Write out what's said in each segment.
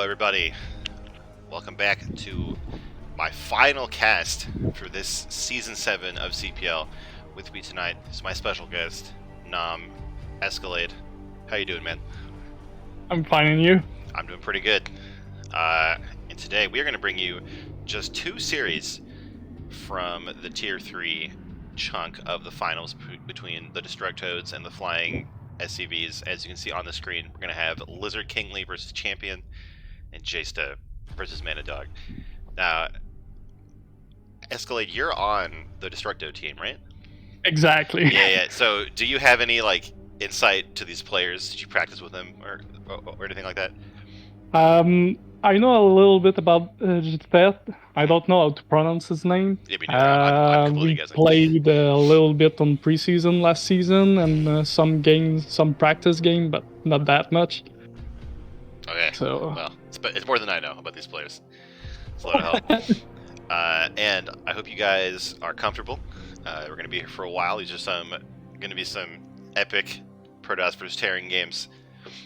everybody. Welcome back to my final cast for this Season 7 of CPL. With me tonight is my special guest, Nam Escalade. How you doing, man? I'm fine, and you? I'm doing pretty good. And today we are going to bring you just two series from the Tier 3 chunk of the finals between the DestrucToads and the Flying SCVs. As you can see on the screen, we're going to have Lizard Kingly versus Champion and Jsta versus Manadog. Now, Escalade, you're on the DestrucToad team, right? Exactly. Yeah. So, do you have any insight to these players? Did you practice with them or anything like that? I know a little bit about that. I don't know how to pronounce his name. Yeah, me neither. I'm completely we guessing. played a little bit on preseason last season and some practice game, but not that much. Okay. So, well, it's more than I know about these players. It's a lot of help. And I hope you guys are comfortable. We're going to be here for a while. These are going to be some epic Protoss versus Terran games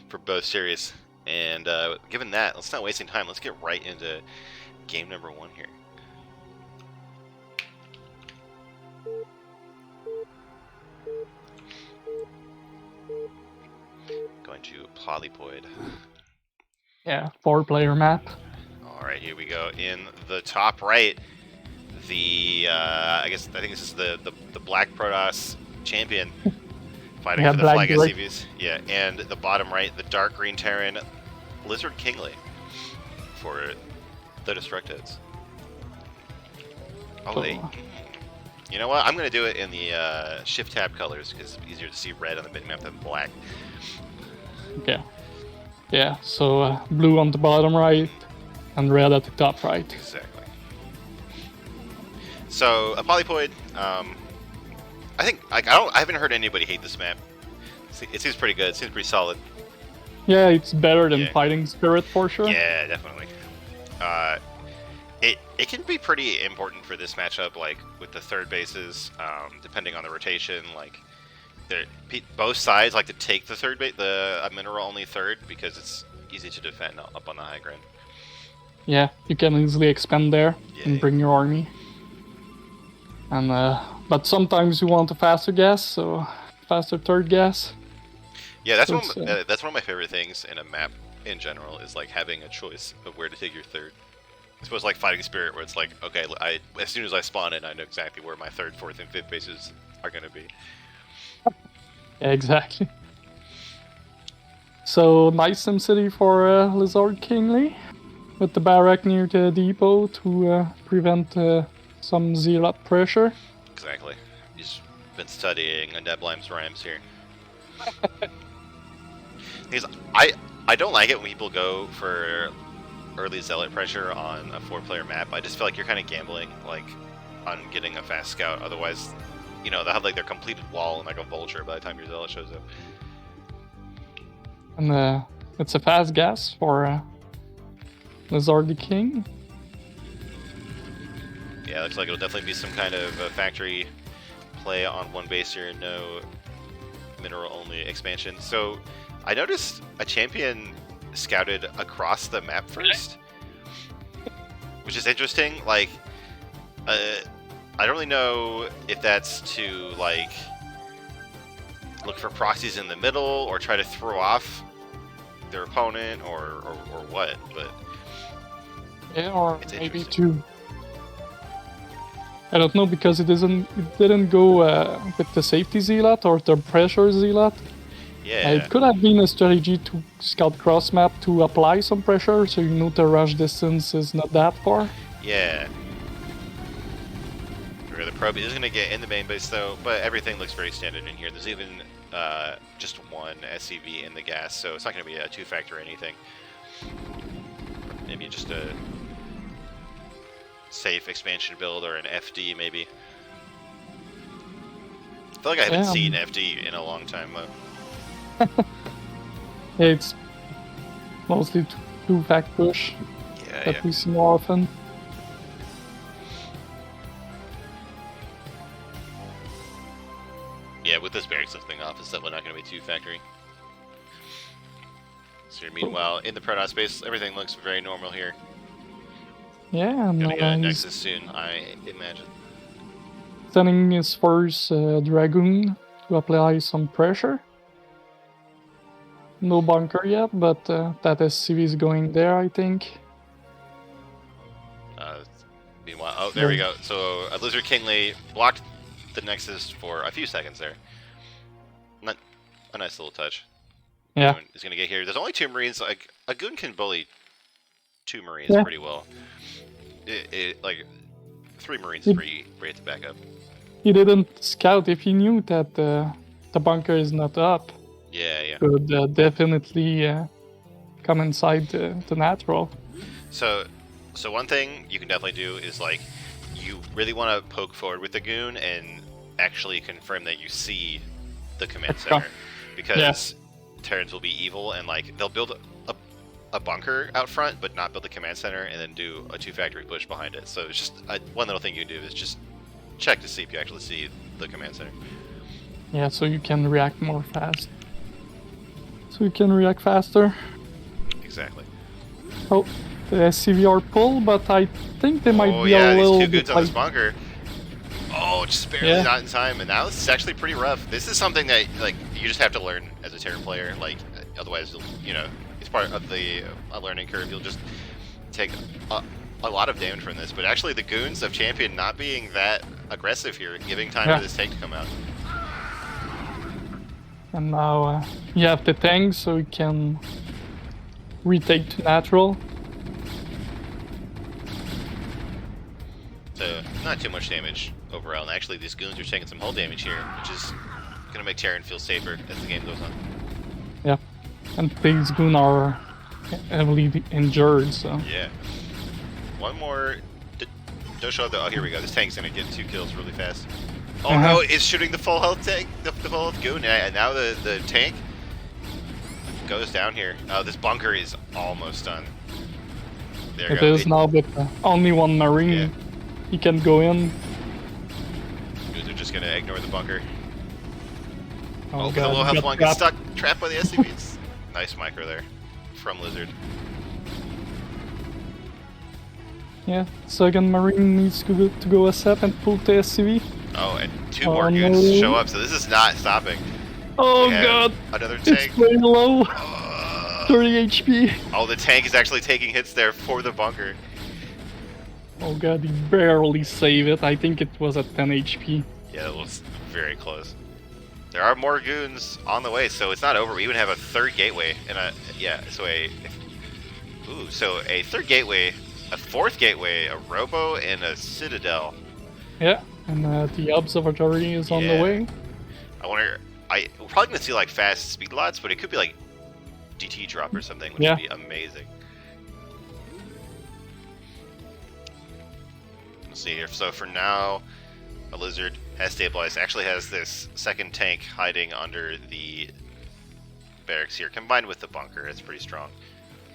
for both series. And given that, let's not wasting time. Let's get right into game number 1 here. Going to Polypoid. Yeah, 4-player map. All right, here we go. In the top right, the I think this is the Black Protoss champion fighting for the Flag SCVs. Yeah, and the bottom right, the dark green Terran Lizard Kingly for the DestrucToads. Oh, you know what? I'm gonna do it in the shift tab colors because it's easier to see red on the bitmap than black. Okay. Yeah, so blue on the bottom right and red at the top right. Exactly. So a Polypoid, I think I haven't heard anybody hate this map. It seems pretty good. It seems pretty solid. Yeah, it's better than Fighting Spirit for sure. Yeah, definitely. It can be pretty important for this matchup, like with the third bases, depending on the rotation. Like, both sides like to take the third base, a mineral only third, because it's easy to defend up on the high ground. Yeah, you can easily expand there and bring your army. And but sometimes you want a faster gas, so faster third gas. Yeah, that's one of my favorite things in a map in general, is like having a choice of where to take your third. I suppose like Fighting Spirit, where it's like, okay, as soon as I spawn in, I know exactly where my third, fourth, and fifth bases are going to be. Yeah, exactly. So nice SimCity for Lizard Kingly, with the barrack near the depot to prevent some zealot pressure. Exactly. He's been studying Neblim's rhymes here. Because I don't like it when people go for early zealot pressure on a 4-player map. I just feel like you're kind of gambling, like, on getting a fast scout. Otherwise, you know, they'll have like their completed wall and like a vulture by the time your zealot shows up. And it's a fast gas for Lizard King. Yeah, looks like it'll definitely be some kind of factory play on one base here, no mineral only expansion. So I noticed a champion scouted across the map first, which is interesting. Like, I don't really know if that's to like look for proxies in the middle or try to throw off their opponent or what, but yeah, or maybe to, I don't know, because it didn't go with the safety zealot or the pressure zealot. Yeah. It could have been a strategy to scout cross map to apply some pressure, so you know the rush distance is not that far. Yeah. The probe is going to get in the main base though, but everything looks very standard in here. There's even just one SCV in the gas, so it's not going to be a 2-factor or anything. Maybe just a safe expansion build or an FD maybe. I feel like I haven't seen FD in a long time though. Yeah, it's mostly 2-fact push that we see more often. Yeah, with this barracks lifting off, it's definitely not going to be 2-factory. So meanwhile, in the Protoss space, everything looks very normal here. Yeah, and Gonna get a he's Nexus soon, I imagine. sending his first Dragoon to apply some pressure. No bunker yet, but that SCV is going there, I think. Meanwhile, oh, there we go. So Lizard Kingly blocked the Nexus for a few seconds there. Not a nice little touch. Yeah. Is gonna get here. There's only 2 Marines. Like a Goon can bully 2 Marines pretty well. Like 3 Marines is pretty great to back up. He didn't scout if he knew that the bunker is not up. Yeah. Could definitely come inside the natural. So one thing you can definitely do is like you really want to poke forward with the Goon and actually confirm that you see the command center, because Terrans will be evil and like they'll build a bunker out front but not build the command center and then do a 2-factory push behind it. So it's just one little thing you can do is just check to see if you actually see the command center. Yeah, so you can react more fast. So you can react faster. Exactly. Oh, the SCV are pull, but I think they might be a little these 2 bit Goons on this bunker. Oh, just barely not in time, and now this is actually pretty rough. This is something that like you just have to learn as a Terran player. Like otherwise, you know, it's part of the learning curve. You'll just take a lot of damage from this. But actually, the Goons of Champion not being that aggressive here, giving time for this tank to come out. And now you have the tank, so you can retake to natural. So not too much damage overall, and actually these Goons are taking some hull damage here, which is gonna make Terran feel safer as the game goes on. Yeah, and these Goons are heavily injured, so... Yeah. One more... Don't show up the... Oh, here we go. This tank's gonna get 2 kills really fast. Oh no, it's shooting the full health tank, the full health Goon, and now the tank goes down here. Oh, this bunker is almost done. There it is now, but only 1 Marine. Yeah. He can go in. Goons are just gonna ignore the bunker. Oh the low health one gets stuck, trapped by the SCVs. Nice micro there from Lizard. Yeah, second Marine needs to go a step and pull the SCV. Oh, and 2 more Goons show up, so this is not stopping. Oh god! Another tank. It's very low. 30 HP. Oh, the tank is actually taking hits there for the bunker. Oh god, he barely saved it. I think it was at 10 HP. Yeah, it was very close. There are more Goons on the way, so it's not over. We even have a 3rd gateway and a a 3rd gateway, a 4th gateway, a robo, and a citadel. Yeah, and the observatory is on the way. I wonder. We're probably gonna see like fast speed lots, but it could be like DT drop or something, which would be amazing. Let's see here. So for now, a Lizard has stabilized. Actually, has this 2nd tank hiding under the barracks here, combined with the bunker. It's pretty strong.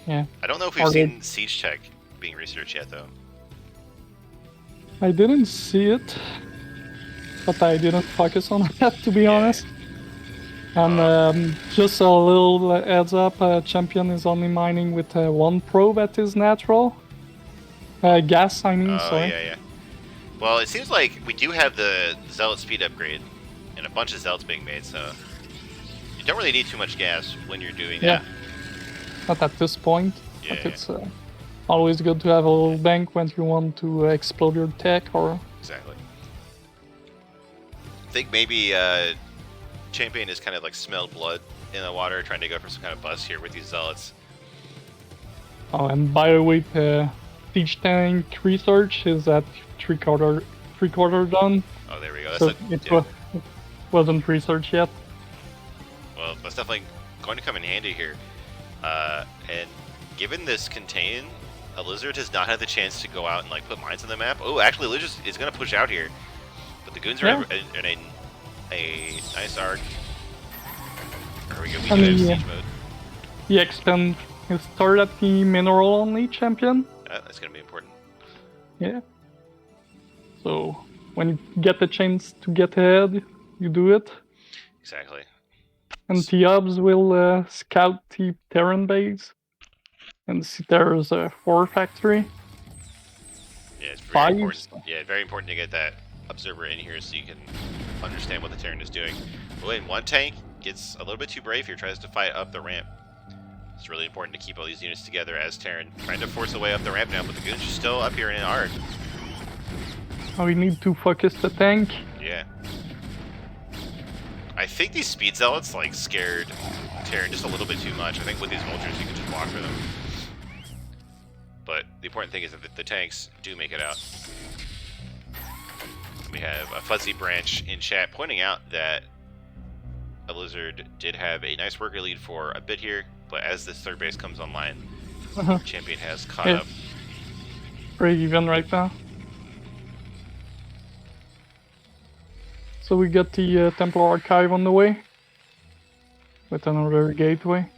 Yeah. I don't know if we've seen siege tech being researched yet, though. I didn't see it, but I didn't focus on that, to be honest. And just a little heads up, Champion is only mining with 1 probe at his natural. Gas, I mean, sorry. Yeah. Well, it seems like we do have the Zealot speed upgrade, and a bunch of Zealots being made, so you don't really need too much gas when you're doing that. Not at this point, but Yeah. it's always good to have a little bank when you want to explode your tech or... Exactly. I think maybe Champion has kind of like smelled blood in the water, trying to go for some kind of bust here with these Zealots. Oh, and by the way, the siege tank research is at three quarter done. Oh, there we go. So it wasn't researched yet. Well, that's definitely going to come in handy here. And given this contain, a Lizard has not had the chance to go out and like put mines on the map. Oh, actually, Lizard is going to push out here, but the Goons are in a nice arc. There we go. We do have siege mode. He expand his turret at the mineral only Champion. That's going to be important. Yeah. So when you get the chance to get ahead, you do it. Exactly. And the Obs will scout the Terran base and see there's a 4 factory. Yeah, it's very 5. important. Yeah, very important to get that observer in here so you can understand what the Terran is doing. But when one tank gets a little bit too brave here, tries to fight up the ramp. It's really important to keep all these units together as Terran trying to force a way up the ramp now, but the goons are still up here in an art. Oh, we need to focus the tank. Yeah. I think these speed zealots like scared Terran just a little bit too much. I think with these vultures you can just walk for them. But the important thing is that the tanks do make it out. We have a Fuzzy Branch in chat pointing out that a Lizard did have a nice worker lead for a bit here, but as this third base comes online, Champion has caught up. Pretty even right now. So we got the Templar Archive on the way with another gateway.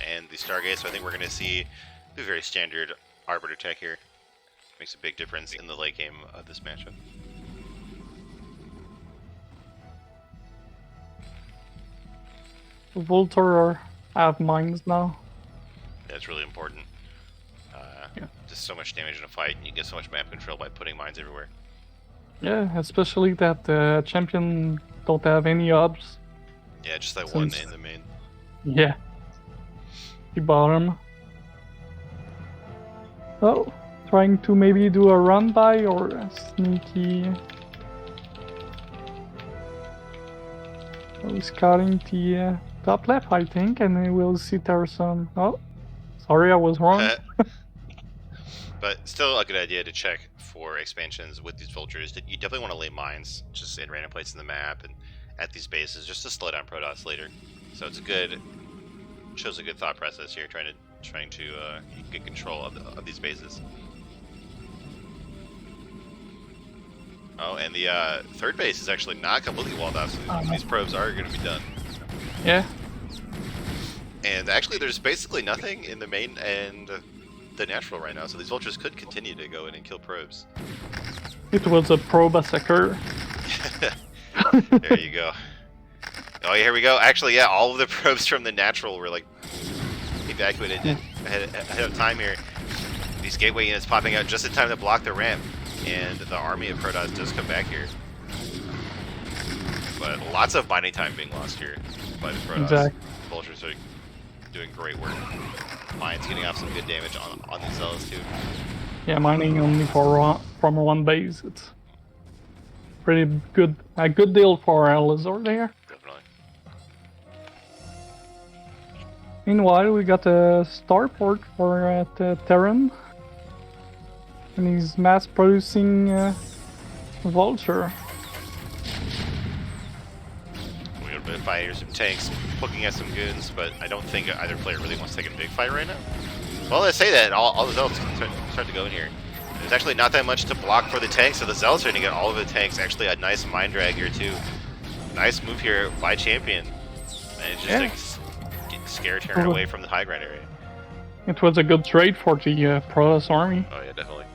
And the Stargate, so I think we're going to see the very standard Arbiter tech here. Makes a big difference in the late game of this matchup. The Voltor have mines now. That's really important. Just so much damage in a fight, and you get so much map control by putting mines everywhere. Yeah, especially that the Champion don't have any obs. Yeah, just that one in the main. Yeah. The bottom. Oh, trying to maybe do a run by or a sneaky. Oh, scouting the top left, I think, and then we'll see there's some. Oh, sorry, I was wrong. But still a good idea to check for expansions with these vultures. You definitely want to lay mines just in random places in the map and at these bases just to slow down Protoss later. So it's a good, shows a good thought process here, trying to get control of these bases. Oh, and the third base is actually not completely walled off, so these probes are going to be done. Yeah. And actually, there's basically nothing in the main and the natural right now, so these vultures could continue to go in and kill probes. It was a probe massacre. There you go. Oh, here we go. Actually, yeah, all of the probes from the natural were like evacuated ahead of time here. These gateway units popping out just in time to block the ramp, and the army of Protoss does come back here. But lots of mining time being lost here by the Protoss. Exactly. Vultures are doing great work. Mines getting off some good damage on these zealots too. Yeah, mining only from one base. It's pretty good. A good deal for our lizard there. Definitely. Meanwhile, we got a starport for the Terran. And he's mass producing Vulture. We got a bit of fight here, some tanks poking at some goons, but I don't think either player really wants to take a big fight right now. Well, let's say that all the zealots can start to go in here. There's actually not that much to block for the tanks, so the zealots are going to get all of the tanks. Actually, a nice mine drag here too. Nice move here by Champion, and just to scare Terran away from the high ground area. It was a good trade for the Protoss army. Oh yeah, definitely.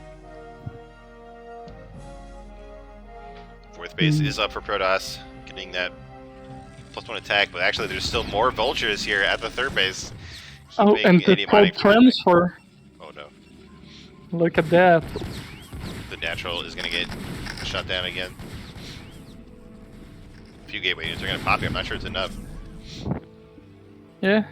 Fourth base is up for Protoss, getting that +1 attack, but actually there's still more vultures here at the third base. Oh, and the probe transfer. Oh no. Look at that. The natural is going to get shut down again. A few gateway units are going to pop here. I'm not sure it's enough. Yeah.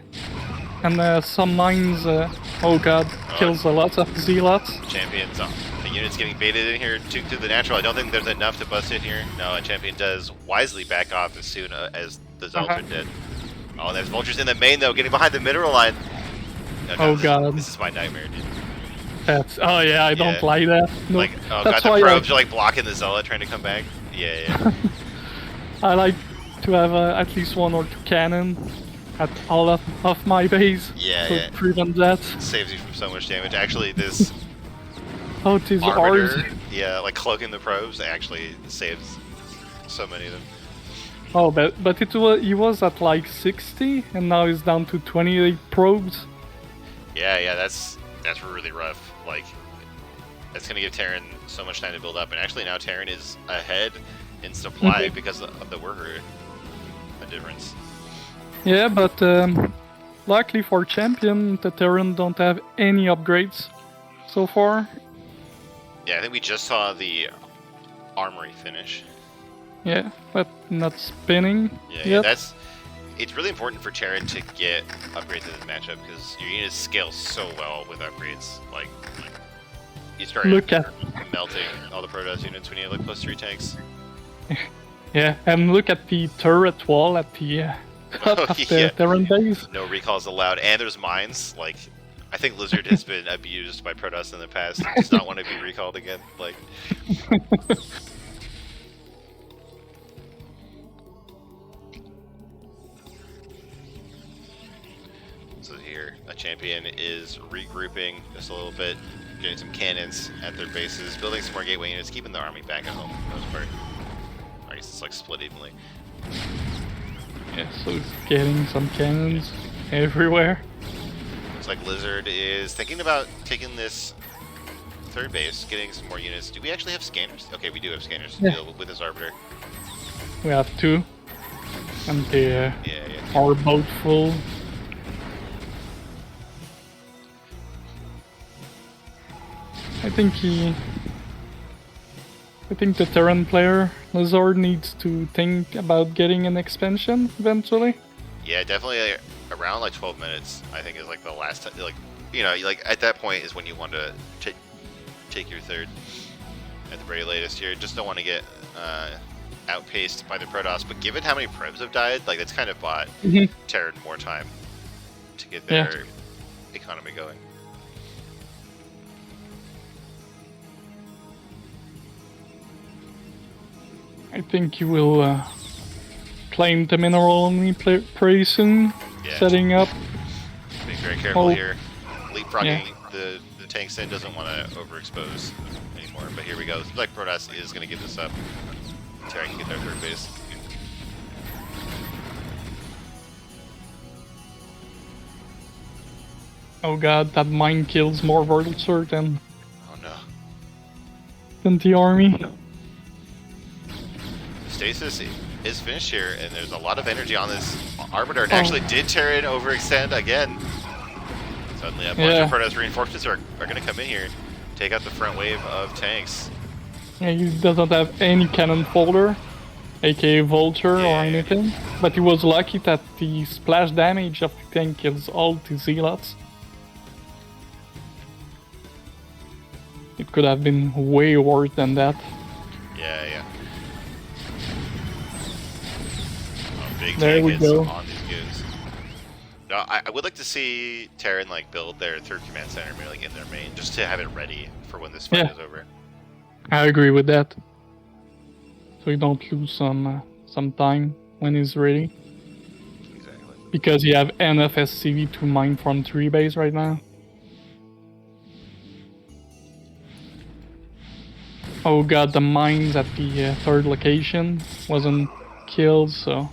And some mines, oh god, kills a lot of zealots. Champions, the unit's getting baited in here to the natural. I don't think there's enough to bust in here. No, a Champion does wisely back off as soon as the zealots are dead. Oh, there's vultures in the main though, getting behind the mineral line. No, god. This is my nightmare, dude. Oh yeah, I don't like that. No, like, oh god, the probes are like blocking the zealot trying to come back. Yeah. I like to have at least 1 or 2 cannon at all of my base to prevent that. Saves you from so much damage. Actually, this it is ours. Yeah, like cloaking the probes actually saves so many of them. Oh, but he was at like 60, and now he's down to 28 probes. Yeah, that's really rough. Like, that's gonna give Terran so much time to build up, and actually now Terran is ahead in supply because of the worker difference. Yeah, but luckily for Champion, the Terran don't have any upgrades so far. Yeah, I think we just saw the armory finish. Yeah, but not spinning Yeah, yet. that's. It's really important for Terran to get upgrades in this matchup because your units scale so well with upgrades. Like you start Look at melting all the Protoss units when you have like +3 tanks. yeah, and look at the turret wall at the top of the Terran base. No recalls allowed, and there's mines. Like, I think Lizard has been abused by Protoss in the past and does not want to be recalled again. Like. So here, a champion is regrouping just a little bit, getting some cannons at their bases, building some more gateway units, keeping the army back at home for the most part. I guess it's like split evenly. Yeah, so it's getting some cannons everywhere. Looks like Lizard is thinking about taking this third base, getting some more units. Do we actually have scanners? Okay, we do have scanners to deal with this Arbiter. We have 2. And they yeah. are both full. I think the Terran player, Lizard, needs to think about getting an expansion eventually. Yeah, definitely around like 12 minutes, I think is like the last time, like, you know, like at that point is when you want to take your third at the very latest here. Just don't want to get outpaced by the Protoss, but given how many Prebs have died, like that's kind of bought Terran more time to get their economy going. I think you will claim the mineral only pretty soon, setting up. Being very careful here. Leapfrogging the tanks in, doesn't want to overexpose anymore. But here we go. Looks like Protoss is going to give this up. Terran can get their third base. Oh god, that mine kills more Vulture than the army. Stasis is finished here, and there's a lot of energy on this Arbiter. And actually did Terran overextend again. Suddenly a bunch of Protoss reinforcements are going to come in here, take out the front wave of tanks. Yeah, he doesn't have any cannon folder, aka Vulture or anything. But he was lucky that the splash damage of the tank kills all the Zealots. It could have been way worse than that. Yeah. Big there we go. On these goons. Now, I would like to see Terran like build their third command center like in their main, just to have it ready for when this fight is over. I agree with that. So you don't lose some time when he's ready. Exactly. Because you have enough SCV to mine from 3 base right now. Oh god, the mines at the third location wasn't killed, so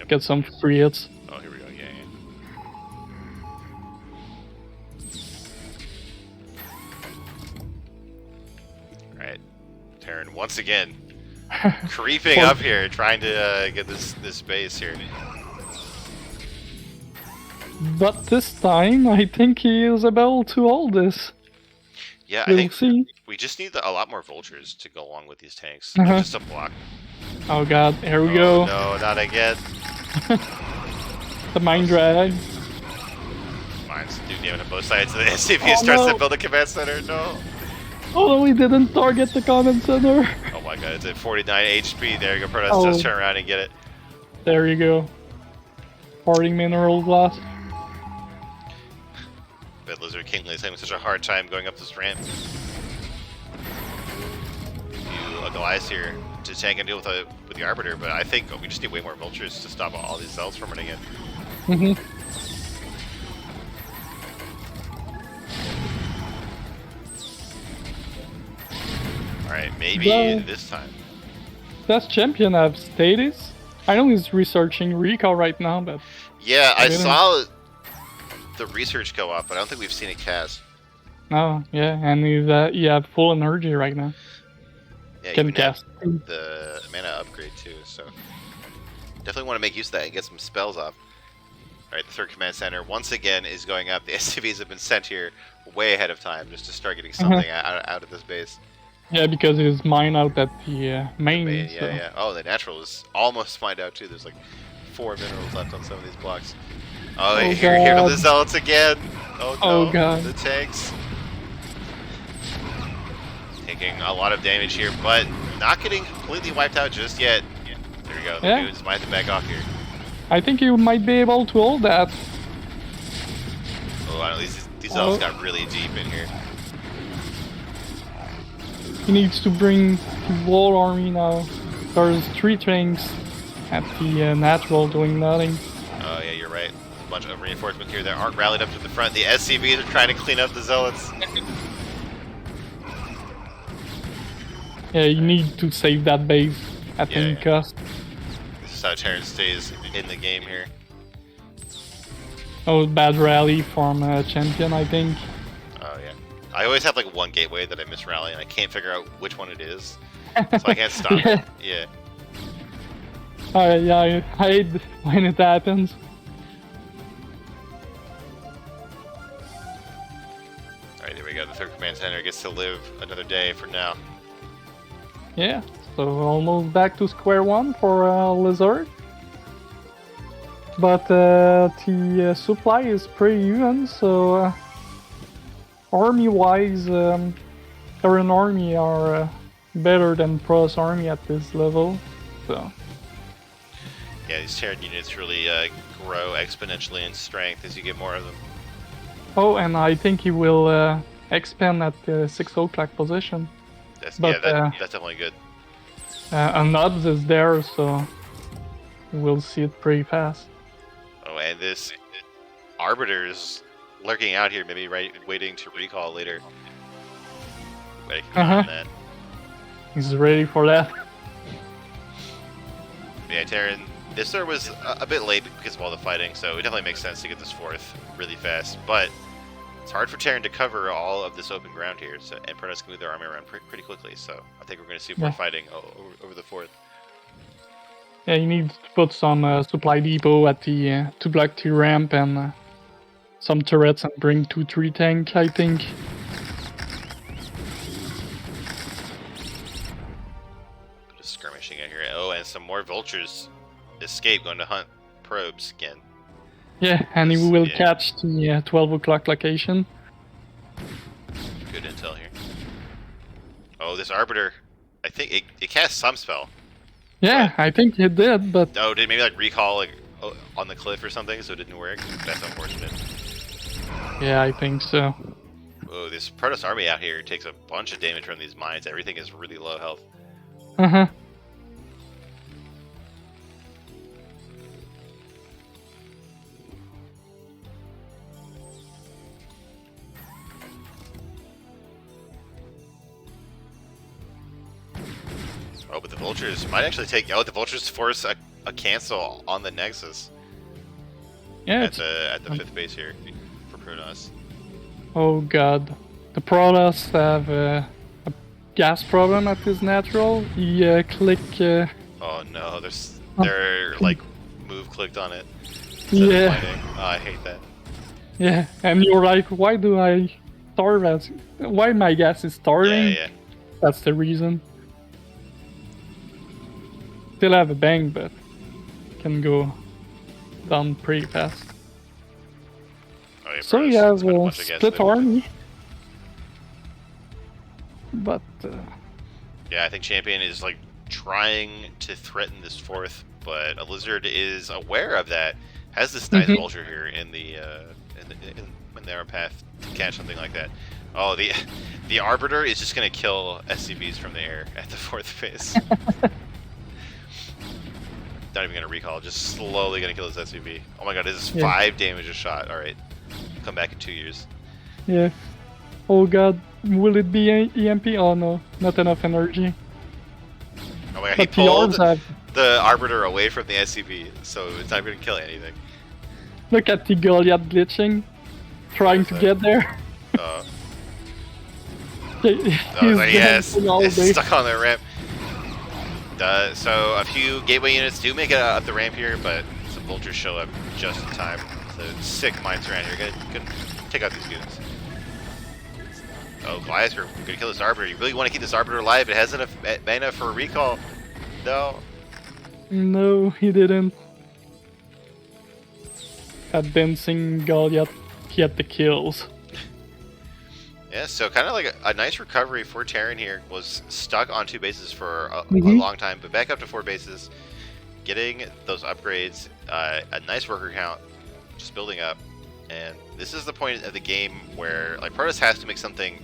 get some free hits. Oh, here we go. Yeah. Alright. Terran once again creeping up here, trying to get this base here. But this time, I think he is able to hold this. Yeah, we'll I think see. We just need a lot more Vultures to go along with these tanks. Just a block. Oh god, here we go. No, not again. The mine drag. Mines do damage on both sides. The SCV starts to build a command center. No. Oh no, we didn't target the command center. Oh my god, it's at 49 HP. There you go, Protoss. Just turn around and get it. There you go. Parting mineral glass. But Lizard King is having such a hard time going up this ramp. A Goliath here to tank and deal with the Arbiter, but I think we just need way more Vultures to stop all these cells from running in. Alright, maybe this time. Does Champion have status? I know he's researching recall right now, but... Yeah, I saw the research go up, but I don't think we've seen it cast. Oh, yeah, and he's you have full energy right now. Yeah, can cast the mana upgrade too, so definitely want to make use of that and get some spells off. Alright, the third command center once again is going up. The SCVs have been sent here way ahead of time just to start getting something out of this base. Yeah, because it is mine out at the main. Yeah. Oh, the natural is almost mined out too. There's like 4 minerals left on some of these blocks. Oh, here come the zealots again. Oh no, Oh god. the tanks. Taking a lot of damage here, but not getting completely wiped out just yet. Yeah, there we go. The dudes might have to back off here. I think you might be able to hold that. Oh, I know these zealots got really deep in here. He needs to bring the whole army now. There's 3 tanks at the natural doing nothing. Oh yeah, you're right. A bunch of reinforcements here that aren't rallied up to the front. The SCVs are trying to clean up the zealots. Yeah, you need to save that base at any cost. This is how Terran stays in the game here. Oh, bad rally from champion, I think. Oh yeah. I always have like one gateway that I miss rally and I can't figure out which one it is. So I can't stop it. Yeah. Yeah, I hate when it happens. Alright, there we go. The third command center gets to live another day for now. Yeah, so almost back to square one for Lizard. But the supply is pretty even, so army-wise, Terran army are better than Protoss army at this level. So yeah, these Terran units really grow exponentially in strength as you get more of them. Oh, and I think he will expand at the 6 o'clock position. That's, but, that's definitely good. And Nobs is there, so we'll see it pretty fast. Oh, and this Arbiter's lurking out here, maybe waiting to recall later. Wait, on that. He's ready for that. Yeah, Terran. This there was a bit late because of all the fighting, so it definitely makes sense to get this fourth really fast. But it's hard for Terran to cover all of this open ground here, so and Protoss can move their army around pretty quickly. So I think we're going to see more fighting over the fourth. Yeah, you need to put some supply depot at the to block the ramp and some turrets and bring 2-3 tank, I think. Just skirmishing out here. Oh, and some more vultures escape, going to hunt probes again. Yeah, and he will catch the 12 o'clock location. Good intel here. Oh, this Arbiter, I think it cast some spell. Yeah, I think it did, but... Oh, did it maybe like recall like on the cliff or something, so it didn't work? That's unfortunate. Yeah, I think so. Oh, this Protoss army out here takes a bunch of damage from these mines. Everything is really low health. Uh-huh. Oh, but the vultures might actually take. Oh, the vultures force a cancel on the Nexus. Yeah. At the 5th base here for Protoss. Oh god, the Protoss have a gas problem at his natural. He click. Oh no, they're like clicked on it. Yeah. Oh, I hate that. Yeah, and you're like, why do I starve? Why my gas is starving? Yeah. That's the reason. Still have a bang, but can go down pretty fast. Oh, yeah, so you have a split army. But yeah, I think Champion is like trying to threaten this fourth, but a Lizard is aware of that. Has this nice vulture here in their path to catch something like that. Oh, the Arbiter is just gonna kill SCVs from the air at the 4th base. Not even gonna recall, just slowly gonna kill this SCV. Oh my god, this is 5 damage a shot. Alright. Come back in 2 years. Yeah. Oh god, will it be EMP? Oh no, not enough energy. Oh my god, he pulled the Arbiter away from the SCV, so it's not gonna kill anything. Look at the Goliath glitching, trying to get there. Yes, it's stuck on the ramp. So a few gateway units do make it up the ramp here, but some vultures show up just in time. So sick mines around here. Gonna take out these goons. Oh, Goliath, you're gonna kill this Arbiter. You really want to keep this Arbiter alive? It has enough mana for a recall. No. No, he didn't. That dancing Goliath, he had the kills. Yeah, so kind of like a nice recovery for Terran here. Was stuck on 2 bases for a long time, but back up to 4 bases. Getting those upgrades, a nice worker count, just building up. And this is the point of the game where like Protoss has to make something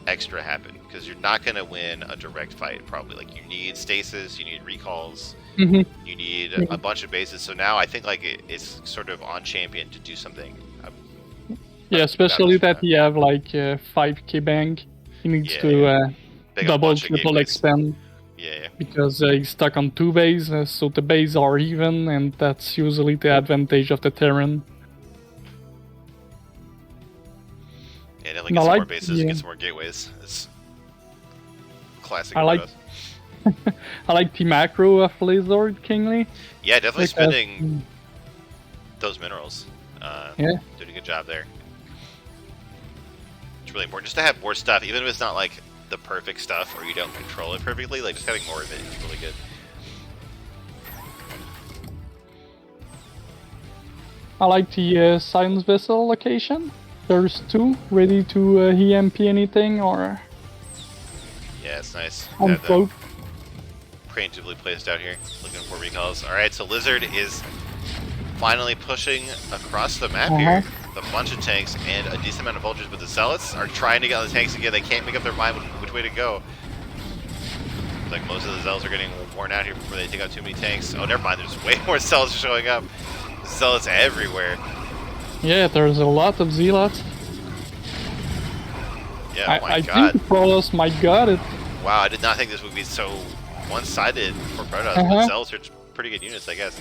extra happen, because you're not going to win a direct fight probably. Like, you need stasis, you need recalls, you need a bunch of bases. So now I think like it's sort of on Champion to do something. Yeah, especially that he have like 5k bank. He needs to double, triple expand. Yeah. Because he's stuck on 2 bases, so the bases are even, and that's usually the advantage of the Terran. Yeah, definitely get some more bases, get some more gateways. It's classic. I like the macro of Lizard Kingly. Yeah, definitely spending those minerals. Doing a good job there. It's really important just to have more stuff, even if it's not like the perfect stuff or you don't control it perfectly. Like, just having more of it is really good. I like the science vessel location. There's 2 ready to EMP anything or. Yeah, it's nice. On float. Preemptively placed out here, looking for recalls. All right, so Lizard is finally pushing across the map here with a bunch of tanks and a decent amount of vultures, but the Zealots are trying to get on the tanks again. They can't make up their mind which way to go. It's like most of the Zealots are getting worn out here before they take out too many tanks. Oh, never mind. There's way more Zealots showing up. Zealots everywhere. Yeah, there's a lot of Zealots. Yeah, I think the Protoss might got it. Wow, I did not think this would be so one-sided for Protoss, but Zealots are pretty good units, I guess.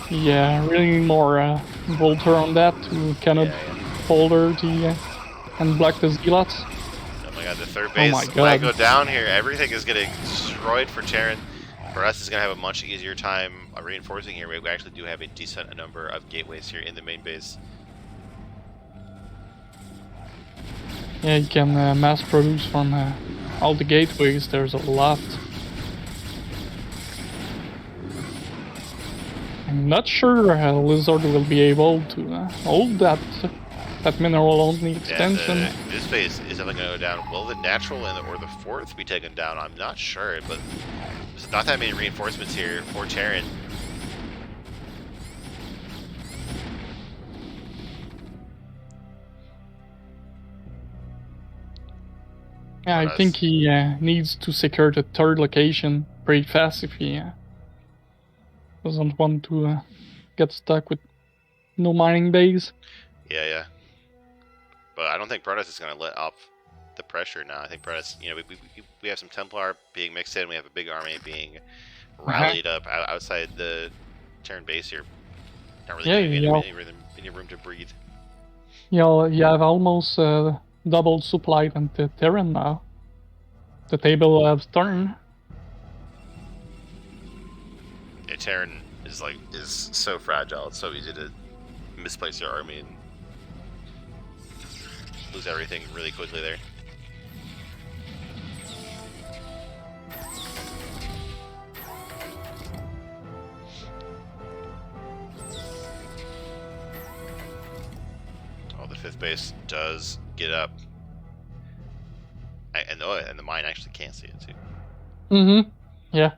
Yeah, really more Volter on that to kind of folder the and block the Zealots. Oh my god, the 3rd base might go down here. Everything is getting destroyed for Terran. For us, it's going to have a much easier time reinforcing here. We actually do have a decent number of gateways here in the main base. Yeah, you can mass produce from all the gateways. There's a lot. I'm not sure how Lizard will be able to hold that mineral only extension. Yeah, this base is definitely going to go down. Will the natural or the 4th be taken down? I'm not sure, but there's not that many reinforcements here for Terran. Yeah, I think he needs to secure the 3rd location pretty fast if he doesn't want to get stuck with no mining base. Yeah. But I don't think Protoss is going to let off the pressure now. I think Protoss, you know, we have some Templar being mixed in. We have a big army being rallied up outside the Terran base here. Not really giving any room to breathe. You have almost double supply than the Terran now. The table has turned. Yeah, Terran is so fragile. It's so easy to misplace your army and lose everything really quickly there. Oh, the 5th base does get up. And the mine actually can't see it too. Yeah.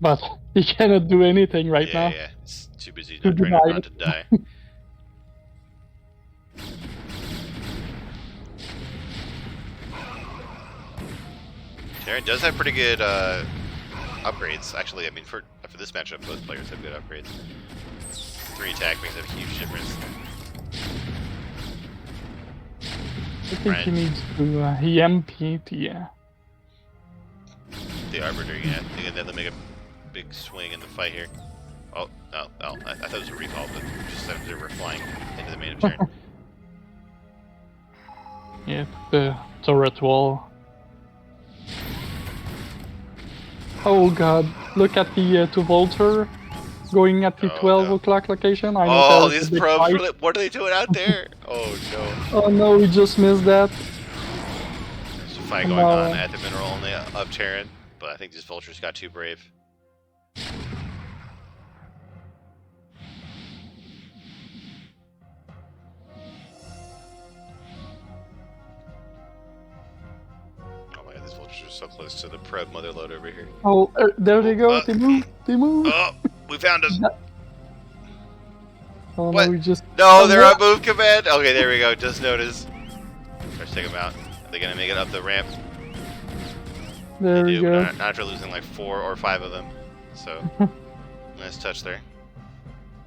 But he cannot do anything right now. Yeah, it's too busy trying not to die. Terran does have pretty good upgrades, actually. I mean, for this matchup, both players have good upgrades. 3 attack makes a huge difference. I think he needs to EMP the Arbiter, yeah. I think they'll make a big swing in the fight here. Oh, I thought it was a recall, but just that they were flying into the main of turn. Yeah, the turret wall. Oh god, look at the 2 Volter going at the Oh 12 no. o'clock location. I know Oh, there's a these big probes, fight. what are they doing out there? Oh no. Oh no, we just missed that. There's a fight And going on now, at the mineral only up Terran, but I think these vultures got too brave. Oh my god, these vultures are so close to the probe mother load over here. oh, there they go. They move. They move. Oh, we found them. Oh What? no, we just. No, Oh, they're what? on move command. Okay, there we go. Just noticed. Let's take them out. Are they gonna make it up the ramp? There They we do, go. not after losing like 4 or 5 of them. So, nice touch there.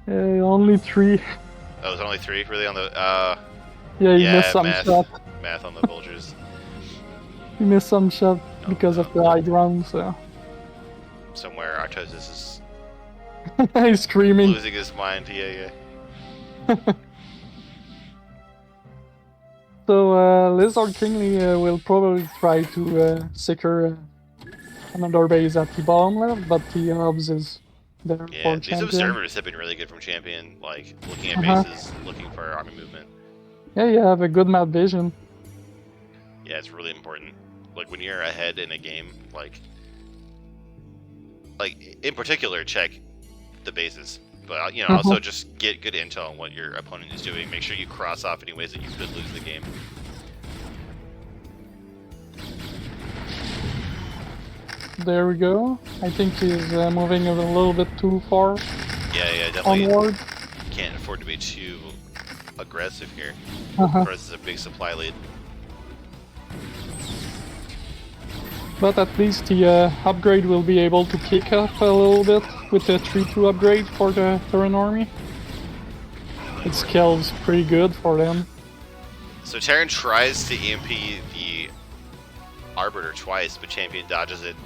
Only 3. Oh, there's only 3 really on the. Yeah, he Yeah, missed some shot. math on the vultures. He missed some shot because no. of the high ground, so. Somewhere Artosis is He's screaming. losing his mind. Yeah, yeah. So, Lizard Kingly will probably try to secure another base at the bottom left, but the Hubs is there Yeah, for these Champion. observers have been really good from Champion, like looking at bases, looking for army movement. Yeah, you have a good map vision. Yeah, it's really important. Like when you're ahead in a game, like in particular, check the bases, but you know, also just get good intel on what your opponent is doing. Make sure you cross off any ways that you could lose the game. There we go. I think he's moving a little bit too far Yeah, definitely onward. can't afford to be too aggressive here. Uh-huh. This is a big supply lead. But at least the upgrade will be able to kick up a little bit with the 3-2 upgrade for the Terran army. It scales pretty good for them. So Terran tries to EMP the Arbiter twice, but Champion dodges it.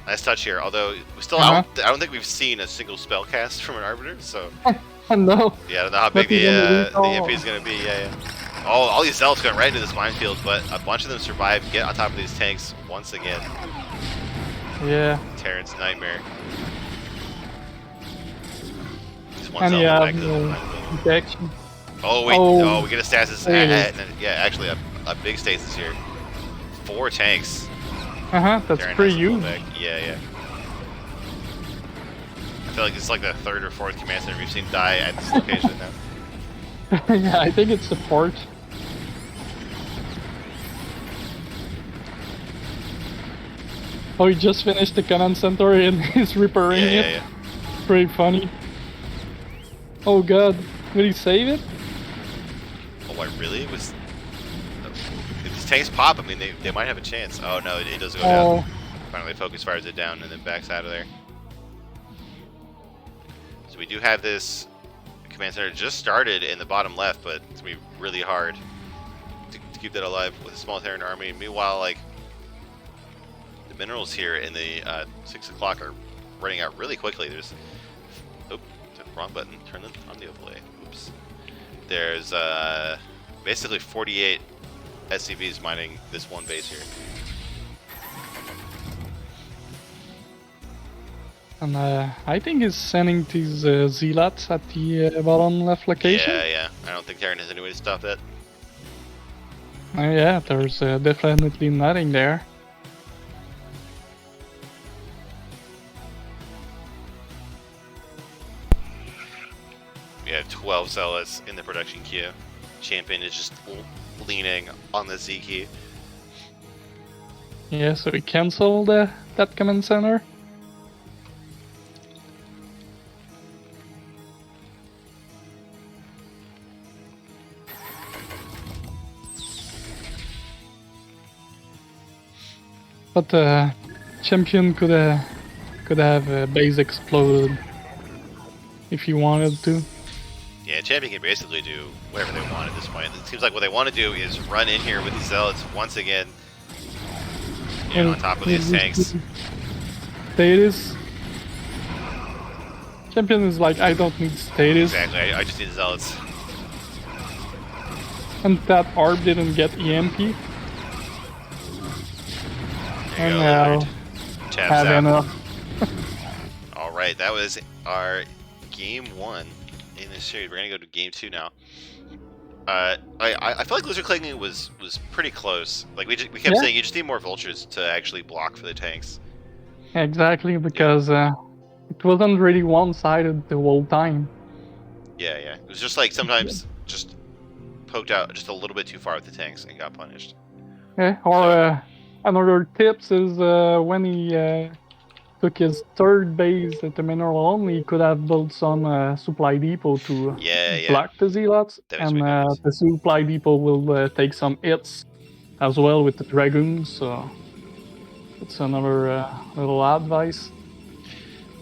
Nice touch here, although we still I don't think we've seen a single spell cast from an Arbiter, so No. yeah, I don't know how big the EMP is going to be. Yeah. All these Zealots going right into this minefield, but a bunch of them survive, get on top of these tanks once again. Yeah. Terran's nightmare. And you have detection. Oh wait, oh, we get a stasis. Yeah, actually a big stasis here. 4 tanks. That's Terran pretty has to pull huge. back. Yeah. I feel like it's like the 3rd or 4th command center we've seen die at this location now. Yeah, I think it's the 4th. Oh, he just finished the command center and he's repairing it. Yeah. Pretty funny. Oh god, did he save it? Oh, what, really? It was. If these tanks pop, I mean, they might have a chance. Oh no, it does go down. Finally, focus fires it down and then backs out of there. So we do have this command center just started in the bottom left, but it's gonna be really hard to keep that alive with a small Terran army. Meanwhile, like the minerals here in the 6 o'clock are running out really quickly. There's wrong button. Turn on the overlay. Oops. There's basically 48 SCVs mining this one base here. And I think he's sending these zealots at the bottom left location. Yeah. I don't think Terran has any way to stop that. Yeah, there's definitely nothing there. We have 12 zealots in the production queue. Champion is just leaning on the Z key. Yeah, so we canceled that command center. But Champion could have base exploded if he wanted to. Yeah, Champion can basically do whatever they want at this point. It seems like what they want to do is run in here with these zealots once again, on top of these tanks. Status. Champion is like, I don't need status. Exactly, I just need the zealots. And that orb didn't get EMP. There you And go, now Lizard. Taps had out. enough. All right, that was our game 1 in this series. We're gonna go to game 2 now. I feel like Lizard Clinging was pretty close. Like we kept Yeah. saying, you just need more vultures to actually block for the tanks. Exactly, because it wasn't really one-sided the whole time. Yeah. It was just like sometimes just poked out just a little bit too far with the tanks and got punished. Yeah, or So- another tips is when he took his third base at the mineral only, he could have built some supply depot to Yeah. block the zealots, That makes and a big difference. the supply depot will take some hits as well with the dragoons. So it's another little advice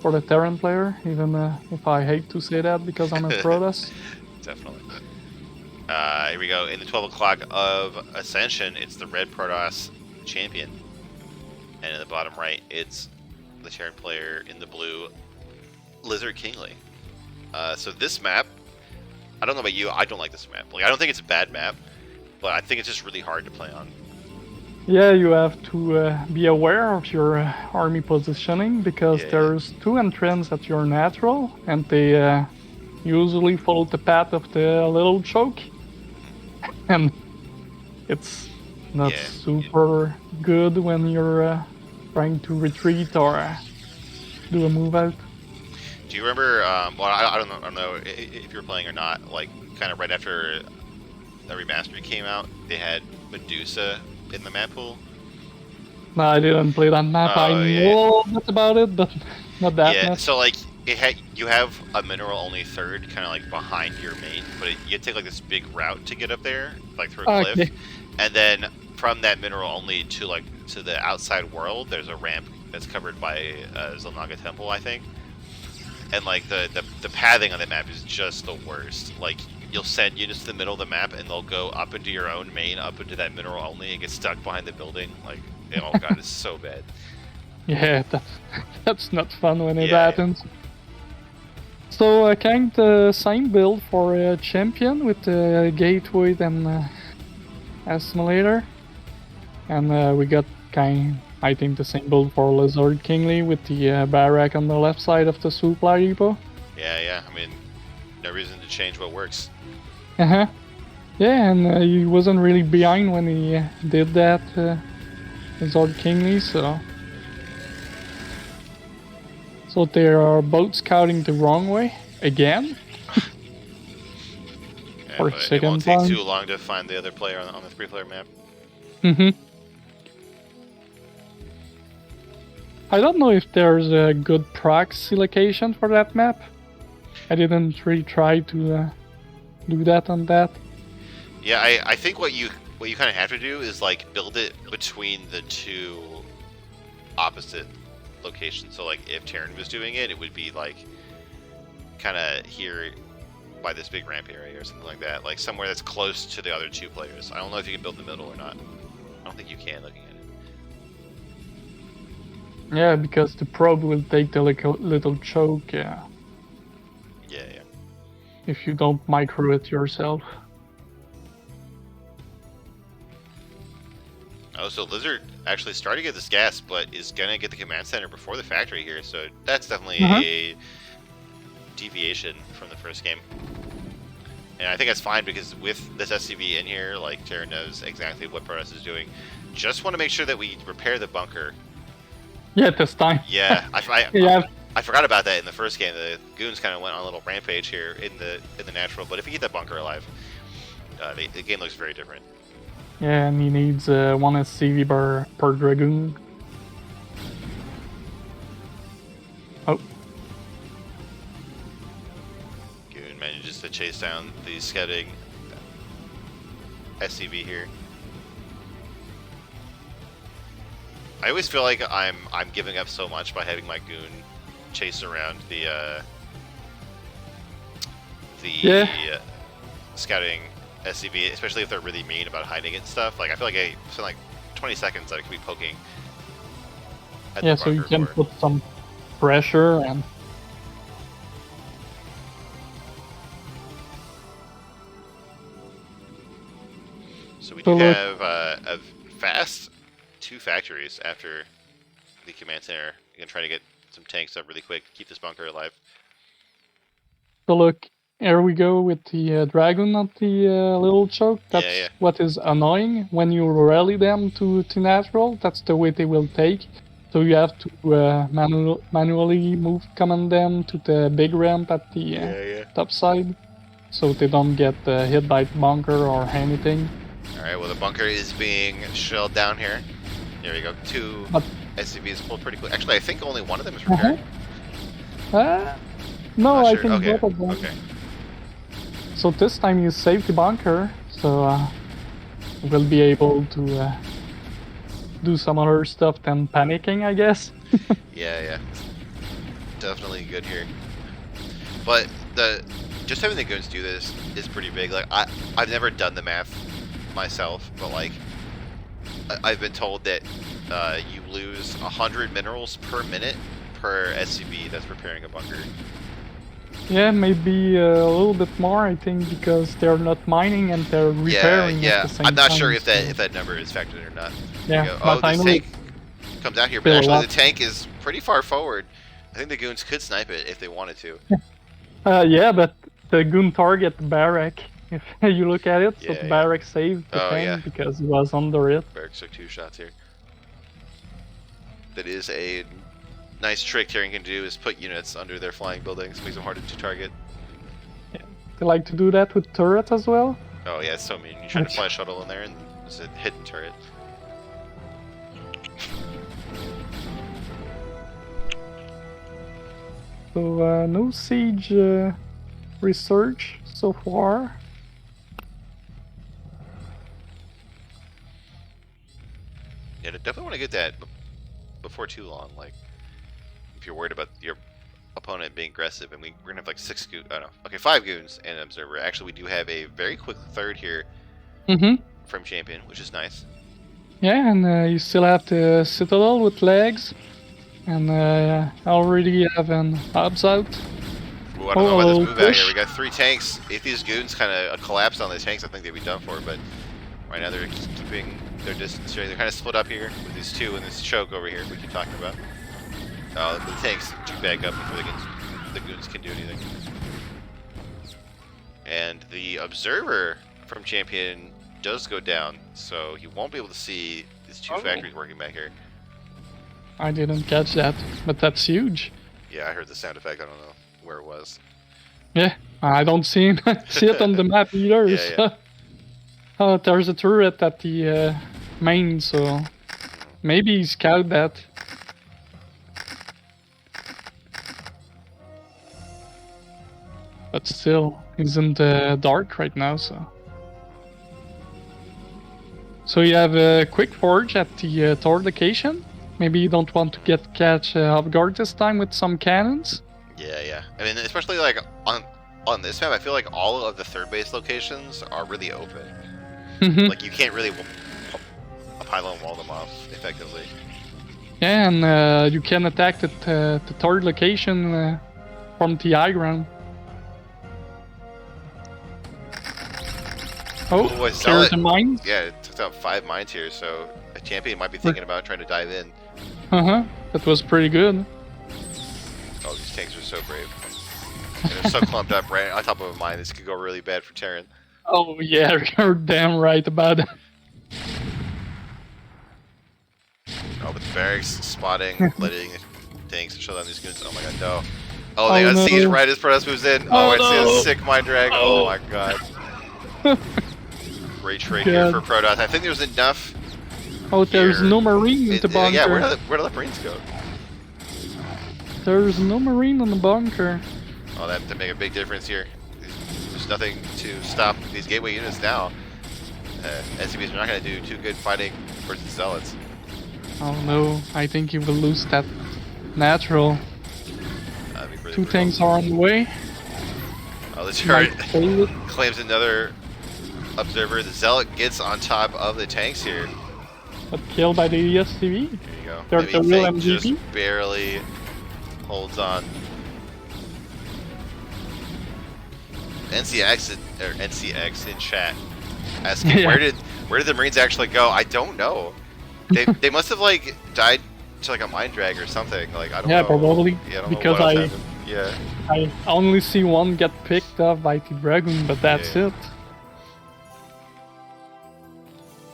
for the Terran player, even if I hate to say that because I'm a Protoss. Definitely. Here we go. In the 12 o'clock of Ascension, it's the red Protoss champion. And in the bottom right, it's the Terran player in the blue, Lizard Kingly. So this map, I don't know about you, I don't like this map. Like, I don't think it's a bad map, but I think it's just really hard to play on. Yeah, you have to be aware of your army positioning because Yeah. there's 2 entrants at your natural, and they usually follow the path of the little choke, and it's not Yeah. super good when you're trying to retreat or do a move out. Do you remember? Well, I don't know if you were playing or not. Like, kind of right after the remaster came out, they had Medusa in the map pool. No, I didn't play that map. Oh, I know yeah. a little bit about it, but not that Yeah. much. So like, you have a mineral only third, kind of like behind your main, but you take like this big route to get up there, like through a cliff, Okay. and then from that mineral only to the outside world, there's a ramp that's covered by Zelnaga Temple, I think. And like the pathing on the map is just the worst. Like, you'll send units to the middle of the map and they'll go up into your own main, up into that mineral only, and get stuck behind the building. Like, oh god, it's so bad. Yeah, that's not fun when it Yeah. happens. So kind of same build for a champion with the gateway and assimilator, and we got I think the same build for Lizard Kingly with the barrack on the left side of the supply depot. Yeah. I mean, no reason to change what works. Uh-huh. Yeah, and he wasn't really behind when he did that, Lizard Kingly, so they are both scouting the wrong way again. Yeah, For but it second won't take time. too long to find the other player on the 3-player map. Mm-hmm. I don't know if there's a good proxy location for that map. I didn't really try to do that on that. Yeah, I think what you kind of have to do is like build it between the two opposite locations. So like if Terran was doing it, it would be like kind of here by this big ramp area or something like that, like somewhere that's close to the other 2 players. I don't know if you can build in the middle or not. I don't think you can, looking at it. Yeah, because the probe will take the little choke Yeah. if you don't micro it yourself. Oh, so Lizard actually started to get this gas, but is gonna get the command center before the factory here, so that's definitely a deviation from the first game. And I think that's fine because with this SCV in here, like, Terra knows exactly what Protoss is doing. Just want to make sure that we repair the bunker. Yeah, this time. Yeah, Yeah. I forgot about that in the first game. The goons kind of went on a little rampage here in the natural, but if you get that bunker alive, the game looks very different. Yeah, and he needs 1 SCV per dragoon. Oh. Goon manages to chase down the scouting SCV here. I always feel like I'm giving up so much by having my goon chase around the scouting SCV, especially if they're really mean about hiding it and stuff. Like, I feel like I spend like 20 seconds I could be poking at Yeah, the so you bunker can for. put some pressure and... So we So do look- have a fast 2 factories after the command center. You can try to get some tanks up really quick, keep this bunker alive. So look, here we go with the dragon of the little choke. That's what is annoying. When you rally them to natural, that's the way they will take. So you have to manually move command them to the big ramp at the top side, so they don't get hit by the bunker or anything. Alright, well the bunker is being shelled down here. There we go. 2 SCVs pulled pretty quick. Actually, I think only one of them is repaired. No, I sure. think both of them. Okay. So this time you save the bunker, so we'll be able to do some other stuff than panicking, I guess. Yeah. Definitely good here. But just having the goons do this is pretty big. Like I've never done the math myself, but like I've been told that you lose 100 minerals per minute per SCV that's repairing a bunker. Yeah, maybe a little bit more, I think, because they're not mining and they're repairing at the same time. I'm not sure if that number is factored or not. Yeah, oh, this tank comes out here, but actually the tank is pretty far forward. I think the goons could snipe it if they wanted to. Yeah, but the goon target the barrack, if you look at it, so the barrack saved the tank because he was under it. Barracks took 2 shots here. That is a nice trick Terran can do, is put units under their flying buildings, makes them harder to target. Yeah. They like to do that with turrets as well. Oh yeah, it's so mean. You try to fly a shuttle in there and it's a hidden turret. So no siege research so far. Yeah, definitely want to get that before too long. Like, if you're worried about your opponent being aggressive, and we're gonna have like 6 goons. Oh no, okay, 5 goons and an observer. Actually, we do have a very quick third here from champion, which is nice. Yeah, and you still have the citadel with legs, and already have an hubs out. Ooh, I don't know about this move out here. We got 3 tanks. If these goons kind of collapse on the tanks, I think they'd be done for. But right now they're keeping their distance here. They're kind of split up here with these 2 and this choke over here we keep talking about. The tanks back up before the goons can do anything. And the observer from champion does go down, so he won't be able to see these 2 factories working back here. I didn't catch that, but that's huge. Yeah, I heard the sound effect. I don't know where it was. Yeah, I don't see it on the map either. Yeah. Oh, there's a turret at the main, so maybe he scouted that. But still, he's in the dark right now, so. So you have a quick forge at the Tor location. Maybe you don't want to catch off guard this time with some cannons. Yeah. I mean, especially like on this map, I feel like all of the 3rd base locations are really open. Like you can't really pylon wall them off effectively. Yeah, and you can attack the 3rd location from the high ground. Oh, there's a mine. Yeah, it took out 5 mines here, so a champion might be thinking about trying to dive in. That was pretty good. Oh, these tanks are so brave. They're so clumped up right on top of a mine. This could go really bad for Terran. Oh yeah, you're damn right about that. Oh, but the barracks spotting, letting tanks shut down these goons. Oh my god, no. Oh, they got siege right as Protoss moves in. Oh, I see a sick mine drag. Oh my god. Great trade here for Protoss. I think there's enough. Oh, there's no marine in the bunker. Yeah, where do the marines go? There's no marine in the bunker. Oh, that make a big difference here. There's nothing to stop these gateway units now. SCVs are not going to do too good fighting versus zealots. Oh no, I think he will lose that natural. Really 2 tanks are on the way. Oh, the turret claims another observer. The zealot gets on top of the tanks here. But killed by the SCV. There you go. They're the real MVP. Just barely holds on. NCX in chat asking where did the Marines actually go? I don't know. They must have like died to like a mind drag or something. Like I don't Yeah, know. probably. Yeah, I don't Because know what else happened. Yeah. I only see one get picked up by the dragon, but that's Yeah. it.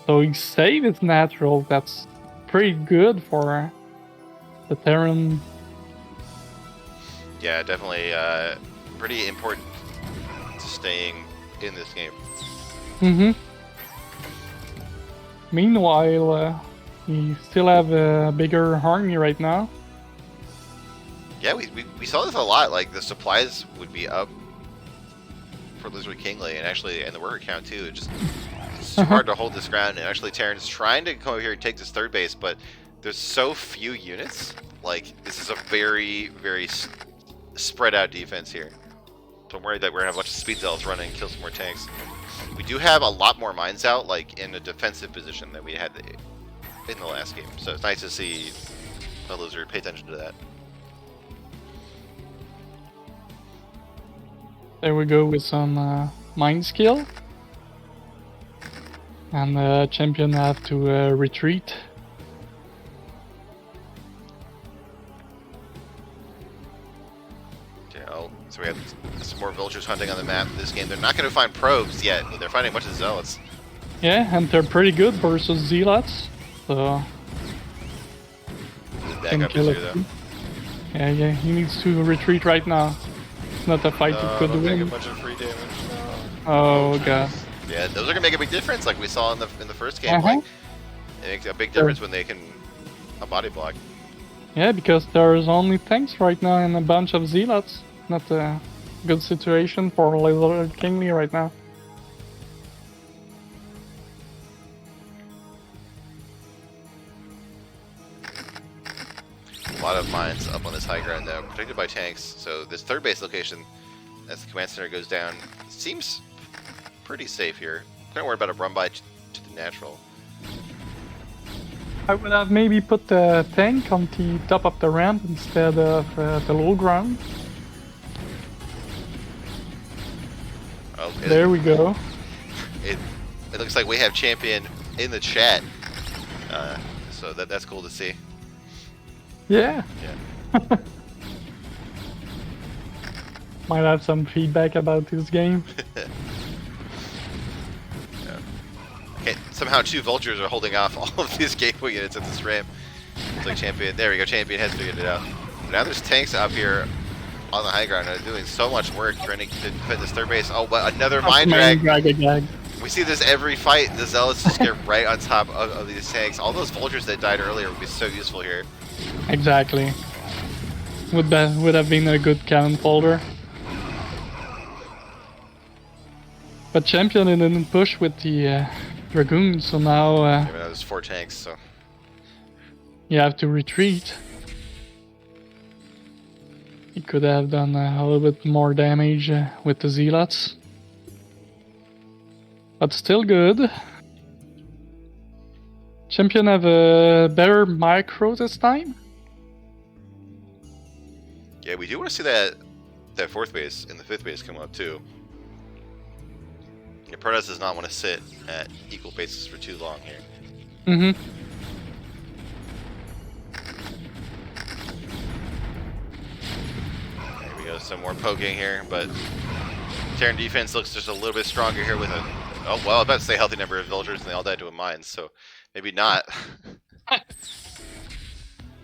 So he saved his natural. That's pretty good for the Terran. Yeah, definitely pretty important to staying in this game. Mm-hmm. Meanwhile, we still have a bigger army right now. Yeah, we saw this a lot. Like the supplies would be up for Lizard Kingly, and actually, and the worker count too. It's too hard to hold this ground. And actually, Terran's trying to come over here and take this third base, but there's so few units. Like this is a very, very spread out defense here. So I'm worried that we're gonna have a bunch of speed zealots running and kill some more tanks. We do have a lot more mines out, like in a defensive position than we had in the last game. So it's nice to see a Lizard pay attention to that. There we go with some mine skill. And the champion have to retreat. Okay, so we have some more villagers hunting on the map this game. They're not going to find probes yet, but they're finding a bunch of zealots. Yeah, and they're pretty good versus zealots. So Back up here, though. Yeah, he needs to retreat right now. It's not a fight he could Take a win. bunch of free damage. Oh god. Yeah, those are gonna make a big difference, like we saw in the first game. Like, it makes a big difference when they can a body block. Yeah, because there's only tanks right now and a bunch of zealots. Not a good situation for Lizard Kingly right now. A lot of mines up on this high ground though, protected by tanks. So this third base location, as the command center goes down, seems pretty safe here. Don't worry about a run by to the natural. I would have maybe put the tank on the top of the ramp instead of the low ground. Oh, There we go. It looks like we have champion in the chat, so that's cool to see. Yeah. Yeah. Might have some feedback about this game. Yeah. Okay, somehow 2 vultures are holding off all of these gateway units at this ramp. It's like champion. There we go. Champion has figured it out. But now there's tanks up here on the high ground and doing so much work trying to defend this third base. Oh, but another mine drag. We see this every fight. The zealots just get right on top of these tanks. All those vultures that died earlier would be so useful here. Exactly. Would have been a good cannon folder. But champion didn't push with the dragoons, so now Yeah, but now there's 4 tanks, so you have to retreat. He could have done a little bit more damage with the zealots. But still good. Champion have a better micro this time. yeah, we do want to see that 4th base and the 5th base come up too. Yeah, Protoss does not want to sit at equal bases for too long here. Mm-hmm. There we go, some more poking here, but Terran defense looks just a little bit stronger here with a, oh, well, I was about to say healthy number of villagers and they all died to a mine, so maybe not.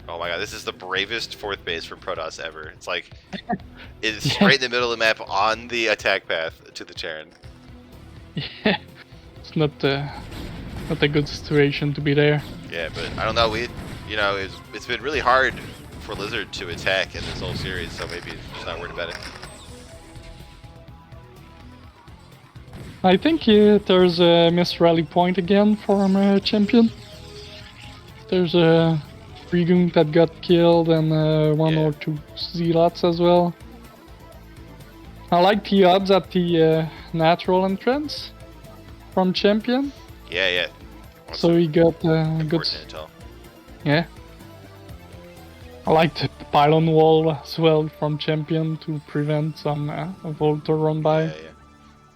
Oh my god, this is the bravest 4th base from Protoss ever. It's like, it's straight in the middle of the map on the attack path to the Terran. Yeah, it's not a good situation to be there. Yeah, but I don't know, it's been really hard for Lizard to attack in this whole series, so maybe just not worried about it. I think there's a missed rally point again from champion. There's a Dragoon that got killed and one or 2 zealots as well. I like the odds at the natural entrance from champion. Yeah. So he got good. Intel. Yeah. I like the pylon wall as well from champion to prevent some Voltor run by. Yeah.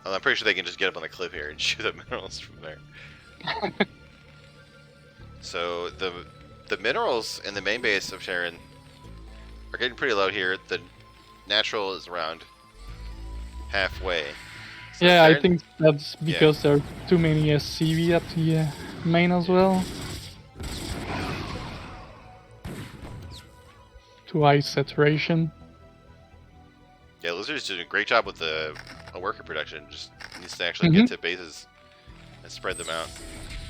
Well, I'm pretty sure they can just get up on the cliff here and shoot up minerals from there. So the minerals in the main base of Sharon are getting pretty low here. The natural is around halfway. So Yeah, I Sharon- think that's because there are too many SCV at the main as well. Too high saturation. Yeah, Lizard's doing a great job with the worker production. Just needs to actually get to bases and spread them out.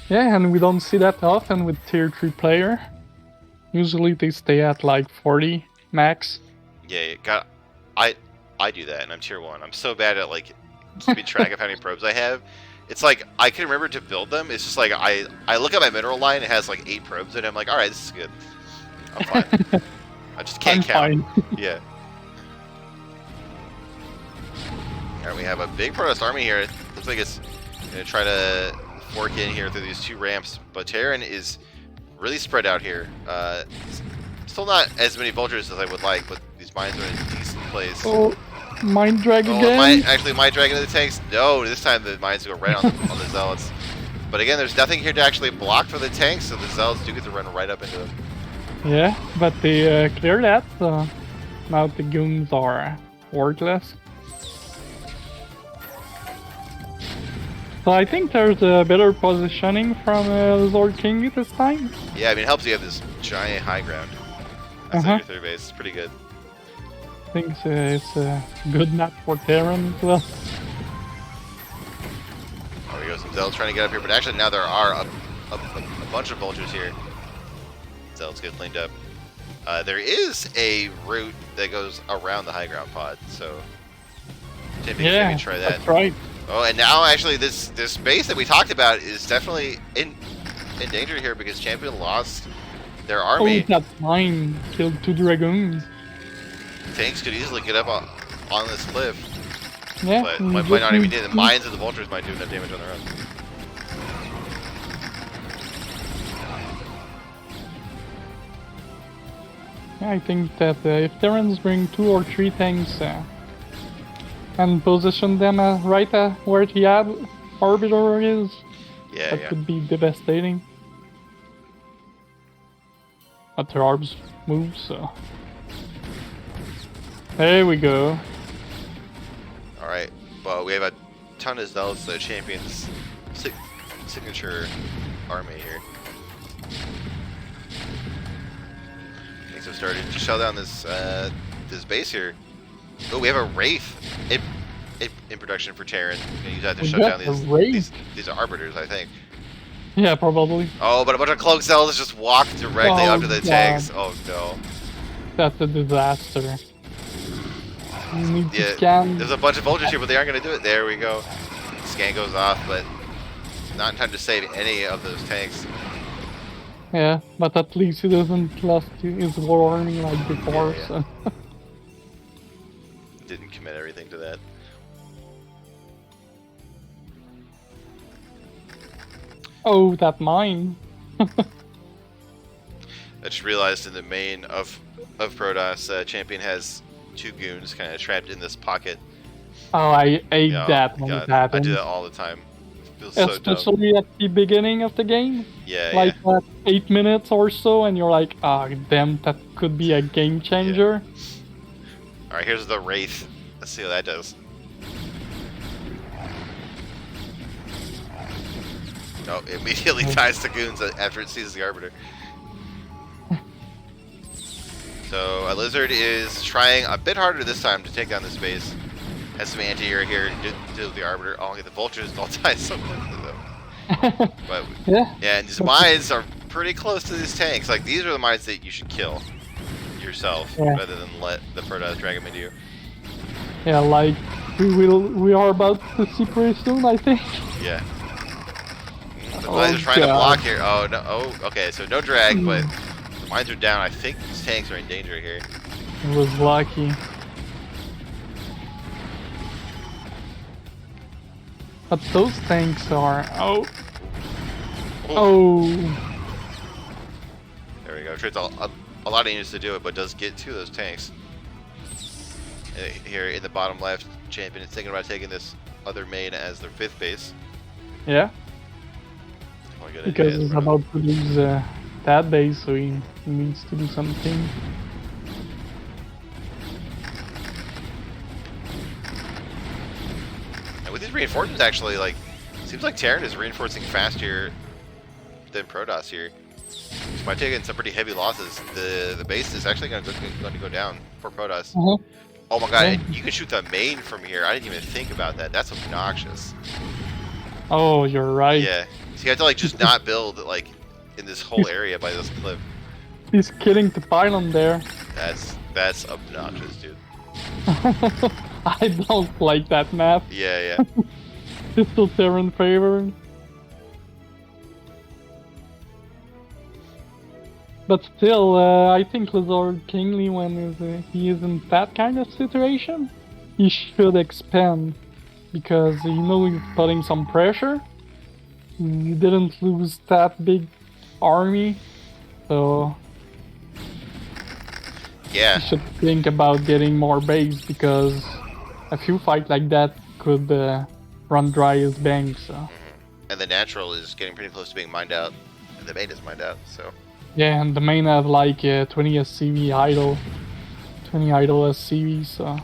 Yeah, and we don't see that often with tier 3 player. Usually they stay at like 40 max. Yeah, I do that, and I'm tier 1. I'm so bad at like keeping track of how many probes I have. It's like I can remember to build them. It's just like I look at my mineral line. It has like 8 probes in it. I'm like, all right, this is good. I'm fine. I just can't count. Fine. Yeah. Alright, we have a big Protoss army here. It looks like it's going to try to fork in here through these 2 ramps, but Terran is really spread out here. Still not as many vultures as I would like, but these mines are in a decent place. Oh, Mind Drag again? Mine drag into the tanks? No, this time the mines go right on the Zealots. But again, there's nothing here to actually block for the tanks, so the Zealots do get to run right up into them. Yeah, but they clear that, so now the goons are worthless. So I think there's a better positioning from Lord King this time. Yeah, I mean, it helps you have this giant high ground. That's your third base. It's pretty good. I think it's a good map for Terran as well. There we go, some Zealots trying to get up here, but actually now there are a bunch of vultures here. Zealots get cleaned up. There is a route that goes around the high ground pod, so maybe try that. That's right. Oh, and now actually this base that we talked about is definitely in danger here because Champion lost their army. Oh, that mine killed 2 dragoons. Tanks could easily get up on this cliff, Yeah, but might not even need the mines and the vultures might do enough damage on their own. Yeah, I think that if Terrans bring 2 or 3 tanks and position them right where the Arbiter is, that could be devastating. But their orbs move, so... There we go. Alright, well, we have a ton of Zealots, the Champion's signature army here. Things have started to shut down this base here. Oh, we have a Wraith in production for Terran. We're gonna use that to shut down these Arbiters, I think. Yeah, probably. Oh, but a bunch of Cloak Zealots just walked directly up to the tanks. Oh no. That's a disaster. You need to scan. There's a bunch of vultures here, but they aren't going to do it. There we go. Scan goes off, but not in time to save any of those tanks. Yeah, but at least he doesn't lost his war army like before, so... Didn't commit everything to that. Oh, that mine! I just realized in the main of Protoss, Champion has 2 goons kind of trapped in this pocket. Oh, I hate that when it happens. I do that all the time. It feels so dumb. Especially at the beginning of the game. Yeah, like at 8 minutes or so, and you're like, ah, damn, that could be a game changer. Yeah. Alright, here's the Wraith. Let's see what that does. Oh, it immediately ties to goons after it sees the Arbiter. So, a Lizard is trying a bit harder this time to take down this base. Has some anti-air here to deal with the Arbiter. Oh, the vultures don't die so quickly though. But yeah, and these mines are pretty close to these tanks. Like, these are the mines that you should kill yourself rather than let the Protoss drag them into you. Yeah, like we are about to see pretty soon, I think. Yeah. The mines are trying to block here. Oh no! Oh, okay. So no drag, but the mines are down. I think these tanks are in danger here. It was lucky. But those tanks are... Oh! There we go. Trades a lot of units to do it, but does get 2 of those tanks. Here in the bottom left, Champion is thinking about taking this other main as their 5th base. Yeah. Probably a good Because idea. he's about to lose that base, so he needs to do something. And with these reinforcements, actually, like, seems like Terran is reinforcing faster than Protoss here. So by taking some pretty heavy losses, the base is actually going to go down for Protoss. Oh my god, Yeah. and you can shoot the main from here. I didn't even think about that. That's obnoxious. Oh, you're right. Yeah. So you have to like just not build like in this whole area by this cliff. He's killing the pylon there. That's obnoxious, dude. I don't like that map. Yeah, yeah. It's still Terran favored. But still, I think Lizard Kingly, when he is in that kind of situation, he should expand. Because you know he's putting some pressure. He didn't lose that big army, so Yeah. he should think about getting more base, because a few fights like that could run dry his bank. So. And the natural is getting pretty close to being mined out, and the main is mined out. So. Yeah, and the main have like 20 SCV idle, 20 idle SCV. So.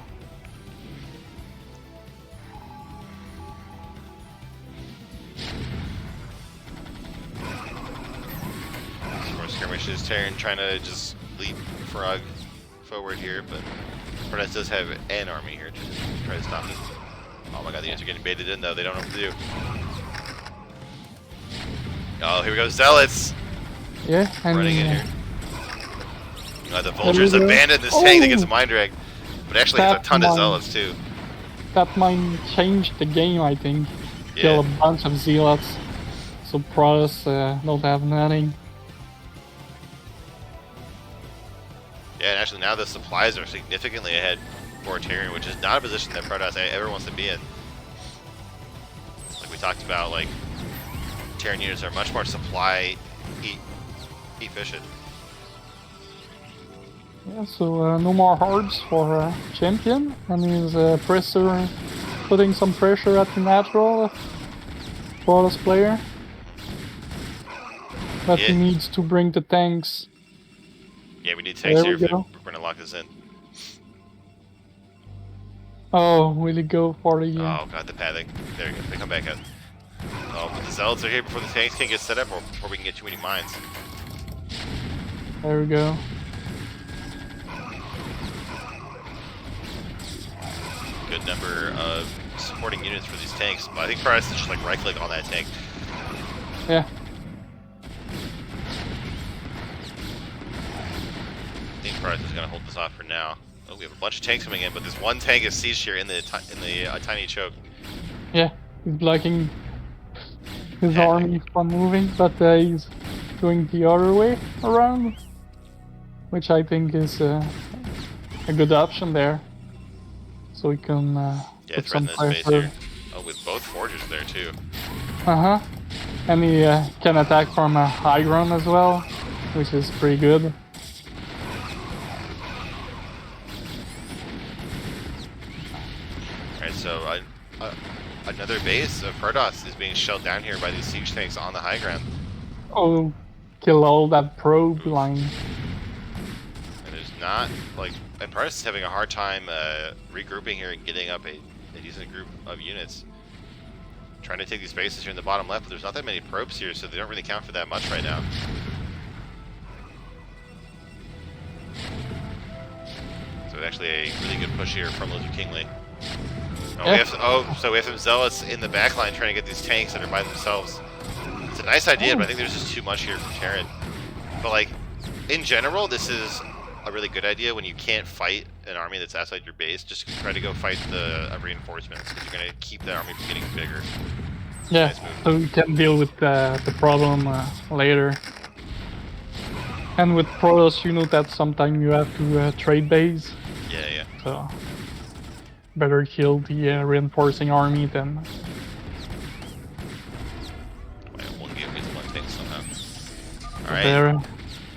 Skirmishes, Terran trying to just leapfrog forward here, but Protoss does have an army here to try to stop this. Oh my god, the units are getting baited in though, they don't know what to do. Oh, here we go, Zealots! Yeah, and Running in here. The Vultures abandoned this tank that gets mind dragged, but actually has a ton of Zealots too. That might change the game, I think. Yeah. Kill a bunch of Zealots, so Protoss don't have nothing. Yeah, and actually now the supplies are significantly ahead for Terran, which is not a position that Protoss ever wants to be in. Like we talked about, like Terran units are much more supply efficient. Yeah, so no more hards for Champion, and he's Presser putting some pressure at the natural Protoss player. But he needs to bring the tanks. Yeah, we need tanks here if we're going to lock this in. Oh, will he go for the... Oh god, the pathing. There we go, they come back out. Oh, but the Zealots are here before the tanks can get set up, or before we can get too many mines. There we go. Good number of supporting units for these tanks, but I think Protoss is just like right-click on that tank. Yeah. I think Protoss is going to hold this off for now. Oh, we have a bunch of tanks coming in, but this one tank is sieged here in the tiny choke. Yeah, he's blocking his army from moving, but he's going the other way around, which I think is a good option there. So we can put some pressure. Oh, with both forges there too. And he can attack from a high ground as well, which is pretty good. Alright, so another base of Protoss is being shelled down here by these siege tanks on the high ground. Oh, kill all that probe line. And there's not, like, and Protoss is having a hard time regrouping here and getting up a decent group of units. Trying to take these bases here in the bottom left, but there's not that many probes here, so they don't really count for that much right now. So it's actually a really good push here from Lizard Kingly. Oh, so we have some Zealots in the back line trying to get these tanks that are by themselves. It's a nice idea, but I think there's just too much here from Terran. But like, in general, this is a really good idea when you can't fight an army that's outside your base. Just try to go fight the reinforcements, because you're going to keep that army from getting bigger. Yeah, nice so you can deal with the problem later. And with Protoss, you know that sometimes you have to trade base. Yeah, yeah. So better kill the reinforcing army than... One game gets one tank somehow. Alright. There.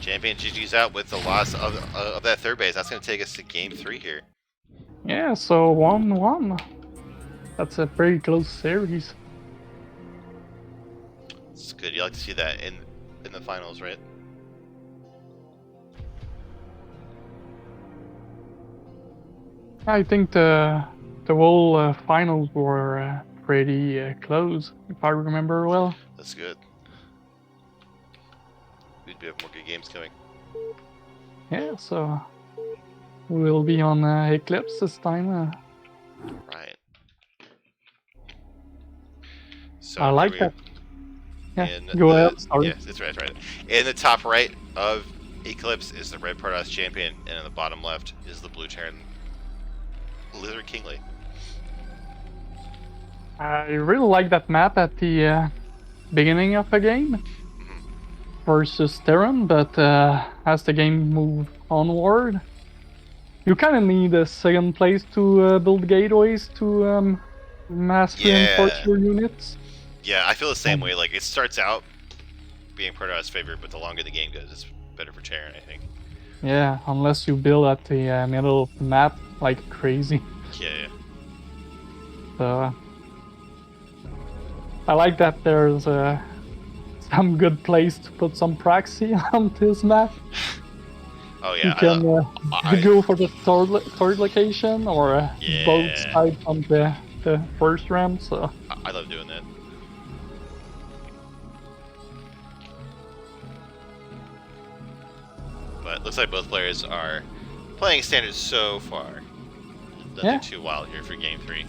Champion GG's out with the loss of that third base. That's going to take us to game 3 here. Yeah, so 1-1. That's a pretty close series. It's good. You like to see that in the finals, right? I think the whole finals were pretty close, if I remember well. That's good. We do have more good games coming. Yeah, so we'll be on Eclipse this time. Right. So I here like we that. Yeah, in go the ahead. Sorry. yeah, that's right, that's right. In the top right of Eclipse is the red Protoss champion, and in the bottom left is the blue Terran Lizard Kingly. I really like that map at the beginning of a game versus Terran, but as the game moves onward, you kind of need a second place to build gateways to mass reinforce Yeah, your units. yeah, I feel the same way. Like it starts out being Protoss favorite, but the longer the game goes, it's better for Terran, I think. Yeah, unless you build at the middle of the map like crazy. Yeah, So I like that there's some good place to put some proxy on this map. Oh You yeah, can go for the third location or both yeah, sides on the first ramp. So I love doing that. But looks like both players are playing standards so far. Nothing too wild here for game 3.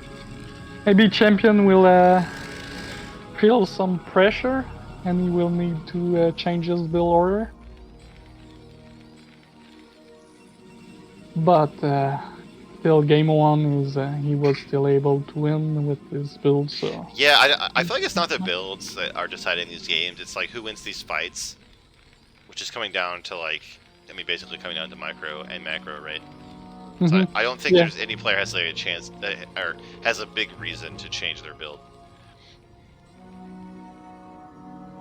maybe Champion will feel some pressure and he will need to change his build order. But still, game 1 is he was still able to win with his build. So Yeah, I feel like it's not the builds that are deciding these games. It's like who wins these fights, which is coming down to like, I mean, basically coming down to micro and macro, right? So I don't think there's any player has like a chance or has a big reason to change their build.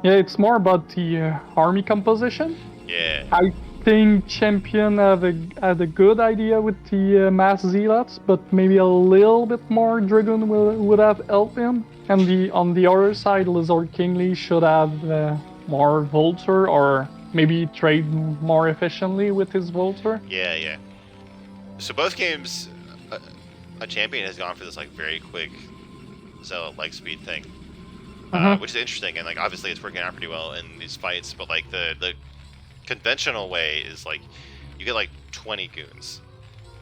Yeah, it's more about the army composition. Yeah. I think Champion had a good idea with the mass zealots, but maybe a little bit more Dragoon would have helped him. And on the other side, Lizard Kingly should have more Vulture, or maybe trade more efficiently with his Vulture. Yeah, yeah. So both games, a champion has gone for this like very quick zealot like speed thing, which is interesting, and like obviously it's working out pretty well in these fights. But like the conventional way is like you get like 20 goons,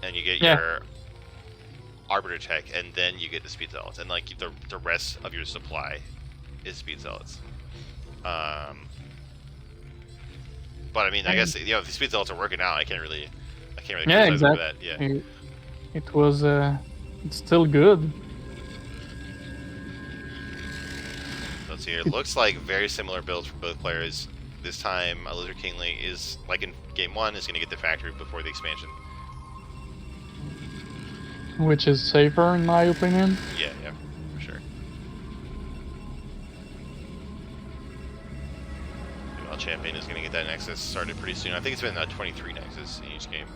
and you get your arbiter tech, and then you get the speed zealots, and like the rest of your supply is speed zealots. But I mean, I guess if the speed zealots are working out, I can't really criticize them for that. Yeah. It was it's still good. Let's see here. It looks like very similar builds for both players. This time, Lizard Kingly is, like in game 1, is going to get the factory before the expansion. Which is safer, in my opinion. Yeah, for sure. Well, Champion is going to get that Nexus started pretty soon. I think it's been 23 Nexus in each game.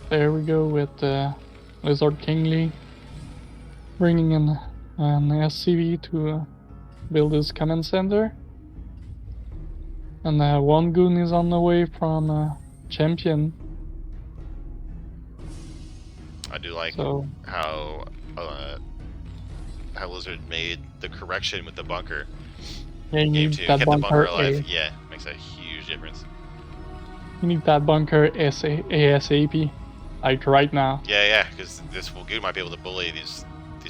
There we go with Lizard Kingly bringing in an SCV to build his command center. And one goon is on the way from Champion. I do like how Lizard made the correction with the bunker. Yeah, you need that kept bunker, the bunker alive. Yeah, makes a huge difference. You need that bunker ASAP, like right now. Yeah, because this goon might be able to bully these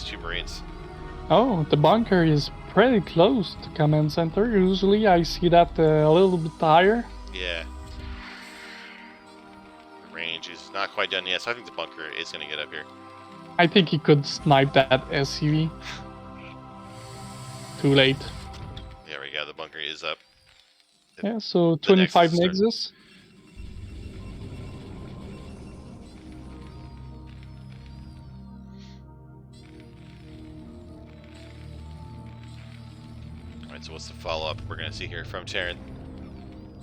two Marines. Oh, the bunker is pretty close to command center. Usually I see that a little bit higher. Yeah. The range is not quite done yet, so I think the bunker is going to get up here. I think he could snipe that SCV. Too late. There we go, the bunker is up. Yeah, so 25 Nexus. Alright, so what's the follow-up we're going to see here from Terran?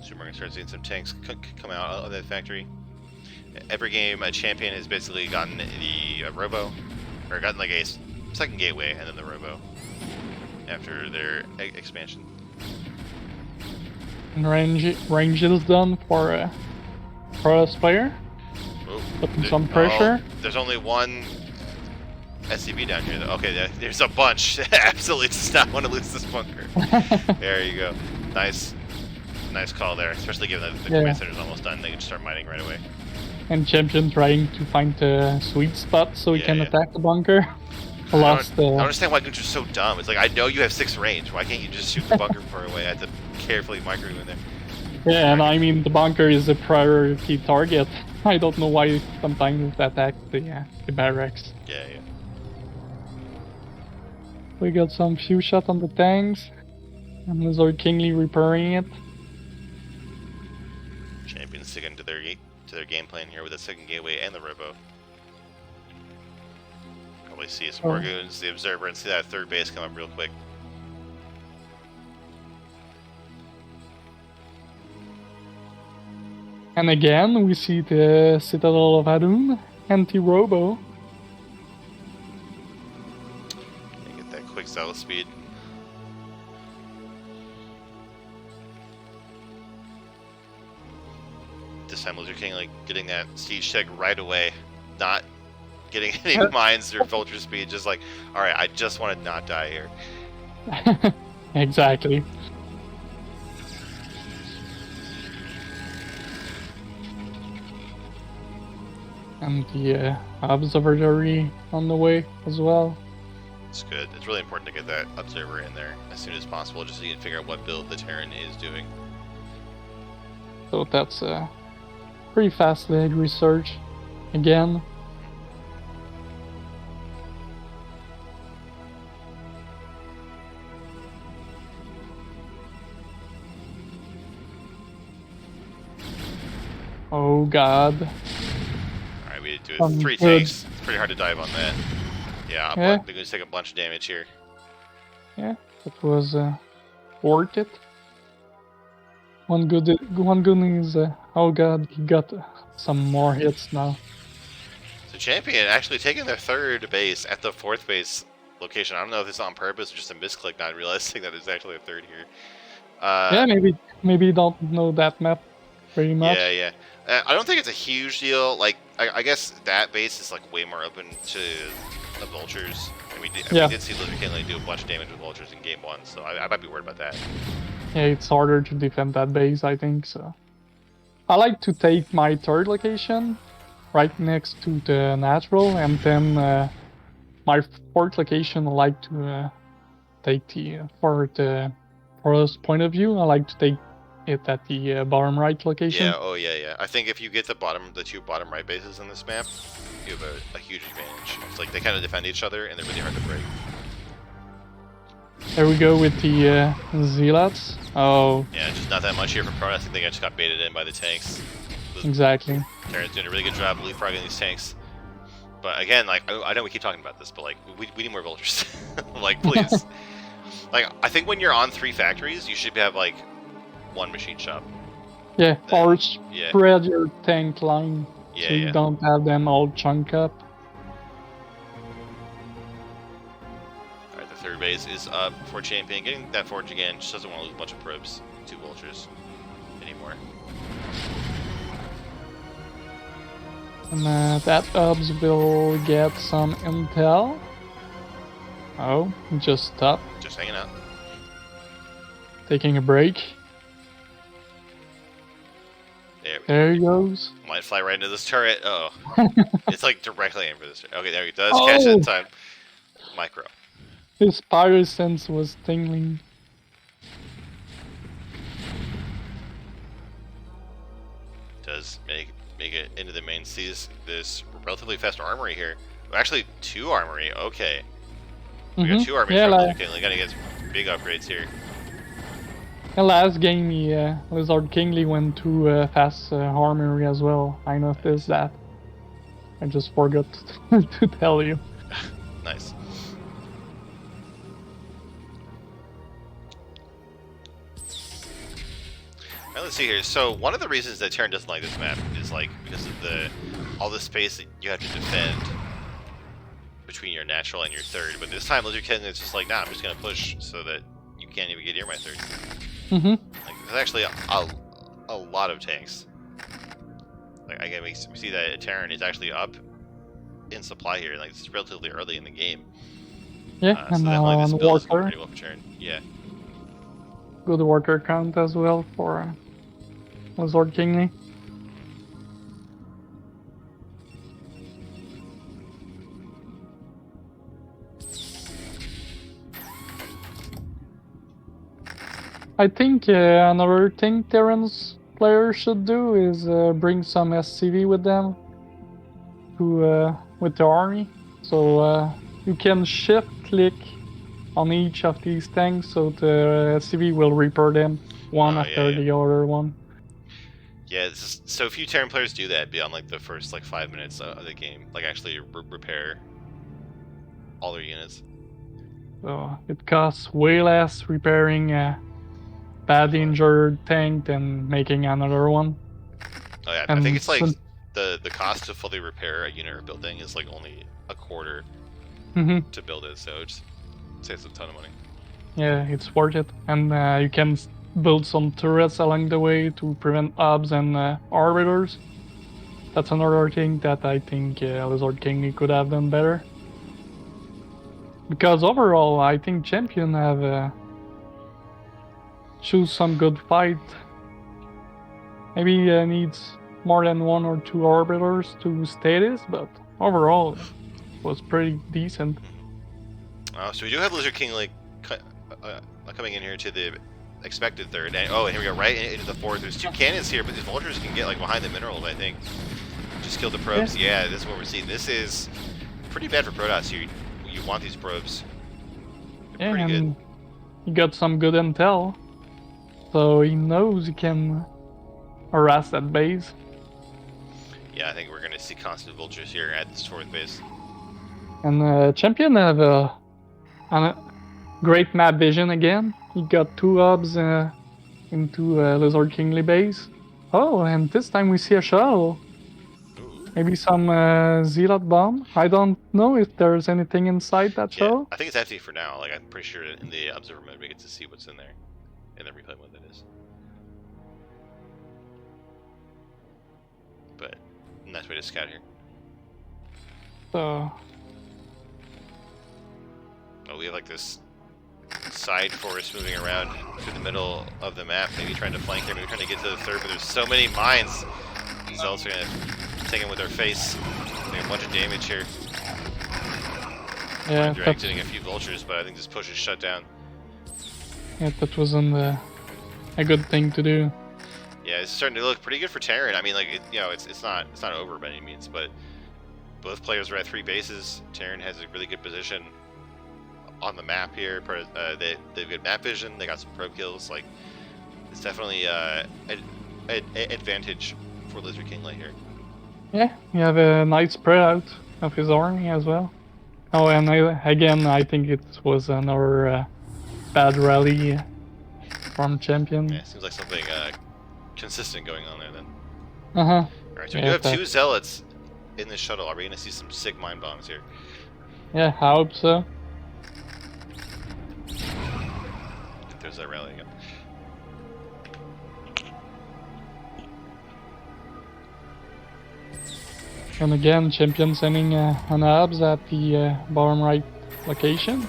So we're going to start seeing some tanks come out of that factory. Every game, a champion has basically gotten the Robo, or gotten like a second gateway, and then the robo after their expansion. And range is done for a Protoss player. Oh, Putting some pressure. Oh, there's only one SCV down here, though. Okay, there's a bunch. Absolutely does not want to lose this bunker. There you go. Nice call there, especially given that the command center is almost done. They can just start mining right away. And Champion trying to find the sweet spot so he can attack the bunker. I don't understand why Gunther's so dumb. It's like, I know you have 6 range. Why can't you just shoot the bunker far away? I have to carefully micro in there. Yeah, and I mean, the bunker is a priority target. I don't know why sometimes they attack the barracks. Yeah. We got some few shots on the tanks. And Lizard Kingly repairing it. Champions sticking to their game plan here with the second gateway and the robo. Probably see some more goons, the observer, and see that third base come up real quick. And again, we see the Citadel of Adun, anti-robo. Get that quick zealot speed. This time Lizard King like getting that siege check right away, not getting any mines or vulture speed, just like, alright, I just want to not die here. Exactly. And the observatory on the way as well. It's good. It's really important to get that observer in there as soon as possible, just so you can figure out what build the Terran is doing. So that's a pretty fast leg research again. Oh god. Alright, we do 3 tanks. It's pretty hard to dive on that. Yeah, they're going to take a bunch of damage here. Yeah, that was worth it. One good is, oh god, he got some more hits now. So Champion actually taking their third base at the 4th base location. I don't know if it's on purpose or just a misclick, not realizing that it's actually a third here. Yeah, maybe you don't know that map very much. Yeah. I don't think it's a huge deal. Like, I guess that base is like way more open to the vultures. And we did see Lizard King do a bunch of damage with vultures in game 1, so I might be worried about that. Yeah, it's harder to defend that base, I think, so. I like to take my third location right next to the natural, and then my 4th location I like to take for us point of view, I like to take it at the bottom right location. Yeah. I think if you get the 2 bottom right bases in this map, you have a huge advantage. It's like they kind of defend each other, and they're really hard to break. There we go with the Zealots. Oh. Yeah, just not that much here from Pro. I think they just got baited in by the tanks. Exactly. Terran's doing a really good job leapfrogging these tanks. But again, like, I know we keep talking about this, but like, we need more vultures. Like, please. Like, I think when you're on 3 factories, you should have like 1 machine shop. Yeah, or spread your tank line so you don't have them all chunk up. Alright, the third base is up for Champion. Getting that forge again, just doesn't want to lose a bunch of probes to vultures anymore. And that Ubs will get some intel. Oh, just stopped. Just hanging out. Taking a break. There he goes. Might fly right into this turret. Oh, it's like directly aimed for this. Okay, there he does. Catch it in time. Micro. His pyro sense was tingling. Does make it into the main. Sees this relatively fast armory here. Actually, 2 armory. Okay. We got 2 armories from Lizard King. We gotta get some big upgrades here. The last game, Lizard Kingly went to fast armory as well. I noticed that. I just forgot to tell you. Nice. Alright, let's see here. So one of the reasons that Terran doesn't like this map is like because of all the space that you have to defend between your natural and your third. But this time, Lizard King is just like, nah, I'm just gonna push so that you can't even get near my third. Like, there's actually a lot of tanks. Like, we see that Terran is actually up in supply here. Like, it's relatively early in the game. Yeah, so and definitely this build is going worker. pretty well for Terran. Yeah. Good worker count as well for Lizard King. I think another thing Terran's players should do is bring some SCV with them to with the army, so you can shift click on each of these tanks, so the SCV will repair them one after the other one. Yeah, so few Terran players do that beyond like the first like 5 minutes of the game, like actually repair all their units. So it costs way less repairing a bad injured tank than making another one. Oh yeah, and I think it's like the cost to fully repair a unit or building is like only a quarter to build it, so it just saves a ton of money. Yeah, it's worth it, and you can build some turrets along the way to prevent obs and arbiters. That's another thing that I think Lizard King could have done better. Because overall, I think Champion have choose some good fight. Maybe needs more than 1 or 2 arbiters to status, but overall, it was pretty decent. So we do have Lizard King like coming in here to the expected third, and oh, and here we go, right into the fourth. There's 2 cannons here, but these vultures can get like behind the minerals, I think. Just kill the probes. Yeah, this is what we're seeing. This is pretty bad for Protoss here. You want these probes. They're pretty good. He got some good intel, so he knows he can harass that base. Yeah, I think we're gonna see constant vultures here at this 4th base. And Champion have a great map vision again. He got 2 hubs into Lizard Kingly base. Oh, and this time we see a shuttle. Ooh. Maybe some Zealot bomb. I don't know if there's anything inside that shuttle. I think it's empty for now. Like, I'm pretty sure in the observer mode we get to see what's in there. In the replay mode, that is. But nice way to scout here. So. Oh, we have like this side force moving around through the middle of the map, maybe trying to flank here, maybe trying to get to the third, but there's so many mines. These Zealots are gonna take him with their face. Doing a bunch of damage here. Yeah, directing a few vultures, but I think this push is shut down. Yeah, that wasn't a good thing to do. Yeah, it's starting to look pretty good for Terran. I mean, like, it's not over by any means, but both players are at 3 bases. Terran has a really good position on the map here. They've got map vision. They got some probe kills. Like, it's definitely an advantage for Lizard King late here. Yeah, you have a nice spread out of his army as well. Oh, and I think it was another bad rally from Champion. Yeah, seems like something consistent going on there then. Alright, so we do have 2 Zealots in this shuttle. Are we going to see some sick mine bombs here? Yeah, I hope so. There's that rally again. And again, Champion sending an abs at the bottom right location,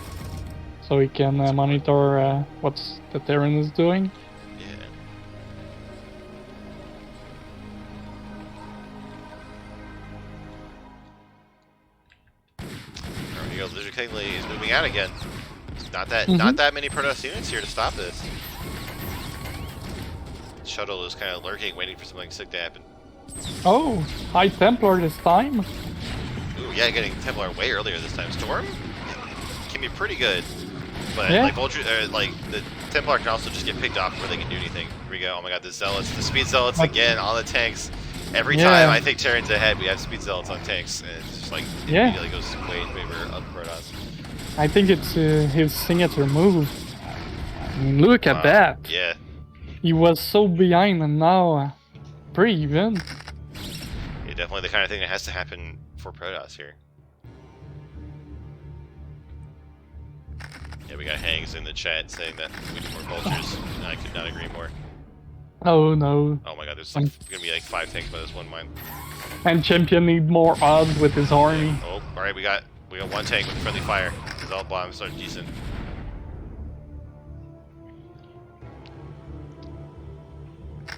so he can monitor what the Terran is doing. Yeah. There we go. Lizard King is moving out again. Not that many Protoss units here to stop this. Shuttle is kind of lurking, waiting for something sick to happen. Oh, High Templar this time. Ooh, yeah, getting Templar way earlier this time. Storm can be pretty good, but yeah. like the Templar can also just get picked off before they can do anything. Here we go. Oh my God, the Zealots, the Speed Zealots again on the tanks. Every time I think Terran's ahead, we have Speed Zealots on tanks, and it's just like it immediately goes way in favor of Protoss. I think it's his signature move. I mean, look at that. Yeah. He was so behind, and now pretty even. Yeah, definitely the kind of thing that has to happen for Protoss here. Yeah, we got Hangs in the chat saying that we need more vultures, and I could not agree more. Oh no. Oh my god, there's like, gonna be like 5 tanks by this one mine. And Champion need more odds with his army. Yeah. Oh, alright, we got 1 tank with friendly fire. His alt bombs are decent.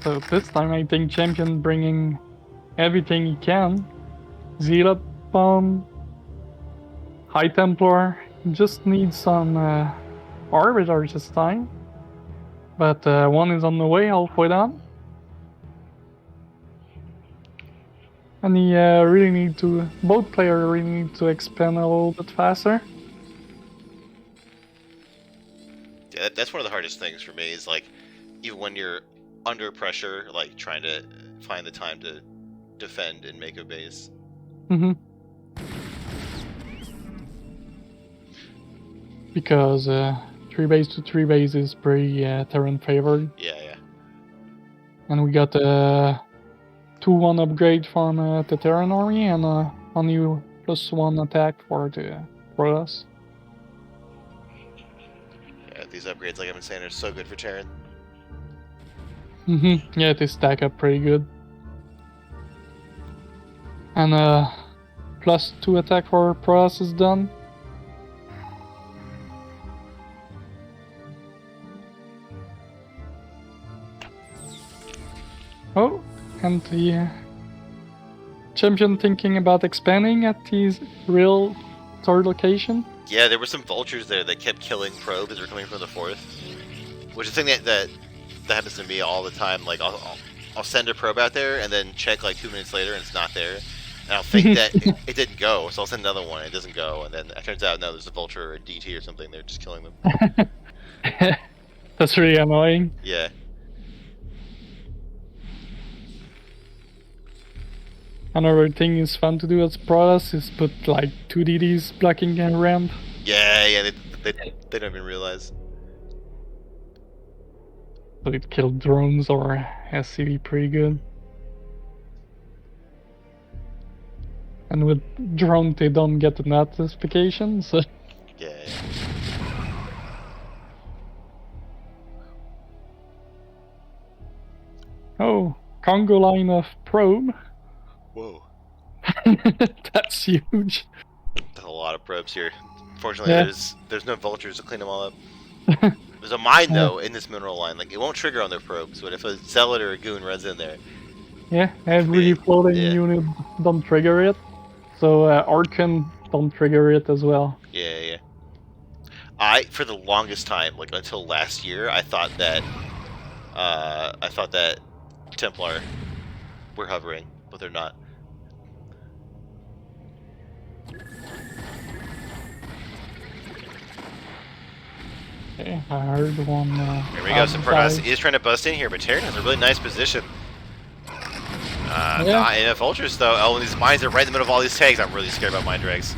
So this time I think Champion bringing everything he can. Zealot Bomb, High Templar, just needs some Arbiters this time. But one is on the way, halfway down. And he really need to, both players really need to expand a little bit faster. Yeah, that's one of the hardest things for me is like, even when you're under pressure, like trying to find the time to defend and make a base. Mm-hmm. Because 3 base to 3 base is pretty Terran favored. Yeah. And we got a 2-1 upgrade from the Terran army and a new +1 attack for the Protoss. Yeah, these upgrades, like I've been saying, are so good for Terran. Yeah, they stack up pretty good. And +2 attack for Protoss is done. Oh, and the Champion thinking about expanding at his real 3rd location. Yeah, there were some vultures there that kept killing probes that were coming from the 4th, which is a thing that happens to me all the time. Like I'll send a probe out there and then check like 2 minutes later and it's not there, and I'll think that it didn't go, so I'll send another one and it doesn't go, and then it turns out no, there's a vulture or a DT or something. They're just killing them. That's really annoying. Yeah. Another thing is fun to do as Protoss is put like 2 DDs blocking a ramp. Yeah, they don't even realize. So it killed drones or SCV pretty good. And with drone they don't get the notifications. So. Yeah. Oh, Congo line of probe. Whoa. That's huge. There's a lot of probes here. Fortunately, Yeah. there's no vultures to clean them all up. There's a mine though in this mineral line. Like it won't trigger on their probes, but if a zealot or a goon runs in there, Yeah, every floating yeah. unit don't trigger it. So Archon don't trigger it as well. Yeah. For the longest time, like until last year, I thought that Templar were hovering, but they're not. Okay, I heard one. Here we go. So Protoss is trying to bust in here, but Terran has a really nice position. Not enough vultures though. Oh, and these mines are right in the middle of all these tanks. I'm really scared about mine drags.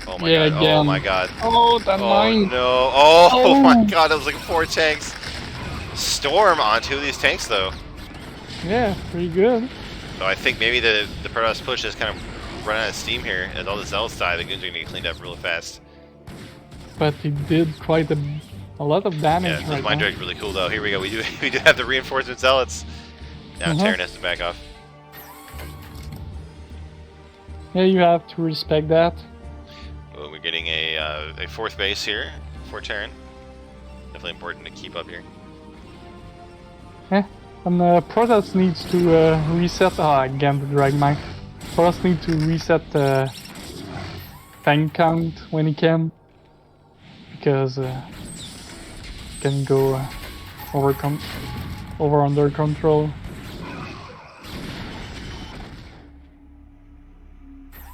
Oh my god. Again. Oh my god. Oh, that mine. No. Oh my god. That was like 4 tanks. Storm on 2 of these tanks though. Yeah, pretty good. So I think maybe the Protoss push is kind of run out of steam here. As all the zealots die, the goons are gonna get cleaned up real fast. But he did quite a lot of damage. Yeah, right mine now. drag's really cool though. Here we go. We do have the reinforcement zealots. Now Terran has to back off. Yeah, you have to respect that. Well, we're getting a 4th base here for Terran. Definitely important to keep up here. Yeah, and Protoss needs to reset. Again, the drag mine. Protoss needs to reset the tank count when he can, because can go over under control.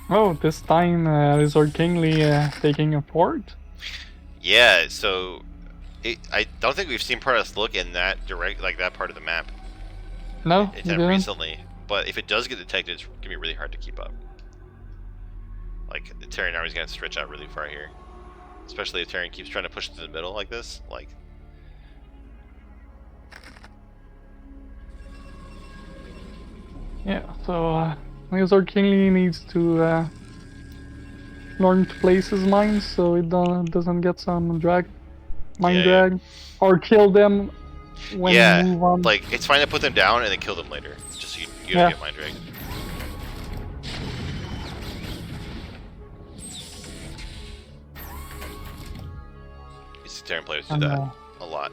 Oh, this time is our Kingly taking a fort? Yeah, so I don't think we've seen Protoss look in that that part of the map. No, Recently. But if it does get detected, it's gonna be really hard to keep up. Like the Terran army's gonna stretch out really far here, especially if Terran keeps trying to push to the middle like this. Like. Yeah, so our Kingly needs to learn to place his mines so it doesn't get some drag. mind Yeah, drag, or kill them when yeah. you move on. Like, it's fine to put them down and then kill them later, just so you don't Yeah. get mind dragged. These Terran players do And, that a lot.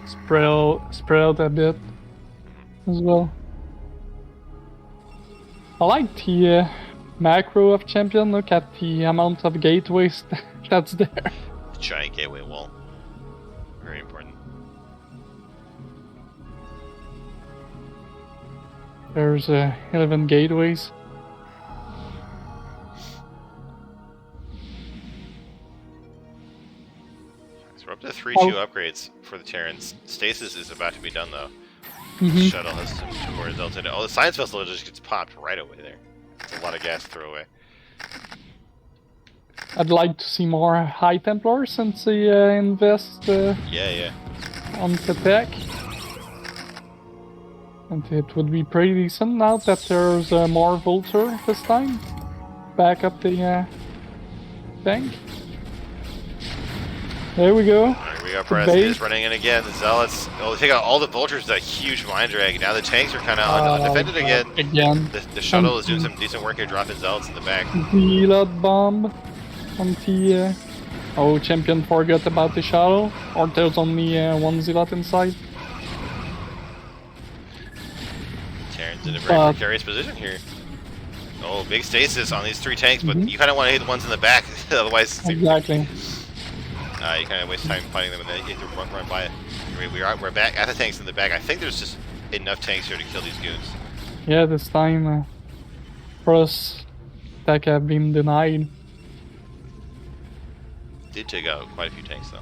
spread out a bit as well. I like the macro of champion. Look at the amount of gateways that's there. The giant gateway wall. Very important. There's 11 gateways. So we're up to 3-2 upgrades for the Terrans. Stasis is about to be done though. Mhm. Shuttle has some more results in it. Oh, the science vessel just gets popped right away there. It's a lot of gas to throw away. I'd like to see more High Templars since they invest Yeah. on the tech. And it would be pretty decent now that there's more Vulture this time. Back up the tank. There we go. Alright, we got Preston running in again. The Zealots. Oh, they take out all the Vultures, that huge mind drag. Now the tanks are kind of undefended again. The shuttle is doing some decent work here, dropping Zealots in the back. Zealot bomb on the... Oh, Champion forgot about the shuttle. Or there's only one Zealot inside. Terran's in a very precarious position here. Oh, big stasis on these 3 tanks, but you kind of want to hit the ones in the back, otherwise... Exactly. You kind of waste time fighting them, and then you have to run by it. We're back at the tanks in the back. I think there's just enough tanks here to kill these goons. Yeah, this time for us, attack have been denied. Did take out quite a few tanks though.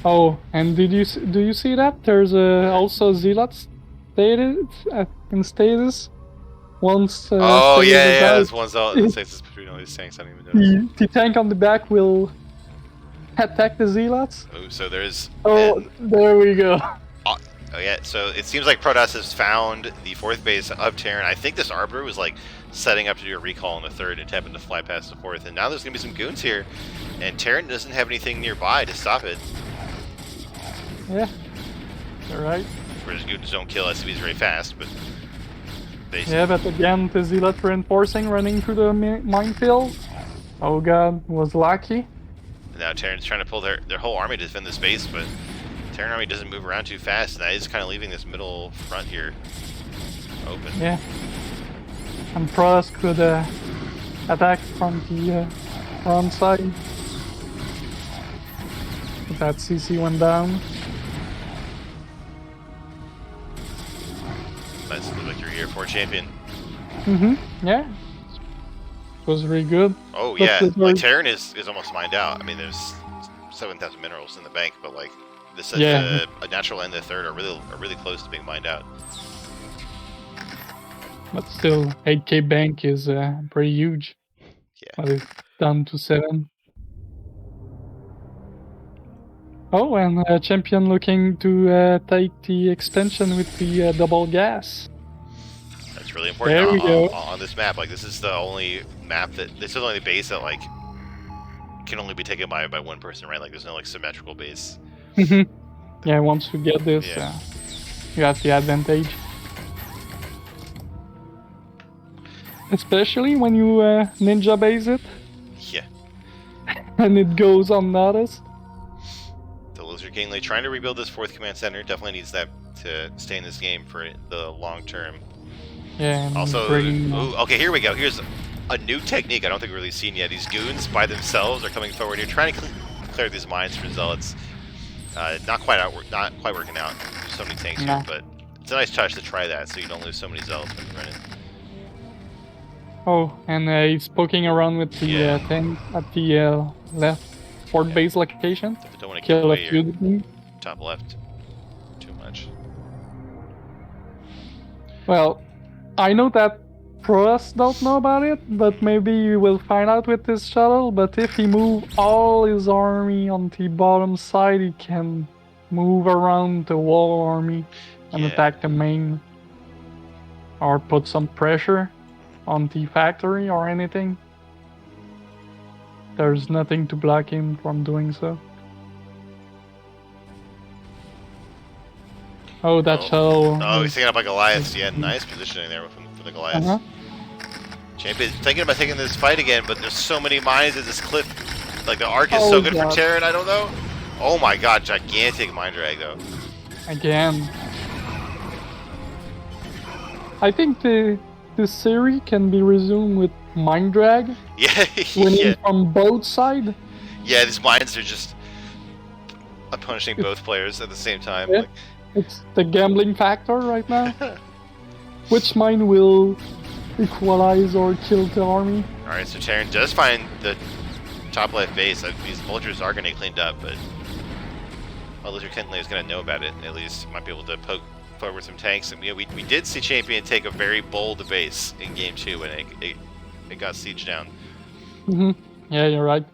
Oh, and do you see that? There's also Zealots stated in status. Once oh status yeah, is out, there's one Zealot that stasis between all these tanks. I didn't even notice. the tank on the back will attack the Zealots. Oh, so there's. Oh, there we go. Oh yeah, so it seems like Protoss has found the 4th base of Terran. I think this Arbiter was like setting up to do a recall in the 3rd and happened to fly past the 4th. And now there's gonna be some goons here, and Terran doesn't have anything nearby to stop it. Yeah, you're right. Whereas goons don't kill SCVs very fast, but yeah, but again, the Zealot reinforcing running through the minefield. Oh god, was lucky. And now Terran's trying to pull their whole army to defend the space, but Terran army doesn't move around too fast, and that is kind of leaving this middle front here open. Yeah. And Protoss could attack from the front side. But that CC went down. That's the victory here for Champion. Yeah. It was really good. Oh yeah, like Terran is almost mined out. I mean, there's 7,000 minerals in the bank, but like this a natural and the 3rd are really close to being mined out. But still, 8k bank is pretty huge. Yeah. But it's down to 7. Oh, and Champion looking to take the expansion with the double gas. That's really important There we go. on this map. Like, this is the only map this is the only base that like can only be taken by one person, right? Like, there's no like symmetrical base. Yeah, once you get this, you have the advantage. Especially when you ninja base it. Yeah. And it goes unnoticed. The Lizard King, like, trying to rebuild this 4th command center, definitely needs that to stay in this game for the long term. Yeah. Also, okay, here we go. Here's a new technique I don't think we've really seen yet. These goons by themselves are coming forward here, trying to clear these mines for Zealots. Not quite working out. There's so many tanks here, but it's a nice touch to try that, so you don't lose so many Zealots when you run it. Oh, and he's poking around with the tank at the left port base location. I don't want to kill away a few. Top left too much. Well, I know that Protoss don't know about it, but maybe you will find out with this shuttle. But if he move all his army on the bottom side, he can move around the wall army and attack the main. Or put some pressure. on the factory or anything. There's nothing to block him from doing so. Oh, that shell. Oh, he's taking up by Goliath. Yeah, nice positioning there for the Goliath. Champion thinking about taking this fight again, but there's so many mines at this cliff. Like, the arc is so good for Terran, I don't know. Oh my god, gigantic mine drag, though. Again. I think the series can be resumed with mine drag. Yeah, winning from both sides. Yeah, these mines are just punishing both players at the same time. Yeah, like. It's the gambling factor right now. Which mine will equalize or kill the army? Alright, so Terran does find the top left base. These vultures are going to get cleaned up, but Lizard Kentley is going to know about it. At least might be able to poke forward some tanks. And we did see Champion take a very bold base in game 2 when it got sieged down. Yeah, you're right.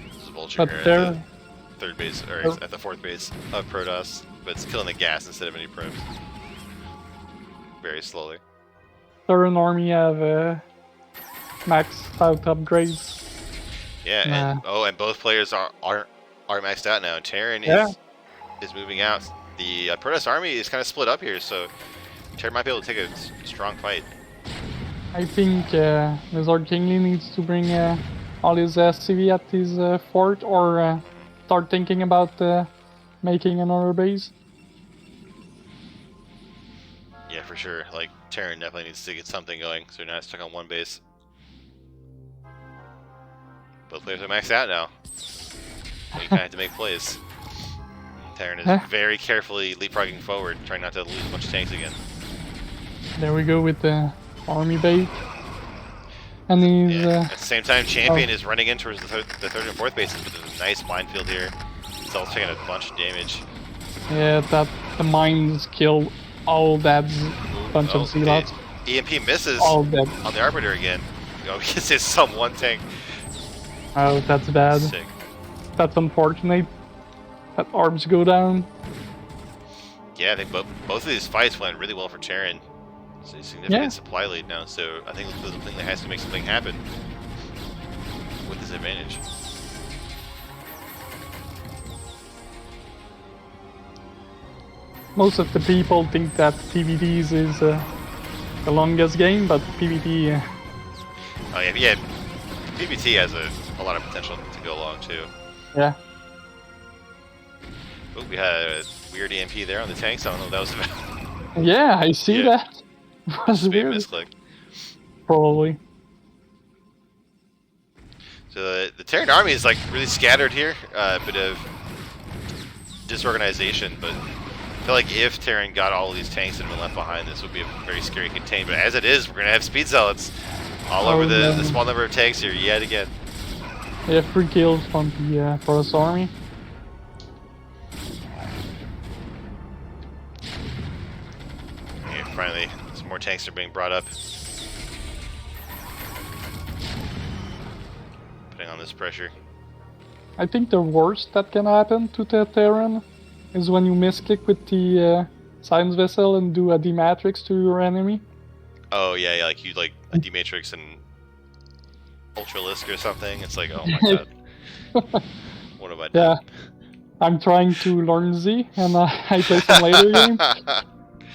This is Vulture But here there, at the third base, or at the fourth base of Protoss, but it's killing the gas instead of any probes. Very slowly. Terran army have maxed out upgrades. Yeah, and both players are maxed out now. Terran is moving out. The Protoss army is kind of split up here, so Terran might be able to take a strong fight. I think Lizard Kingly needs to bring all his SCV at his fort, or start thinking about making another base. Yeah, for sure. Like, Terran definitely needs to get something going, so you're not stuck on one base. Both players are maxed out now. So you kind of have to make plays. Terran is very carefully leapfrogging forward, trying not to lose a bunch of tanks again. There we go with the army base. And he's... at the same time, Champion is running in towards the third and fourth bases, but there's a nice minefield here. He's also taking a bunch of damage. Yeah, the mines killed all that bunch of zealots. EMP misses all dead. On the Arbiter again. Oh, because it's some one tank. Oh, that's bad. Sick. That's unfortunate. That arms go down. Yeah, I think both of these fights went really well for Terran. It's a significant supply lead now, so I think the thing that has to make something happen with this advantage. Most of the people think that PvDs is the longest game, but PvD... Oh yeah, PvT has a lot of potential to go along too. Yeah. Oh, we had a weird EMP there on the tanks. I don't know what that was about. Yeah, I see that. It was weird. Misclick. Probably. So the Terran army is like really scattered here. A bit of disorganization, but I feel like if Terran got all of these tanks and been left behind, this would be a very scary contain. But as it is, we're gonna have speed zealots all over the small number of tanks here yet again. Yeah, 3 kills from the Protoss army. Okay, finally, some more tanks are being brought up. Putting on this pressure. I think the worst that can happen to the Terran is when you misclick with the science vessel and do a D-matrix to your enemy. Oh yeah, like you like a D-matrix and Ultralisk or something. It's like, oh my god. What have I done? Yeah. I'm trying to learn Z, and I play some later game.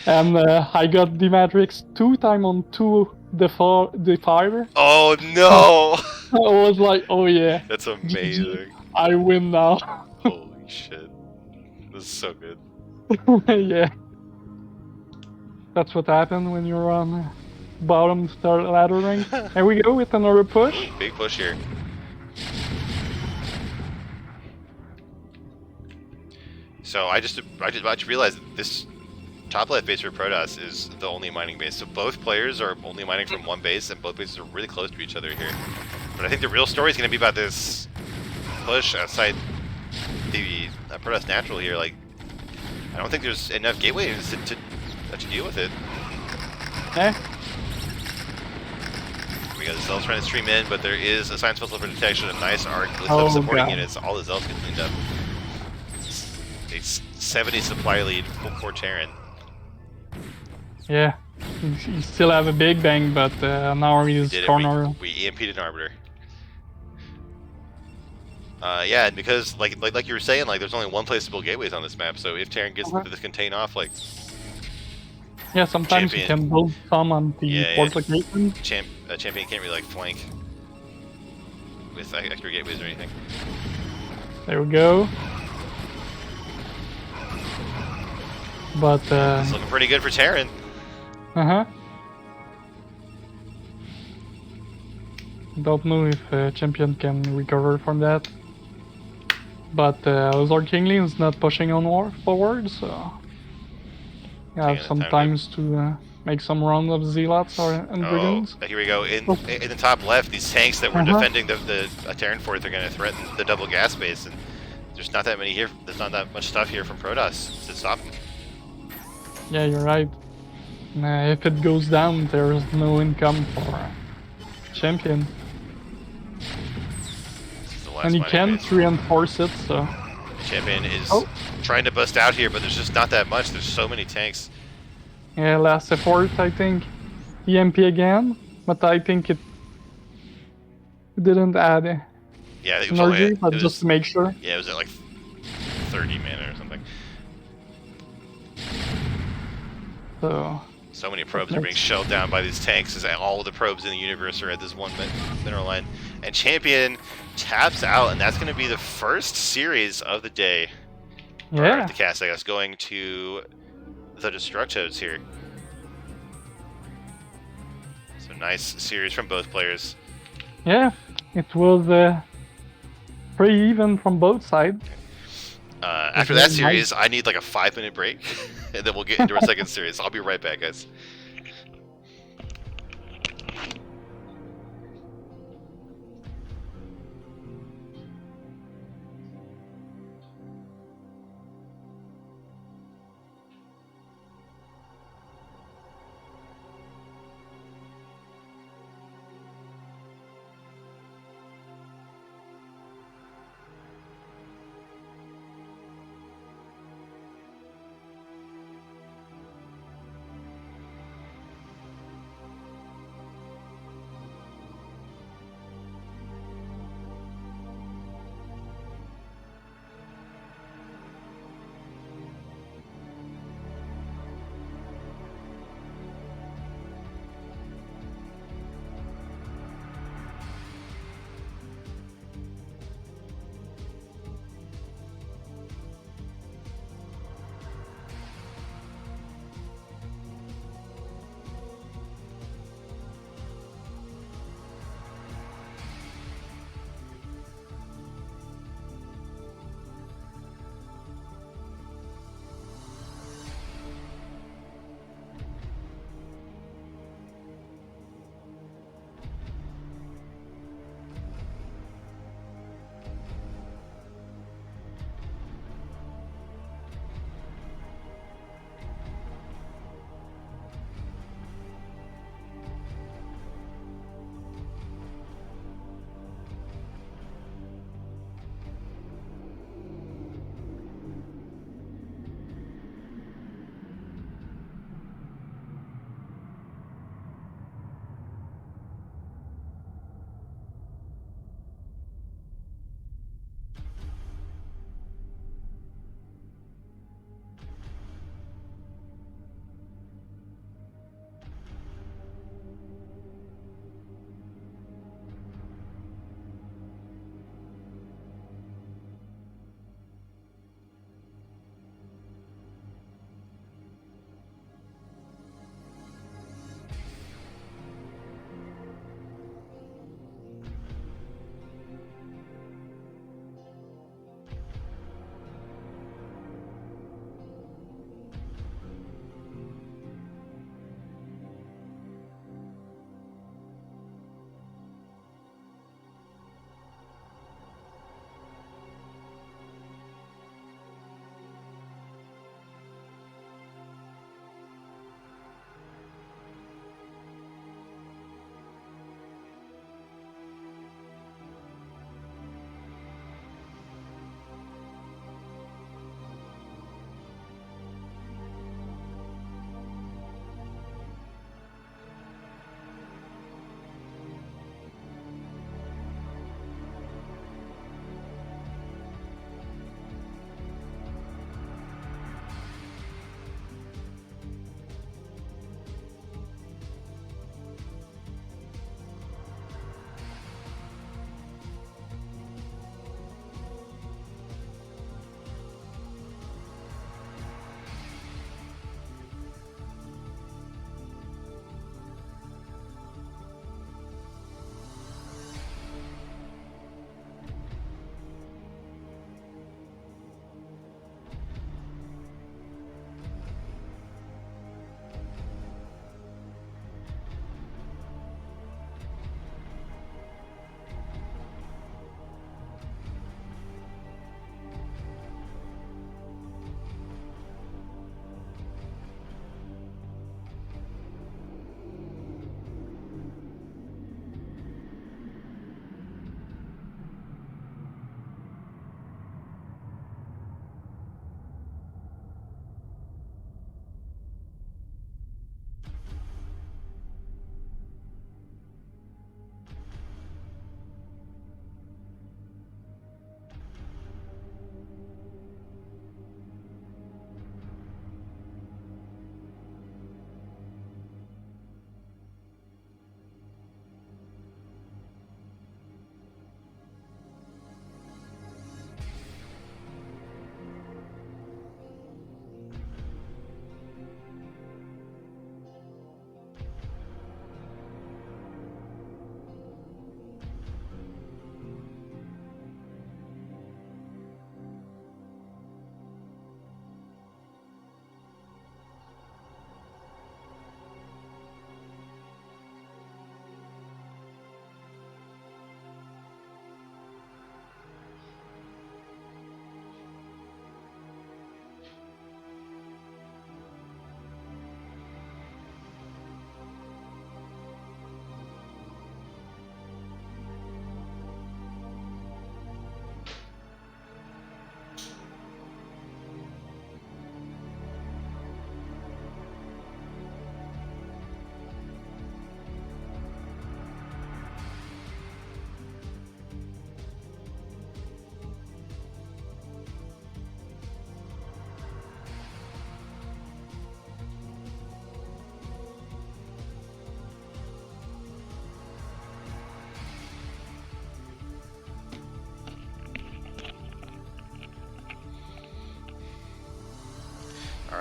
And I got D-matrix 2 times on 2 Defier. Oh no! I was like, oh yeah. That's amazing. I win now. Holy shit. This is so good. Yeah. That's what happened when you're on bottom third ladder rank. Here we go with another push. Big push here. So I just realized that this top left base for Protoss is the only mining base. So both players are only mining from one base, and both bases are really close to each other here. But I think the real story is going to be about this push outside the Protoss natural here. Like, I don't think there's enough gateways to deal with it. Yeah. We got the Zealots trying to stream in, but there is a science vessel for detection, a nice arc with some supporting units. All the Zealots get cleaned up. a 70 supply lead for Terran. Yeah, you still have a big bang, but now he's corner. We EMP'd an Arbiter. Yeah, and because like you were saying, like there's only one place to build gateways on this map, so if Terran gets this contain off, like yeah, sometimes you can build some on the fortification. Champion can't really like flank with extra gateways or anything. There we go. But it's looking pretty good for Terran. Don't know if Champion can recover from that. But Lord Kingly is not pushing on forward, so you have some times to make some round of Zealots and Brigands. Here we go. In the top left, these tanks that were defending the Terran fort, they're going to threaten the double gas base, and there's not that many here. There's not that much stuff here from Protoss to stop them. Yeah, you're right. If it goes down, there's no income for Champion. And he can't reinforce it, so... Champion is trying to bust out here, but there's just not that much. There's so many tanks. Yeah, last effort, I think. EMP again, but I think it didn't add energy, but just to make sure. Yeah, it was at like 30 mana or something. So many probes are being shelled down by these tanks, as all of the probes in the universe are at this one mineral line. And Champion taps out, and that's going to be the first series of the day. Yeah. The cast, I guess, going to the DestrucToads here. So nice series from both players. Yeah, it was pretty even from both sides. After that series, I need like a 5-minute break, and then we'll get into our second series. I'll be right back, guys.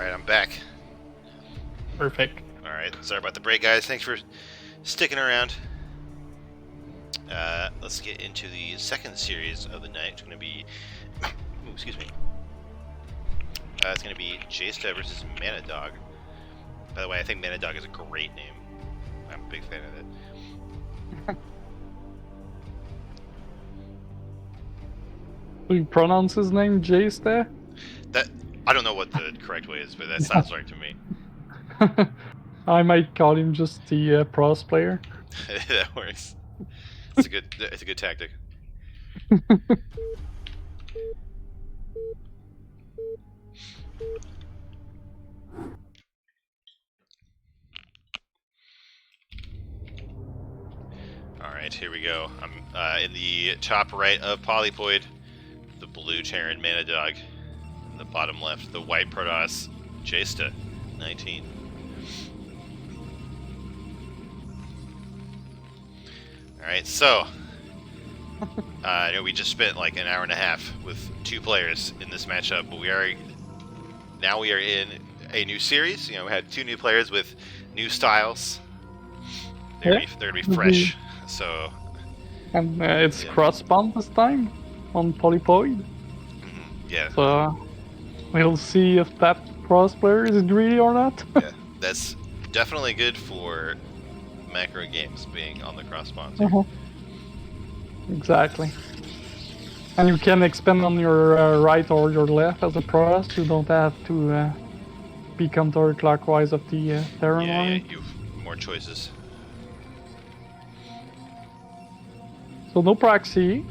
Alright, I'm back. Perfect. Alright, sorry about the break, guys. Thanks for sticking around. Let's get into the second series of the night. It's going to be... Ooh, excuse me. It's going to be J-Sta versus Manadog. By the way, I think Manadog is a great name. I'm a big fan of it. Do you pronounce his name J-Sta? That I don't know what the correct way is, but that sounds right to me. I might call him just the pros player. That works. It's a good tactic. Alright, here we go. I'm in the top right of Polypoid, the blue Terran Manadog. In the bottom left, the white Protoss J-Sta, 19. Alright, so I know we just spent like an hour and a half with 2 players in this matchup, but we are in a new series. You know, we had 2 new players with new styles. They're gonna be fresh. So, and it's cross-spawn this time on Polypoid. Yeah. So we'll see if that cross player is greedy or not. Yeah, that's definitely good for macro games being on the cross spawn. Exactly. And you can expand on your right or your left as a Protoss. You don't have to be counterclockwise of the Terran Yeah, line. you've more choices. So no proxy.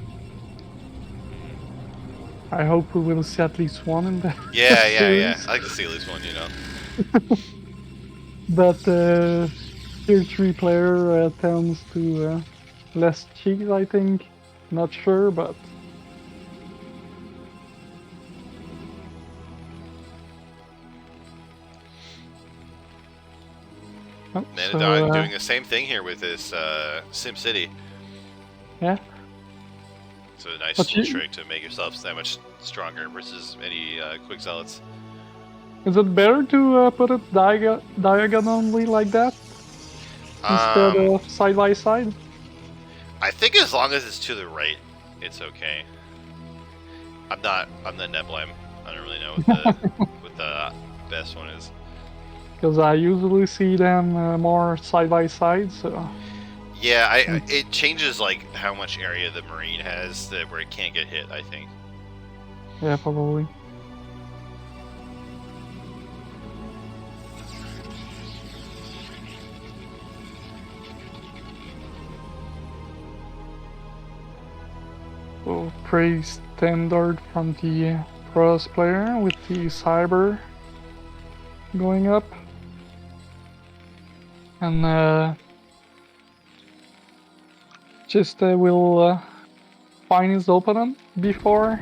I hope we will see at least one in the Yeah. series. I like to see at least one, you know. But tier 3 player tends to less cheese, I think. Not sure, but... Oh, Manadog doing the same thing here with this SimCity. Yeah. So a nice little trick to make yourselves that much stronger versus any quick zealots. Is it better to put it diagonally like that instead of side by side? I think as long as it's to the right, it's okay. I'm not Neblime. I don't really know what the best one is. Because I usually see them more side by side, so... Yeah, it changes like how much area the Marine has where it can't get hit, I think. Yeah, probably. So, pretty standard from the Protoss player with the Cyber going up. And just will find his opponent before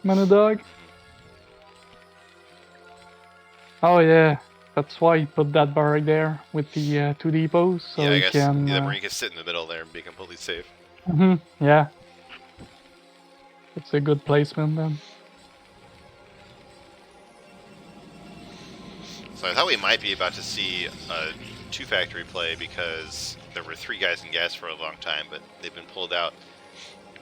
Manadog. Oh yeah, that's why he put that barrack there with the 2 depots, so yeah, I he guess can... the Marine can sit in the middle there and be completely safe. Yeah. It's a good placement then. So I thought we might be about to see a 2-factory play because there were 3 guys in gas for a long time, but they've been pulled out.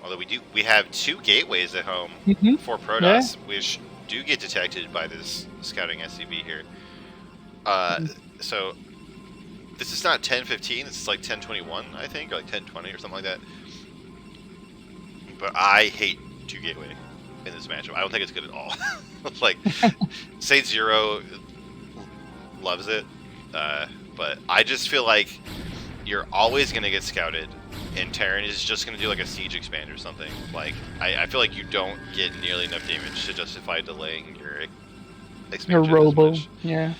Although we have 2 gateways at home for Protoss, which do get detected by this scouting SCV here. So this is not 1015, it's like 1021, I think, or like 1020 or something like that. But I hate 2 gateway in this matchup. I don't think it's good at all. Like, Saint Zero loves it, but I just feel like you're always going to get scouted, and Terran is just going to do like a siege expand or something. Like, I feel like you don't get nearly enough damage to justify delaying your expansion. Your robo, yeah.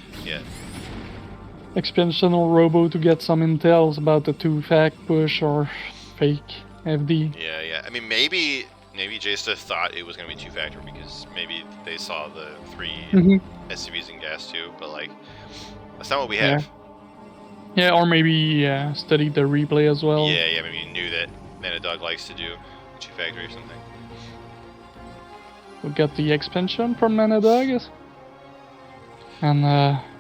Expansion or robo to get some intels about the 2-fac push or fake FD. Yeah. I mean, maybe J-Sta thought it was going to be 2-factor because maybe they saw the 3 SCVs in gas too, but like, that's not what we have. Yeah, or maybe studied the replay as well. Yeah, maybe you knew that Manadog likes to do 2-factor or something. We'll get the expansion from Manadog. And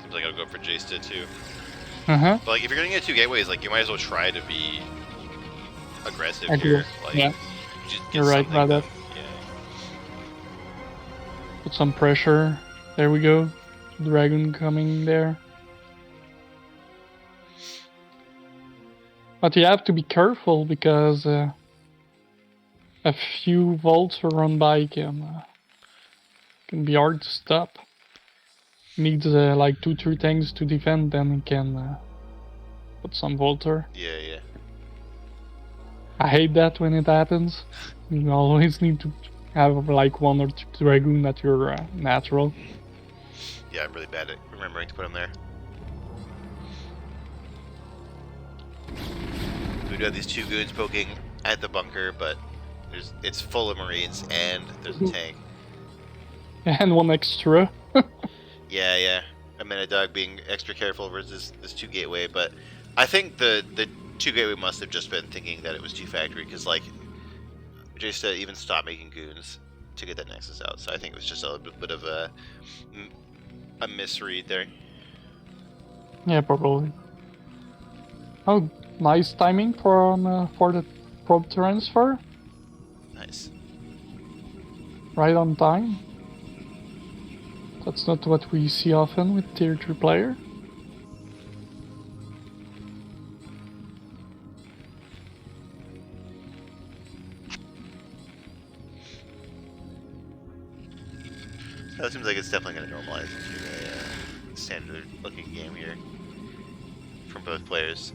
Seems like I'll go for Jsta too. uh-huh. But like, if you're gonna get 2 gateways, like you might as well try to be aggressive I here. agree. Like, Yeah, just get you're right something about done. that. Yeah. Put some pressure. There we go. Dragon coming there. But you have to be careful because a few volts run by can be hard to stop. Needs like 2-3 tanks to defend, then you can put some Volter. Yeah, yeah. I hate that when it happens. You always need to have like 1 or 2 Dragoon at your natural. Yeah, I'm really bad at remembering to put them there. We do have these 2 goons poking at the bunker, but it's full of Marines and there's a tank. And 1 extra. Yeah, yeah. I mean, a dog being extra careful versus this 2 gateway, but I think the 2 gateway must have just been thinking that it was 2 factory, because like Jsta even stopped making goons to get that nexus out, so I think it was just a little bit of a misread there. Yeah, probably. Oh, nice timing for the probe transfer. Nice. Right on time. That's not what we see often with tier 3 player. So it seems like it's definitely going to normalize into a standard-looking game here from both players.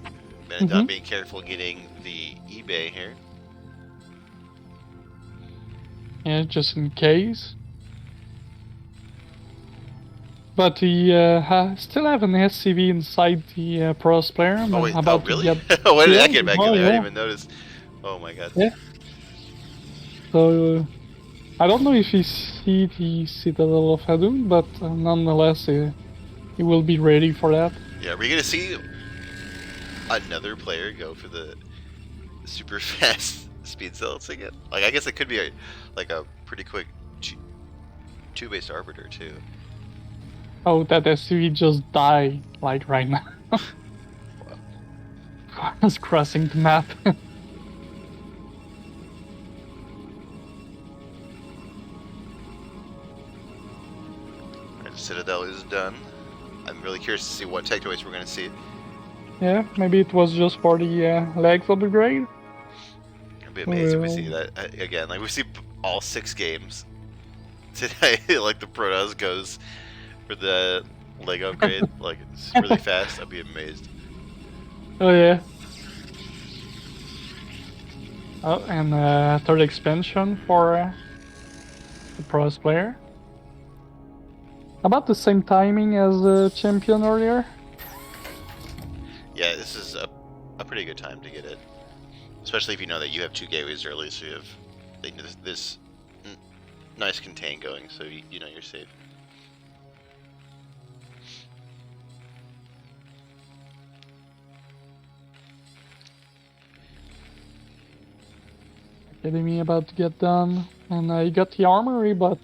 Benedon being careful getting the eBay here. Yeah, just in case. But he still have an SCV inside the pros player. Oh wait, about really? To get... When did yeah, that get back in there? yeah. I didn't even notice. Oh my god. Yeah. So I don't know if he see the Citadel of Hadun, but nonetheless, he will be ready for that. Yeah, we're gonna see another player go for the super fast speed cells again. Like, I guess it could be like a pretty quick 2-based arbiter too. Oh, that SCV just died, like right now. Wow. Just crossing the map. Alright, Citadel is done. I'm really curious to see what tech toys we're gonna see. Yeah, maybe it was just for the legs upgrade. I'd be amazed if we see that again. Like, we see all 6 games today. Like, the Protoss goes for the leg upgrade, like, it's really fast. I'd be amazed. Oh yeah. Oh, and third expansion for the pros player. About the same timing as the champion earlier. Yeah, this is a pretty good time to get it, especially if you know that you have 2 gateways early, so you have this nice contain going, so you know you're safe. Academy about to get done, and you got the armory, but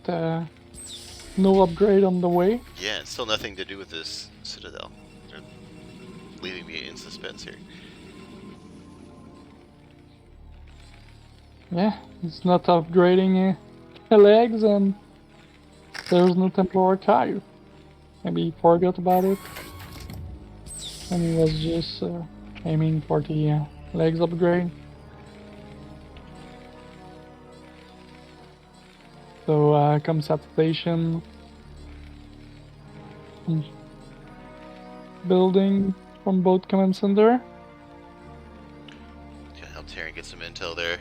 no upgrade on the way. Yeah, it's still nothing to do with this Citadel. They're leaving me in suspense here. Yeah, it's not upgrading the legs, and there's no Templar Archive. Maybe he forgot about it, and he was just aiming for the legs upgrade. So comes station building from both command center. Gonna help Terran get some intel there.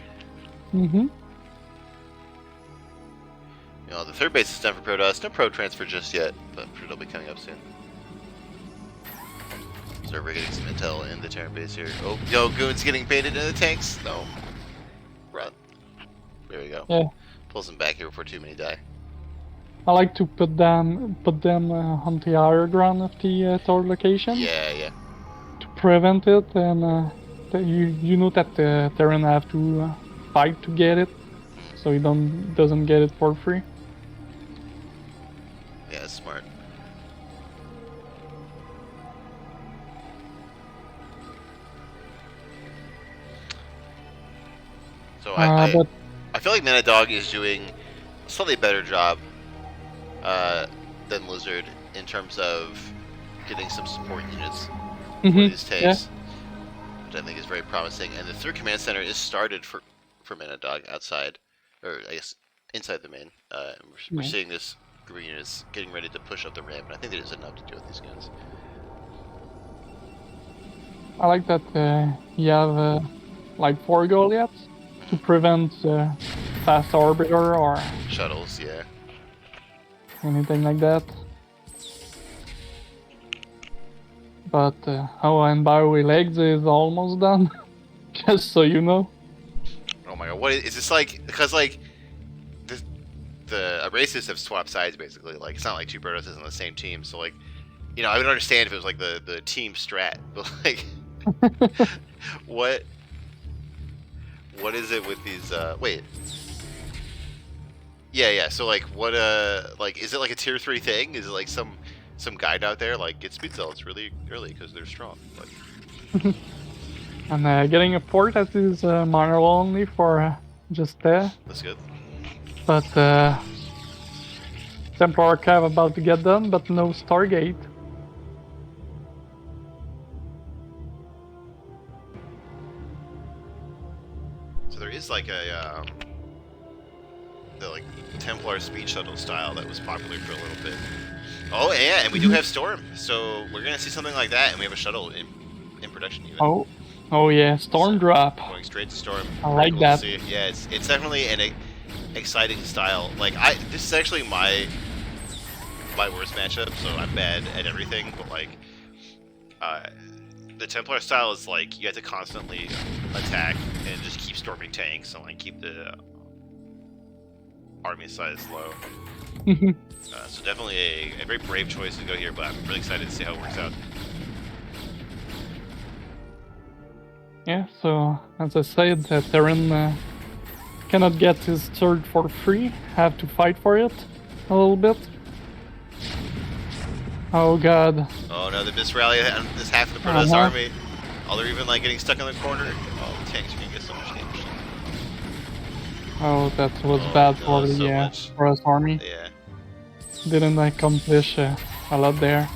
You know, the 3rd base is done for Protoss. No pro transfer just yet, but I'm sure it'll be coming up soon. So we're getting some intel in the Terran base here. Oh, yo, Goon's getting baited in the tanks. No. Run. There we go. Yeah. Pulls them back here before too many die. I like to put them on the higher ground of the third location. Yeah, yeah. To prevent it, and you know that the Terran have to fight to get it, so he doesn't get it for free. Yeah, it's smart. But I feel like Manadog is doing a slightly better job than Lizard in terms of getting some support units for these tanks, which I think is very promising. And the third command center is started for Manadog outside, or I guess inside the main. We're seeing this group of units getting ready to push up the ramp, and I think there's enough to do with these guns. I like that you have like 4 Goliaths to prevent fast orbiter or Shuttles, yeah. anything like that. But and Bioway Legs is almost done, just so you know. Oh my god, what is this like? Because like the races have swapped sides basically. Like it's not like two Protoss is on the same team, so like, you know, I would understand if it was like the team strat, but like, what is it with these? Wait. Yeah. So like, what like is it like a tier 3 thing? Is it like some guide out there like get speed cells really early because they're strong? Like... And getting a port that is minor only for just there. That's good. But Templar Cav about to get done, but no Stargate. So there is like a the like Templar speed shuttle style that was popular for a little bit. Oh yeah, and we do have Storm, so we're gonna see something like that, and we have a shuttle in production even. Oh yeah, Storm so, drop. Going straight to Storm. I like cool that. Yeah, it's definitely an exciting style. Like this is actually my worst matchup, so I'm bad at everything. But like, the Templar style is like you have to constantly attack and just keep storming tanks and like keep the army size low. So definitely a very brave choice to go here, but I'm really excited to see how it works out. Yeah, so as I said, Terran cannot get his third for free, have to fight for it a little bit. Oh god. Oh no, this rally is half the Protoss army. Oh, they're even like getting stuck in the corner. Oh, the tanks are gonna get so much damage. Oh, that was bad for the Protoss army. Yeah. Didn't accomplish a lot there.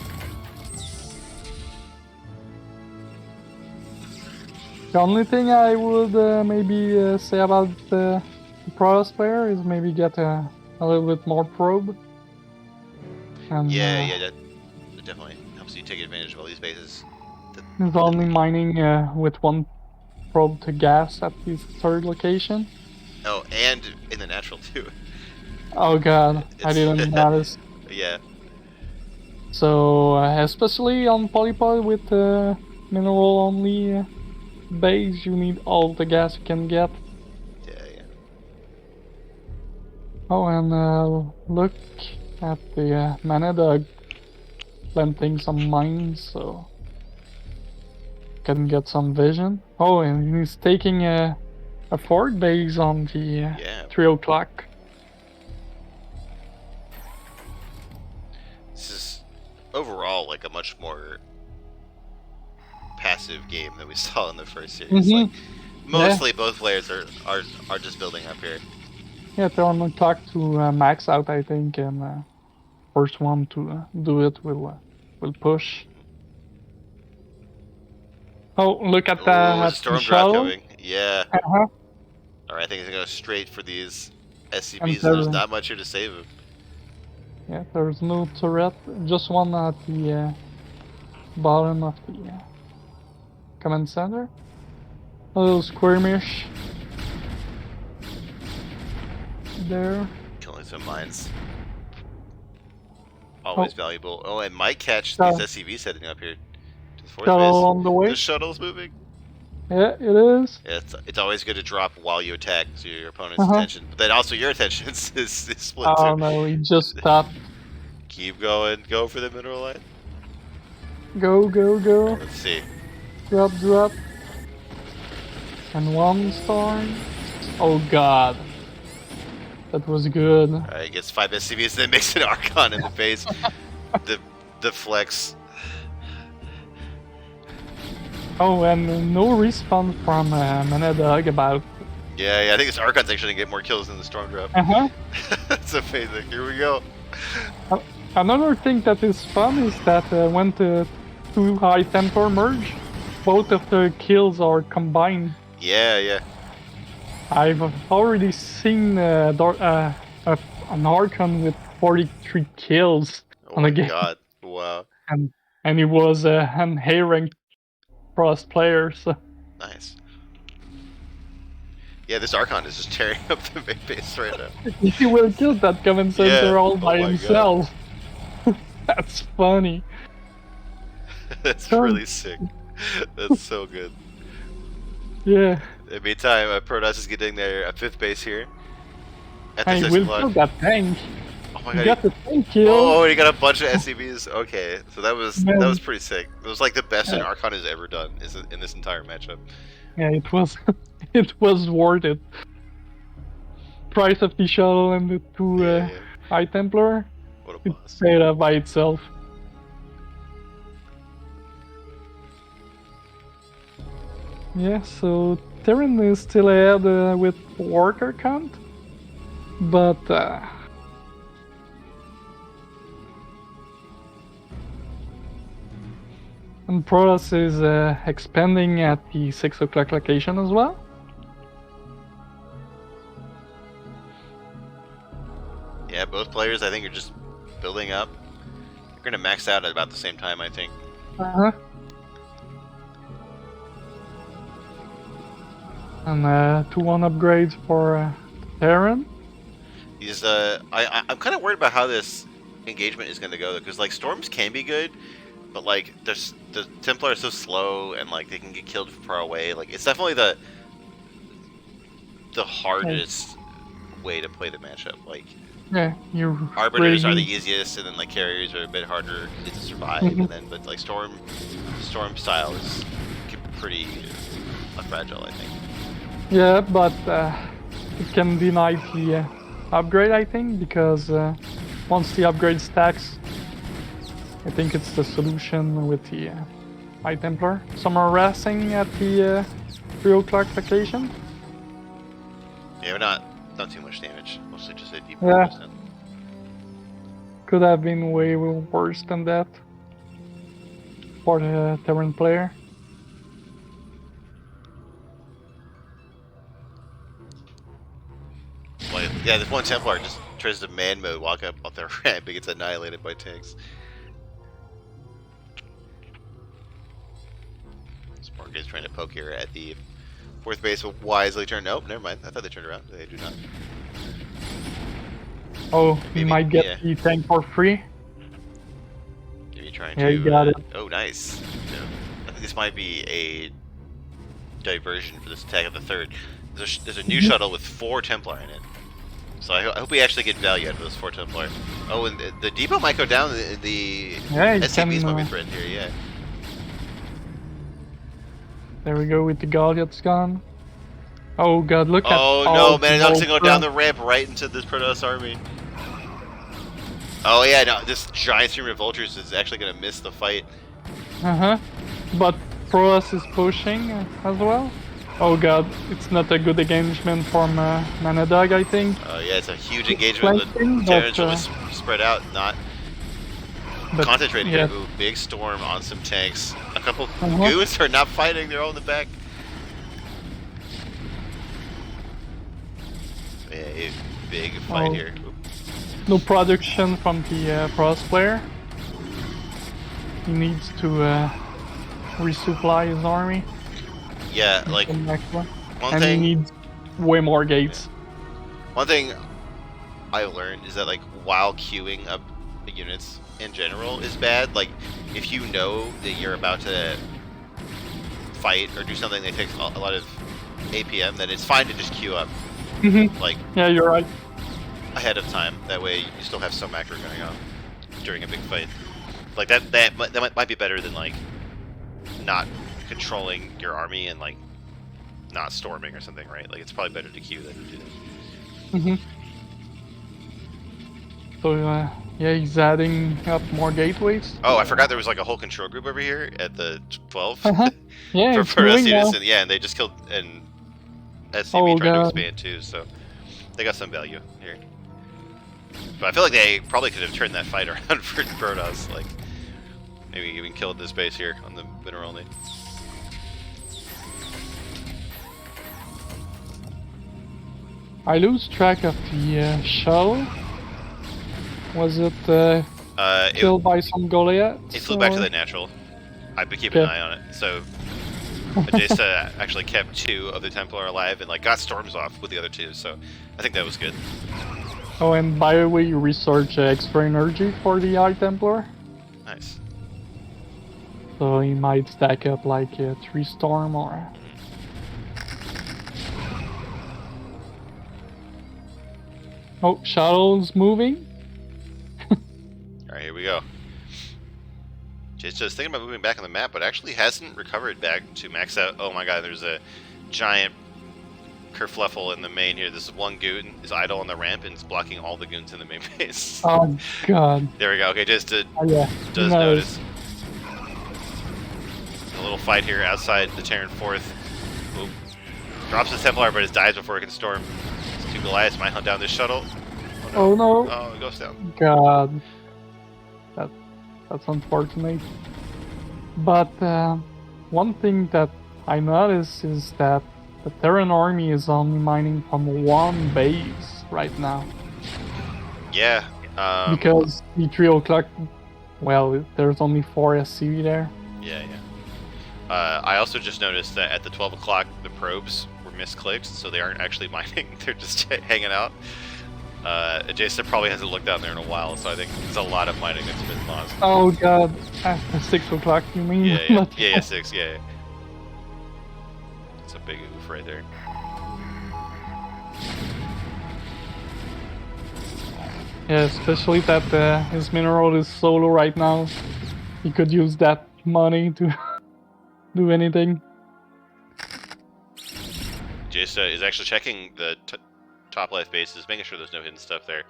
The only thing I would maybe say about the Protoss player is maybe get a little bit more probe. And, yeah, that definitely helps you take advantage of all these bases. He's only mining with 1 probe to gas at his third location. Oh, and in the natural too. Oh god, I didn't notice. Yeah. So, especially on Polypod with mineral only base, you need all the gas you can get. Yeah. Oh, and look at the Manadog planting some mines, so can get some vision. Oh, and he's taking a fort base on the 3 o'clock. This is overall like a much more passive game than we saw in the first series. Like mostly both players are just building up here. Yeah, they're on the clock to max out, I think, and first one to do it will push. Oh, look at that storm drop coming. Yeah. Alright, I think he's gonna go straight for these SCVs. There's not much here to save him. Yeah, there's no turret, just one at the bottom of the command center. A little skirmish there. Killing some mines. Always valuable. Oh, and might catch these SCVs heading up here to the fourth base. On the way. The shuttle's moving. Yeah, it is. Yeah, it's always good to drop while you attack so your opponent's attention. But then also your attention is split too. Oh no, he just stopped. Keep going. Go for the mineral line. Go. Let's see. Drop. And 1 storm. Oh god. That was good. Alright, gets 5 SCVs, then makes an Archon in the face. the flex. Oh, and no respawn from Manadog about Yeah, I think this Archon's actually gonna get more kills than the Storm drop. That's amazing. Here we go. Another thing that is fun is that when the two High Templar merge, both of the kills are combined. Yeah. I've already seen an Archon with 43 kills Oh on my a game, god. Wow. and he was an A-ranked Frost player. So Nice. Yeah, this Archon is just tearing up the main base right now. he will kill that command center Yeah. all Oh by my himself. That's funny. That's really sick. That's so good. Yeah. In the meantime, Protoss is getting their 5th base here. At the I 6 will o'clock. kill that tank. Oh my He god. got the tank kill. Oh, he got a bunch of SCVs. Okay, so that was Man. pretty sick. It was like the best an Yeah. Archon has ever done in this entire matchup. Yeah, it was it was worth it. Price of the shuttle and the two Yeah. High Templar, What a it boss. paid up by itself. Yeah, so Terran is still ahead with worker count, but and Protoss is expanding at the 6 o'clock location as well. Yeah, both players I think are just building up. They're gonna max out at about the same time, I think. And 2-1 upgrades for Terran. He's I'm kind of worried about how this engagement is gonna go, because like storms can be good, but like the Templar are so slow and like they can get killed from far away. Like it's definitely the hardest way to play the matchup. Like Yeah, you Arbiters are the really- easiest, and then like carriers are a bit harder to survive. Mhm. And then but like storm style is pretty fragile, I think. Yeah, but it can deny the upgrade, I think, because once the upgrade stacks, I think it's the solution with the High Templar. Some are resting at the 3 o'clock location. Yeah, not too much damage. Mostly just a deep Yeah. percent. Could have been way worse than that for the Terran player. Well, yeah, this one Templar just tries to man mode, walk up their ramp, and gets annihilated by tanks. Spark is trying to poke here at the 4th base, will wisely turn. Nope, never mind. I thought they turned around. They do not. Oh, he Maybe, might get yeah. the tank for free. Maybe trying Yeah, to. you got it. Oh, nice. Yeah. I think this might be a diversion for this attack of the 3rd. There's a new shuttle with 4 Templar in it. So I hope we actually get value out of those 4 Templar. Oh, and the depot might go down. The Yeah, you SCVs can, might be threatened here. Yeah. There we go with the Goliath's gone. Oh god, look at Oh all no, the man! It's gonna go down the Voltron. ramp right into this Protoss army. Oh yeah, no, this giant stream of vultures is actually gonna miss the fight. But Protoss is pushing as well. Oh god, it's not a good engagement from Manadog, I think. Oh yeah, it's a huge engagement. The flanking, Terrans but, will just spread out, not But concentrated yeah, here. Ooh, big storm on some tanks. A couple Uh-huh. goons are not fighting; they're all in the back. Yeah, a big fight Oh. here. Oop. no production from the Protoss player. He needs to resupply his army. Yeah, like Come back to it. one And thing. he needs way more gates. One thing I learned is that like while queuing up the units in general is bad. Like if you know that you're about to fight or do something that takes a lot of APM, then it's fine to just queue up like Yeah, you're right. ahead of time. That way you still have some macro going on during a big fight. Like that might be better than like not controlling your army and like not storming or something, right? Like it's probably better to queue than to do that. So yeah, he's adding up more gateways. Oh, I forgot there was like a whole control group over here at the 12 Yeah, for it's us moving now. units, and yeah, and they just killed and SCV Oh trying to god. expand too, so they got some value here. But I feel like they probably could have turned that fight around for Protoss, like maybe even killed this base here on the mineral only. I lose track of the shuttle. Was it killed by some Goliaths? It flew back to or- the natural. I've been keeping an eye on it. So Adjesta actually kept 2 of the Templar alive and like got storms off with the other 2. So I think that was good. Oh, and by the way, you research extra energy for the High Templar. Nice. So he might stack up like a 3 storm or. Oh, shuttle's moving. All right, here we go. Just thinking about moving back on the map, but actually hasn't recovered back to max out. Oh my god, there's a giant kerfluffle in the main here. This one goon is idle on the ramp and it's blocking all the goons in the main base. Oh god. There we go. Okay, just to Yeah. does No. notice. A little fight here outside the Terran 4th. Oop. Drops his Templar, but it dies before it can storm. These 2 Goliaths might hunt down this shuttle. Oh no. Oh, it goes down. God. That's unfortunate. But one thing that I noticed is that the Terran army is only mining from 1 base right now. Yeah. Because the 3 o'clock, well, there's only 4 SCV there. Yeah, yeah. I also just noticed that at the 12 o'clock, the probes were misclicked, so they aren't actually mining. They're just hanging out. Jason probably hasn't looked down there in a while, so I think there's a lot of mining that's been lost. Oh god, at 6 o'clock you mean? Yeah, yeah, yeah, 6, yeah. It's a big oof right there. Yeah, especially that his mineral is so low right now. He could use that money to do anything. Jason is actually checking the top left bases, making sure there's no hidden stuff there.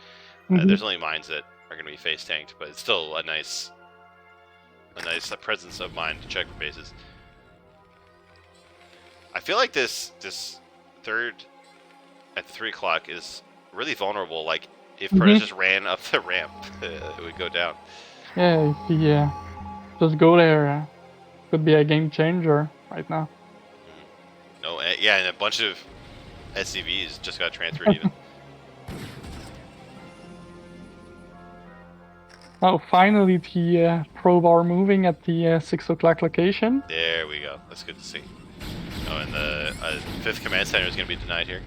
Mhm. There's only mines that are going to be face tanked, but it's still a nice presence of mind to check for bases. I feel like this third at 3 o'clock is really vulnerable. Like if Protoss just ran up the ramp, it would go down. Yeah, if he just go there, could be a game changer right now. No, yeah, and a bunch of SCVs just got transferred even. Oh, finally the probe are moving at the 6 o'clock location. There we go. That's good to see. Oh, and the 5th command center is going to be denied here.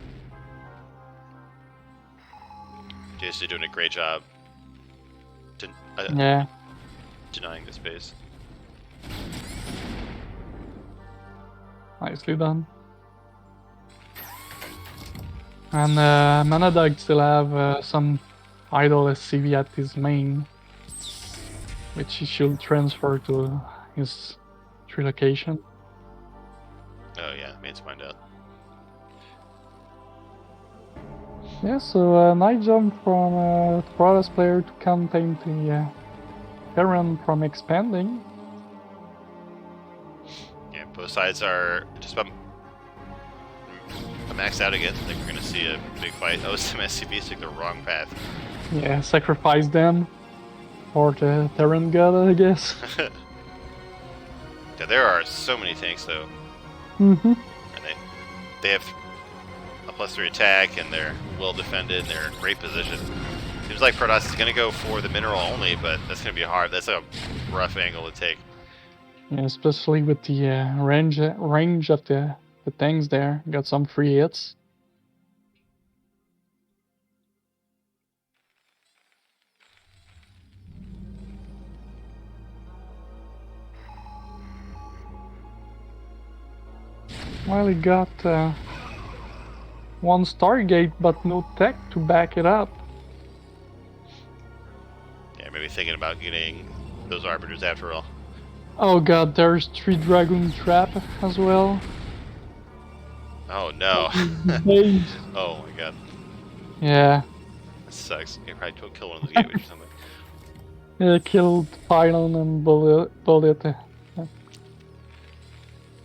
Jason doing a great job Yeah. denying the space. Nicely done. And Manadog still have some idle SCV at his main, which he should transfer to his 3 location. Oh yeah, main's mined out. Yeah, so nice jump from Protoss player to contain the Terran from expanding. Yeah, both sides are just about maxed out again. I think we're going to see a big fight. Oh, some SCVs took the wrong path. Yeah, sacrifice them for the Terran god, I guess. Yeah, there are so many tanks though, Mm-hmm. and they have a +3 attack, and they're well defended. And they're in great position. Seems like Protoss is going to go for the mineral only, but that's going to be hard. That's a rough angle to take. Yeah, especially with the range of the tanks there. Got some free hits. Well, he got one Stargate, but no tech to back it up. Yeah, maybe thinking about getting those arbiters after all. Oh god, there's 3 Dragoon Trap as well. Oh no. Base. Oh my god. Yeah, That sucks. You probably go kill one of those gateways or something. killed Pylon and Bullet.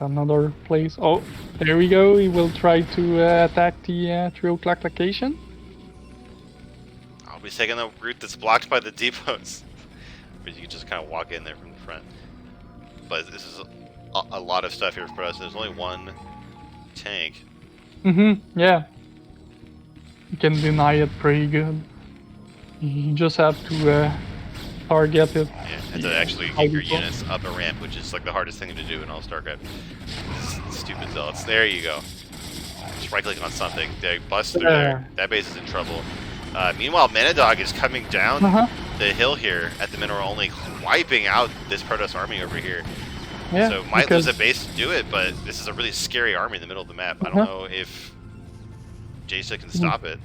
another place. Oh, there we go. He will try to attack the 3 o'clock location. I'll be taking the route that's blocked by the depots. But you can just kind of walk in there from the front. But this is a lot of stuff here for us. There's only one tank. Yeah. You can deny it pretty good. You just have to target it. Yeah, and to actually get your units up a ramp, which is like the hardest thing to do in all StarCraft. Stupid zealots. There you go. Just right click on something. They bust through there. That base is in trouble. Meanwhile, Manadog is coming down the hill here at the mineral only, wiping out this Protoss army over here. Yeah, so might lose a base to do it, but this is a really scary army in the middle of the map. I don't know if Jason can stop it.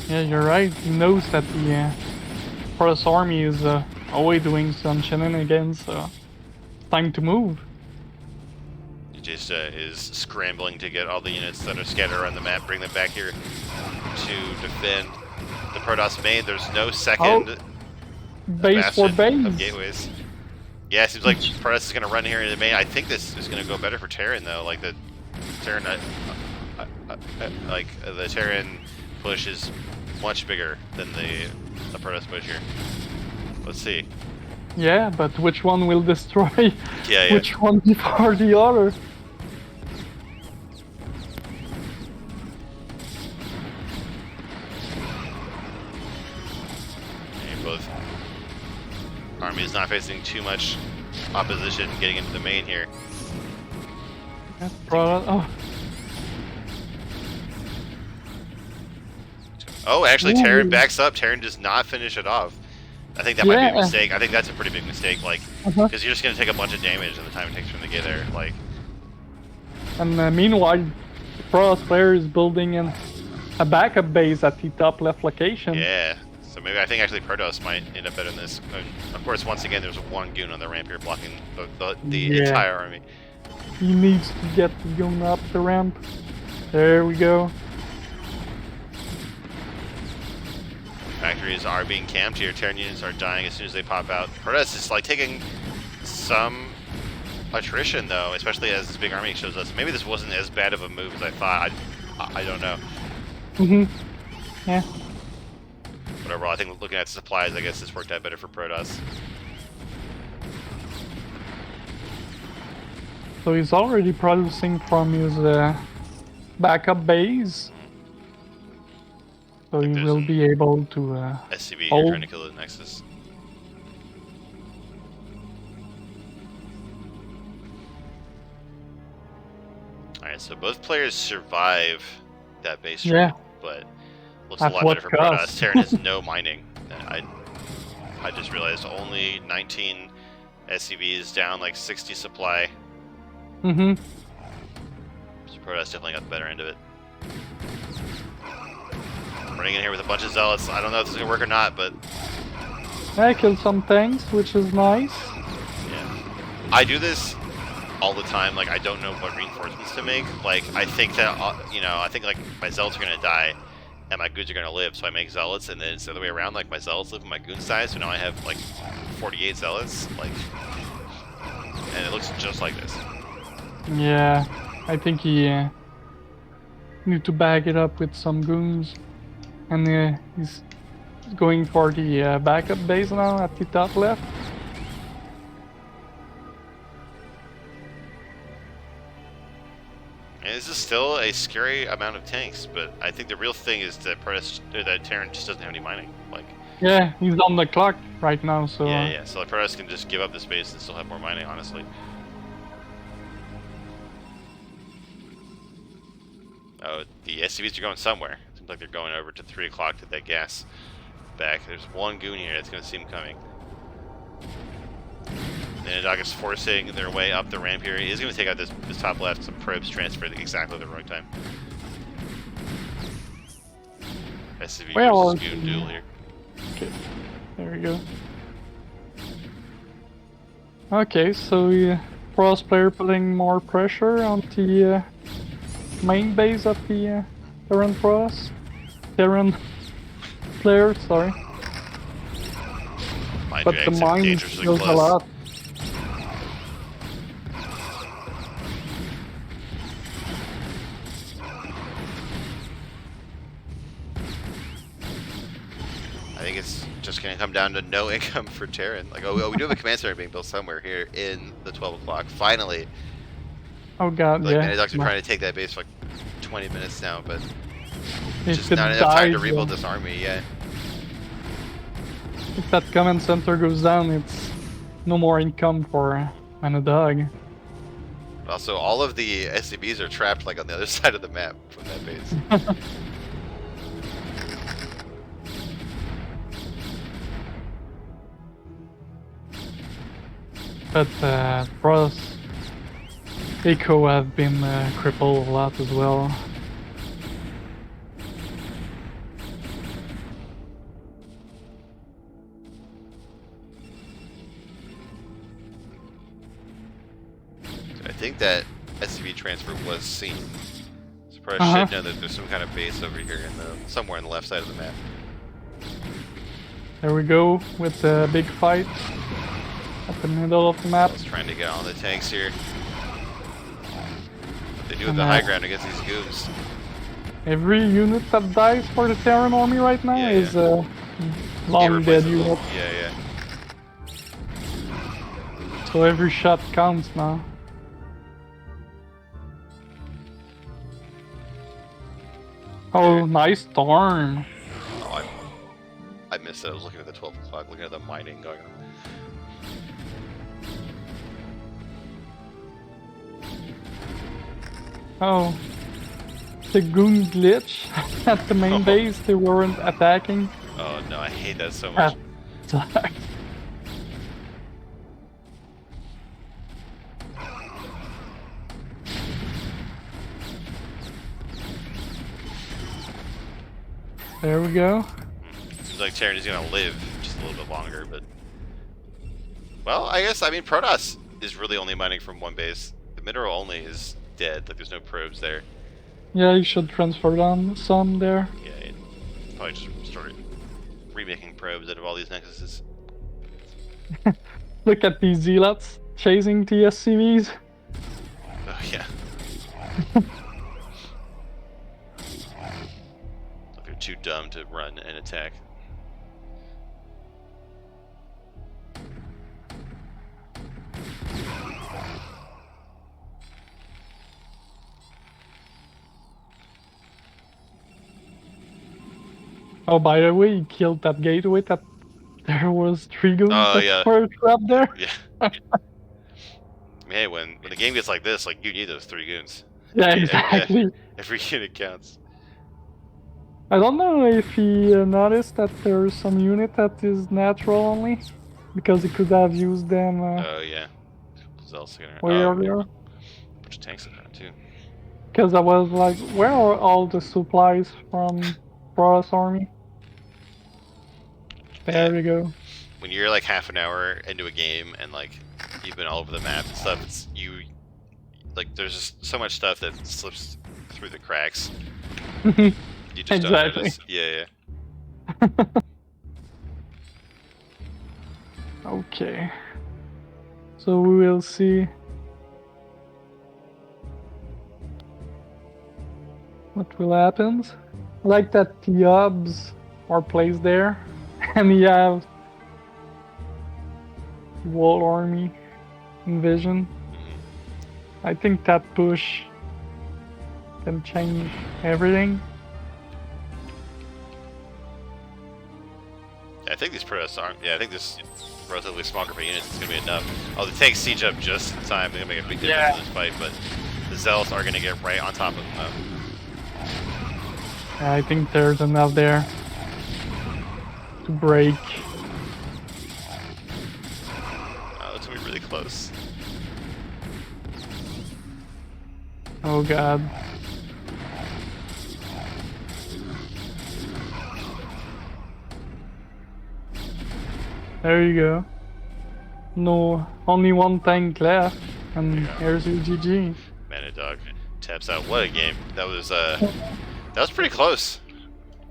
Yeah, you're right. He knows that the Protoss army is always doing some shenanigans, so time to move. Jista is scrambling to get all the units that are scattered around the map, bring them back here to defend the Protoss main. There's no second base for base of gateways. Yeah, it seems like Protoss is going to run here into the main. I think this is going to go better for Terran though. Like the Terran, the Terran push is much bigger than the Protoss push here. Let's see. Yeah, but which one will destroy yeah. which one before the other? Both armies not facing too much opposition getting into the main here. Oh, actually, Terran backs up. Terran does not finish it off. I think that might be a mistake. I think that's a pretty big mistake, like, because you're just going to take a bunch of damage in the time it takes for them to get there, like. And meanwhile, the Protoss player is building a backup base at the top left location. Yeah. So maybe I think actually Protoss might end up better than this. Of course, once again, there's one goon on the ramp here blocking the entire army. He needs to get the goon up the ramp. There we go. Factories are being camped here. Terran units are dying as soon as they pop out. Protoss is like taking some attrition though, especially as this big army shows us. Maybe this wasn't as bad of a move as I thought. I don't know. Yeah. But overall, I think looking at supplies, I guess this worked out better for Protoss. So he's already producing from his backup base. So he will be able to SCV here trying to kill the Nexus. Alright, so both players survive that base strike, but looks a lot better for Protoss. Terran has no mining. I just realized only 19 SCVs down, like 60 supply. So Protoss definitely got the better end of it. Running in here with a bunch of zealots. I don't know if this is gonna work or not, but I killed some tanks, which is nice. Yeah, I do this all the time. Like I don't know what reinforcements to make. Like I think that I think like my zealots are gonna die, and my goons are gonna live. So I make zealots, and then it's the other way around. Like my zealots live and my goons die. So now I have like 48 zealots. Like, and it looks just like this. Yeah, I think he need to back it up with some goons. And he's going for the backup base now at the top left. And this is still a scary amount of tanks, but I think the real thing is that that Terran just doesn't have any mining. Like, yeah, he's on the clock right now, so yeah. So Protoss can just give up the space and still have more mining, honestly. Oh, the SCVs are going somewhere. Seems like they're going over to 3 o'clock to that gas back. There's one goon here that's going to see him coming. Manadog is forcing their way up the ramp here. He is going to take out this top left. Some probes transferred exactly the wrong time. SCV versus goon duel here. Okay, there we go. Okay, so Protoss player putting more pressure on the main base of the Terran Protoss. Terran player, sorry. But the mine goes a lot. gonna come down to no income for Terran. Like, oh, we do have a command center being built somewhere here in the 12 o'clock. Finally. Oh god, Like, yeah. Manidogs are trying to take that base for like 20 minutes now, but If just it not enough time to dies, rebuild this army, yeah. If that command center goes down, it's no more income for Manadog. Also, all of the SCVs are trapped like on the other side of the map from that base. But for us, Eco have been crippled a lot as well. I think that SCV transfer was seen. So probably should know that there's some kind of base over here in the somewhere on the left side of the map. There we go with the big fight at the middle of the map. I was trying to get on the tanks here. What they do with the high ground against these goons. Every unit that dies for the Terran army right now is a long dead unit. Yeah. So every shot counts now. Oh, nice storm. Oh, I missed it. I was looking at the 12 o'clock, looking at the mining going on. Oh, the goon glitch at the main base. They weren't attacking. Oh no, I hate that so much. There we go. Seems like Terran is gonna live just a little bit longer, but well, I guess Protoss is really only mining from one base. The mineral only is dead. Like there's no probes there. Yeah, you should transfer down some there. Yeah, probably just start remaking probes out of all these nexuses. Look at these zealots chasing the SCVs. Oh yeah. They're too dumb to run and attack. Oh, by the way, he killed that gateway that there was 3 goons that were trapped there. Yeah. Hey, when the game gets like this, like you need those 3 goons. Yeah, exactly. Every unit counts. I don't know if he noticed that there's some unit that is natural only, because he could have used them. Oh yeah. Way earlier. Bunch of tanks in there too. Because I was like, where are all the supplies from Protoss army? There we go. When you're like half an hour into a game and like you've been all over the map and stuff, it's like there's just so much stuff that slips through the cracks. You just don't notice. Yeah. Okay. So we will see what will happen. I like that the hubs are placed there, and you have wall army invasion. I think that push can change everything. I think these Protoss aren't. Yeah, I think this relatively small group of units is going to be enough. Oh, the tanks siege up just in time. They're going to make a big difference in this fight, but the Zealots are going to get right on top of them though. I think there's enough there to break. Oh, that's going to be really close. Oh god. There you go. No, only 1 tank left, and here's your GG. Manadog taps out. What a game! That was pretty close.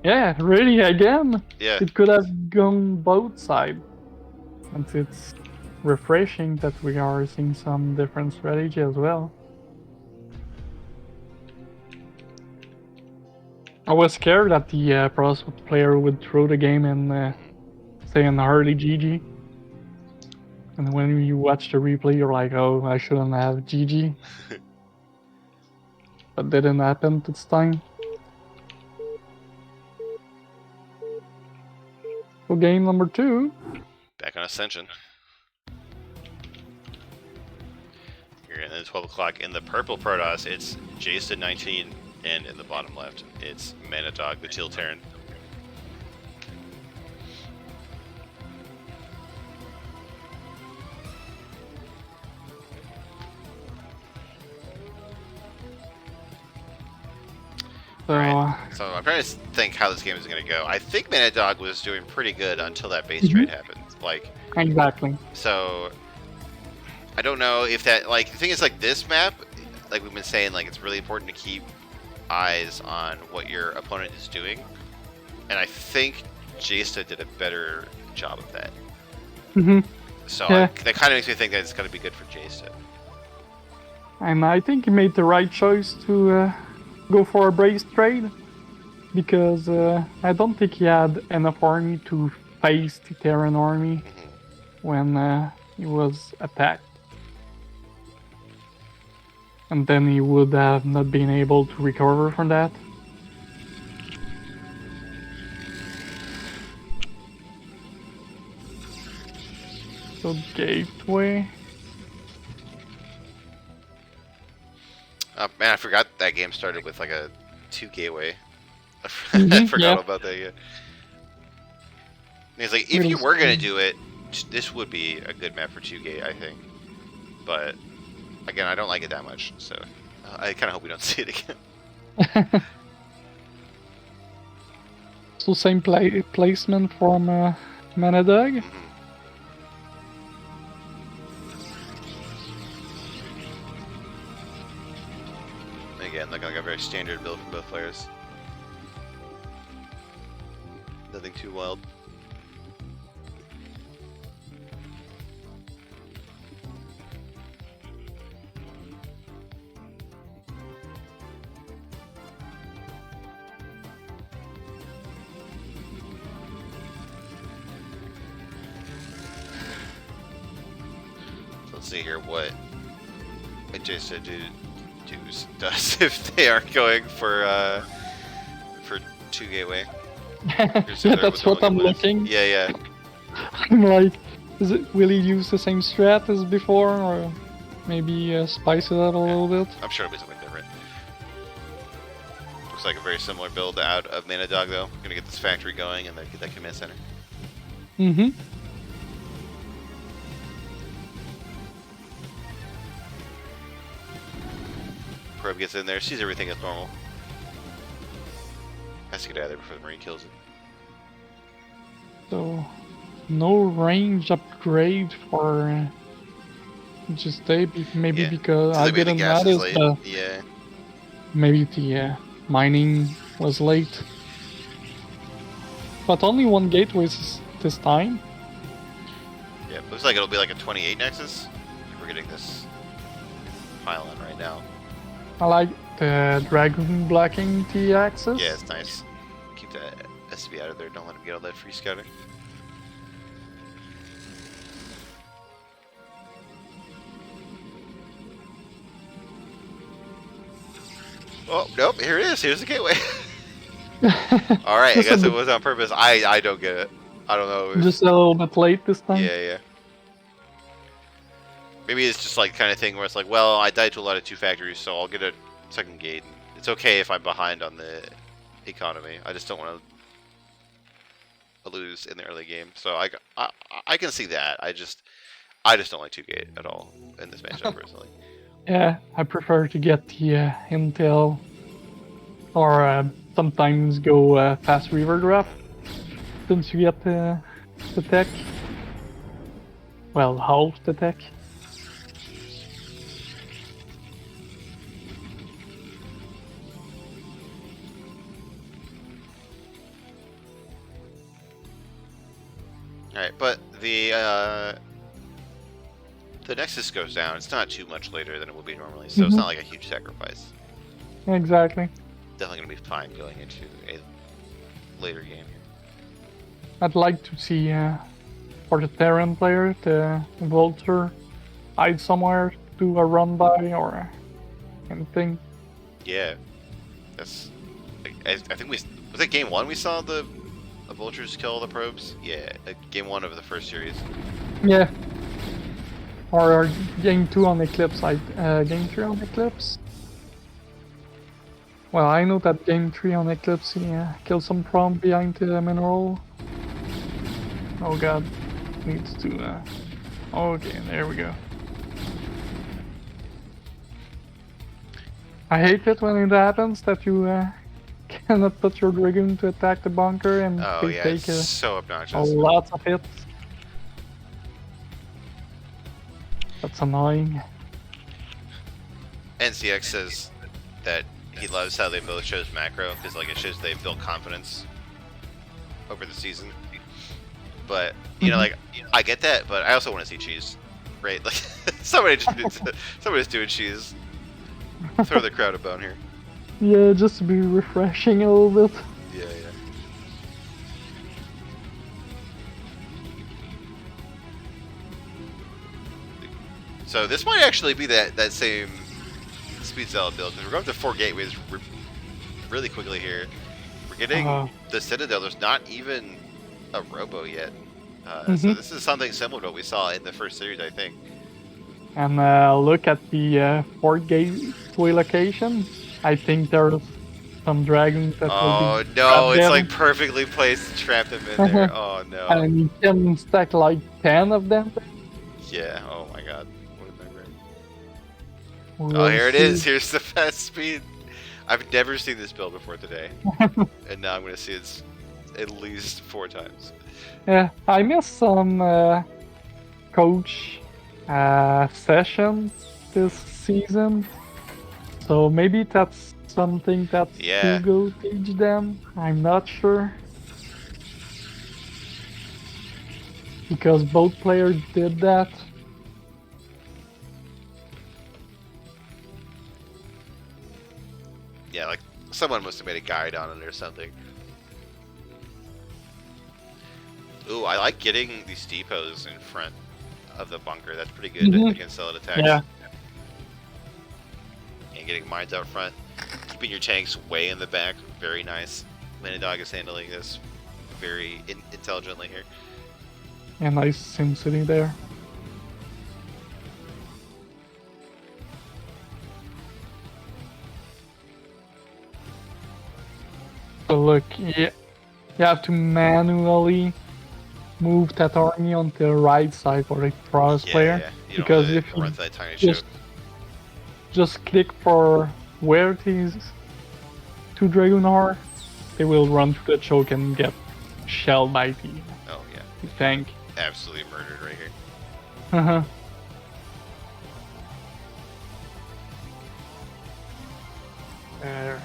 Yeah, really again. Yeah. It could have gone both sides, and it's refreshing that we are seeing some different strategy as well. I was scared that the Protoss player would throw the game and say an early GG. And when you watch the replay, you're like, oh, I shouldn't have GG. But didn't happen this time. So game number 2. Back on Ascension. Here in the 12 o'clock in the purple Protoss, it's Jason 19, and in the bottom left, it's Manadog, the Teal Terran. So, Alright, so I'm trying to think how this game is going to go. I think Manadog was doing pretty good until that base trade happened. Like, exactly. so I don't know if that, like, the thing is, like, this map, like we've been saying, like, it's really important to keep eyes on what your opponent is doing. And I think Jasta did a better job of that. So Yeah. that kind of makes me think that it's going to be good for Jasta. And I think he made the right choice to go for a brace trade, because I don't think he had enough army to face the Terran army when he was attacked. And then he would have not been able to recover from that. So gateway. Man, I forgot that game started with like a 2 gateway. I forgot about that. Yeah. And it's like, if you were gonna do it, this would be a good map for 2 gate, I think. But again, I don't like it that much, so I kind of hope we don't see it again. So same placement from Manadog. Again, looking like a very standard build for both players. Nothing too wild. So let's see here what Jason does if they aren't going for 2 gateway. Yeah, that's what I'm looking. Yeah, yeah. I'm like, will he use the same strat as before, or maybe spice it up a little bit? I'm sure it'll be something different. Looks like a very similar build out of Manadog, though. Gonna get this factory going and then get that command center. Probe gets in there, sees everything as normal. Has to get out of there before the Marine kills it. So, no range upgrade for just maybe because I didn't notice. Yeah. Maybe the mining was late. But only 1 gateway this time. Yeah, looks like it'll be like a 28 Nexus. We're getting this pylon right now. I like the dragon blocking the axis. Yeah, it's nice. Keep that SCV out of there, don't let him get all that free scouting. Oh, nope, here it is. Here's the gateway. Alright, I guess it was on purpose. I don't get it. I don't know. Just a little bit late this time. Yeah, yeah. Maybe it's just like kind of thing where it's like, well, I died to a lot of 2 factories, so I'll get a 2nd gate. It's okay if I'm behind on the economy. I just don't want to lose in the early game. So I can see that. I just don't like 2 gate at all in this matchup personally. Yeah, I prefer to get the intel, or sometimes go fast river drop, since you get the tech. Well, half the tech. Alright, but the Nexus goes down. It's not too much later than it would be normally, so it's not like a huge sacrifice. Exactly. Definitely going to be fine going into a later game here. I'd like to see for the Terran player, the Vulture, hide somewhere, do a run by or anything. Yeah, that's. I think was it game 1 we saw the vultures kill the probes? Yeah, game 1 of the first series. Yeah. Or game 2 on Eclipse, game 3 on Eclipse. Well, I know that game 3 on Eclipse, he killed some prompt behind the mineral. Oh god, needs to, okay, there we go. I hate it when it happens that you cannot put your Dragoon to attack the bunker and Oh they yeah, take it's so a obnoxious. lot of hits. That's annoying. NCX says that he loves how they both shows macro because like it shows they've built confidence over the season. But you know, like I get that, but I also want to see cheese, right? Like somebody's doing cheese. Throw the crowd a bone here. Yeah, just to be refreshing a little bit. Yeah, yeah. So this might actually be that same speed zealot build because we're going to 4 gateways really quickly here. We're getting the Citadel. There's not even a robo yet. So this is something similar to what we saw in the first series, I think. And look at the 4 gateway location. I think there's some dragons that will be no, it's there. like perfectly placed to trap them in there. Oh no. And you can stack like 10 of them. Yeah, oh my god. What a nightmare. We'll Here it see. is. Here's the fast speed. I've never seen this build before today. And now I'm going to see it at least 4 times. Yeah, I missed some coach sessions this season. So maybe that's something that Hugo teach them. I'm not sure. Because both players did that. Yeah, like someone must have made a guide on it or something. Ooh, I like getting these depots in front of the bunker. That's pretty good against solid attacks. Yeah. And getting mines out front. Keeping your tanks way in the back. Very nice. Manidog is handling this very intelligently here. Yeah, nice Sim City there. So look, yeah, you have to manually move that army on the right side for the cross player. Yeah. You because don't if you run that tiny just click for where these 2 Dragoon are, they will run to the choke and get shelled by the tank. Absolutely murdered right here. Uh-huh. There.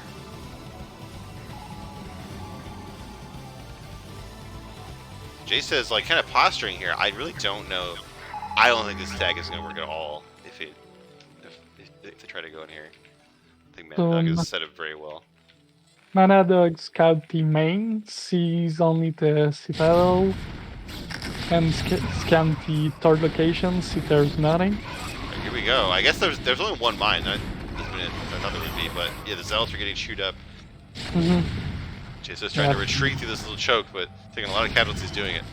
Jay says, like, kind of posturing here. I really don't know. I don't think this tag is going to work at all if they try to go in here. I think Manidog is set up very well. Manidog scout the main, sees only the CPL, and scan the third location, see there's nothing. Right, here we go. I guess there's only 1 mine. I thought there would be, but yeah, the Zealots are getting chewed up. Jason's trying to retreat through this little choke, but taking a lot of casualties doing it.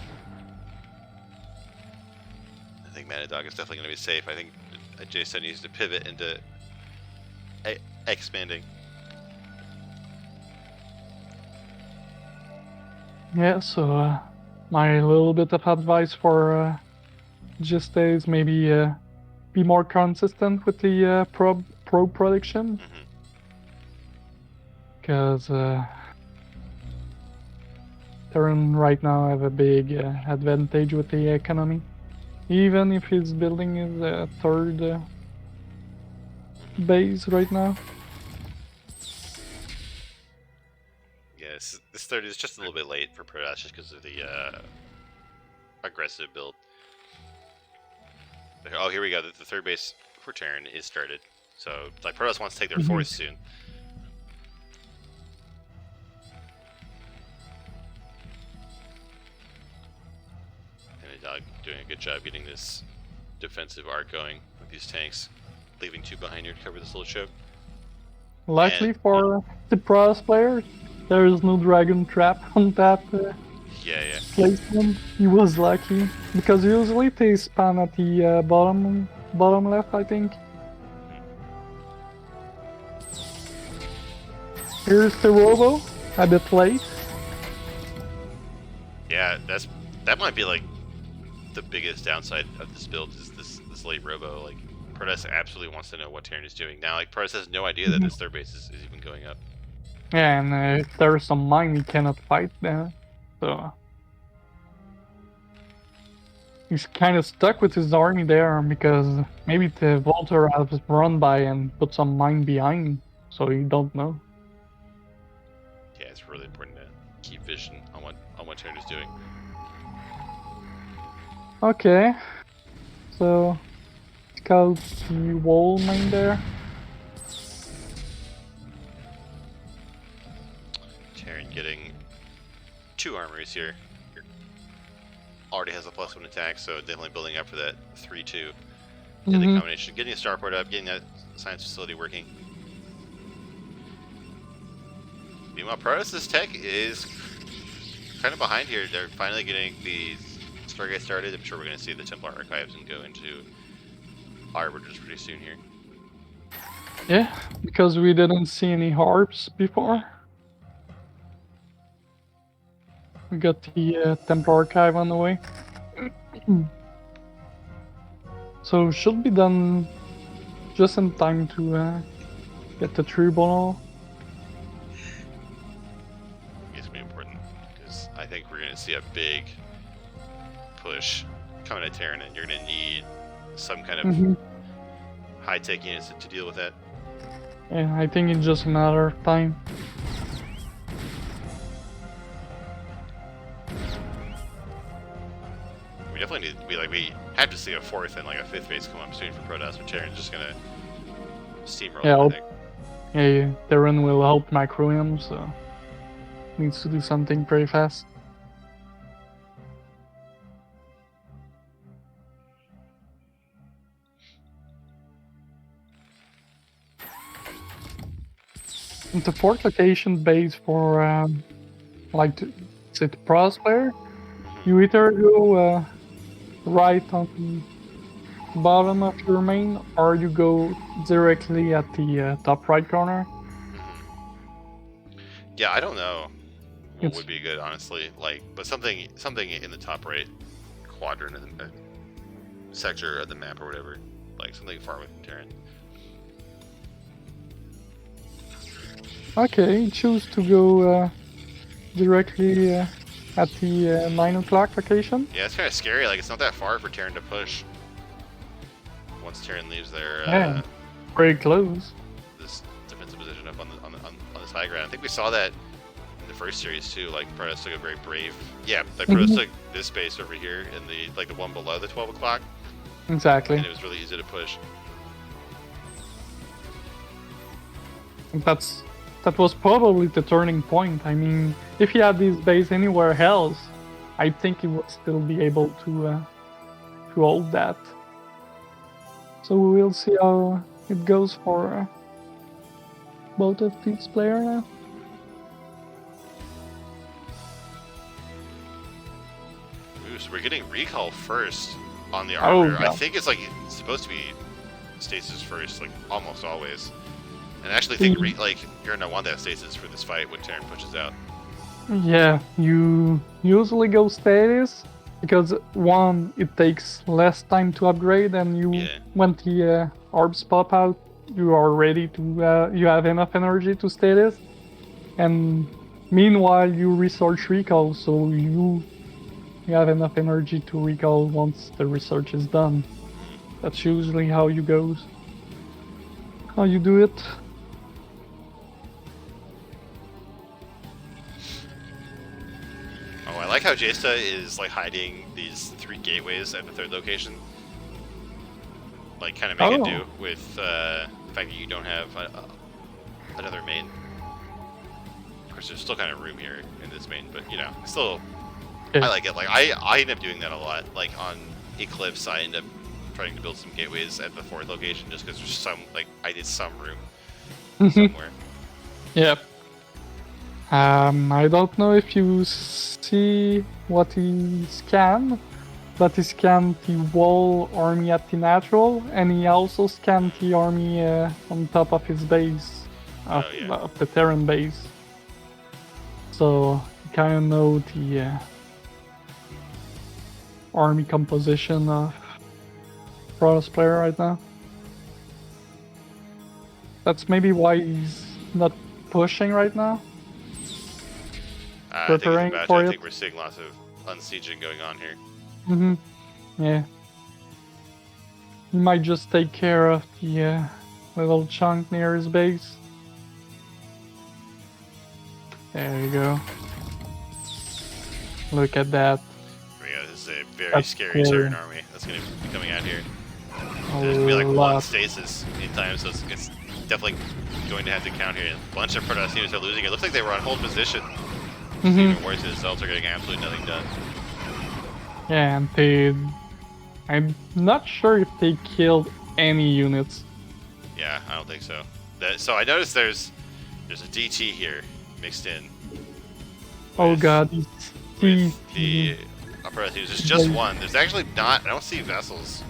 I think Manidog is definitely going to be safe. I think Jason needs to pivot into expanding. Yeah, so my little bit of advice for just is maybe be more consistent with the pro production. Because Terran right now have a big advantage with the economy. Even if his building is a 3rd base right now. Yes, this 3rd is just a little bit late for Protoss just because of the aggressive build. Oh, here we go. The 3rd base for Terran is started. So, like, Protoss wants to take their 4th soon. Dog doing a good job getting this defensive arc going with these tanks, leaving 2 behind here to cover this little choke. Luckily for the pros players, there is no dragon trap on that Yeah. placement. He was lucky because usually they spawn at the bottom left, I think. Here's the robo, a bit late. Yeah, that might be like the biggest downside of this build is this late robo. Like Protoss absolutely wants to know what Terran is doing. Now like Protoss has no idea that this third base is even going up. Yeah, and if there's some mine, he cannot fight there. So he's kind of stuck with his army there because maybe the Volter has run by and put some mine behind, so you don't know. Yeah, it's really important to keep vision on what Terran is doing. Okay, so scout the wall mine there. Terran getting 2 armories here. Already has a +1 attack, so definitely building up for that 3-2. Yeah, the combination, getting a starport up, getting that science facility working. Meanwhile, Protoss' tech is kind of behind here. They're finally getting the Stargate started. I'm sure we're going to see the Templar Archives and go into Arbiters pretty soon here. Yeah, because we didn't see any harps before. We got the Templar Archive on the way. So should be done just in time to get the tribunal. It's going to be important because I think we're going to see a big push coming to Terran, and you're going to need some kind of high-tech units to deal with that. Yeah, I think it's just a matter of time. We definitely need to be like, we have to see a 4th and like a 5th base come up soon for Protoss, but Terran's just going to steamroll. Yeah, I think. Yeah, Terran will help Macroium, so needs to do something pretty fast. And the fortification base for like the pros player, you either go right on the bottom of your main, or you go directly at the top right corner. Yeah, I don't know what It's- would be good, honestly. Like, but something in the top right quadrant of the sector of the map or whatever, like something far away from Terran. Okay, choose to go directly at the 9 o'clock location. Yeah, it's kind of scary. Like, it's not that far for Terran to push. Once Terran leaves their Yeah, pretty close. this defensive position up on this high ground. I think we saw that in the first series too. Like Protoss took a very brave. Yeah, like Protoss took this space over here in the one below the 12 o'clock. Exactly. And it was really easy to push. That was probably the turning point. I mean, if he had this base anywhere else, I think he would still be able to hold that. So we will see how it goes for both of these players now. Ooh, so we're getting recall first on the arbiter. Oh, no. I think it's like it's supposed to be stasis first, like almost always. And I actually think like you're gonna want that stasis for this fight when Terran pushes out. Yeah, you usually go status because one, it takes less time to upgrade, and when the orbs pop out, you are ready to you have enough energy to status. And meanwhile, you research recall, so you have enough energy to recall once the research is done. That's usually how you do it. Oh, I like how Jesta is like hiding these 3 gateways at the 3rd location. Like kind of make it do with the fact that you don't have another main. Of course, there's still kind of room here in this main, but you know, still Okay. I like it. Like I end up doing that a lot. Like on Eclipse, I end up trying to build some gateways at the 4th location just because there's some, like, I did some room somewhere. Yep. I don't know if you see what he scanned, but he scanned the wall army at the natural, and he also scanned the army on top of his base, of the Terran base. So you kind of know the army composition of Protoss player right now. That's maybe why he's not pushing right now. I think we're seeing lots of unsieging going on here. Yeah. He might just take care of the little chunk near his base. There you go. Look at that. There we go. This is a very scary Terran army that's going to be coming out here. There's going to be like one stasis in time, so it's definitely going to have to count here. A bunch of Protoss units are losing. It looks like they were on hold position. Even worse, the cells are getting absolutely nothing done. Yeah, and I'm not sure if they killed any units. Yeah, I don't think so. So I noticed there's a DT here mixed in. Oh god, with the Protoss units. There's just one. There's actually not. I don't see vessels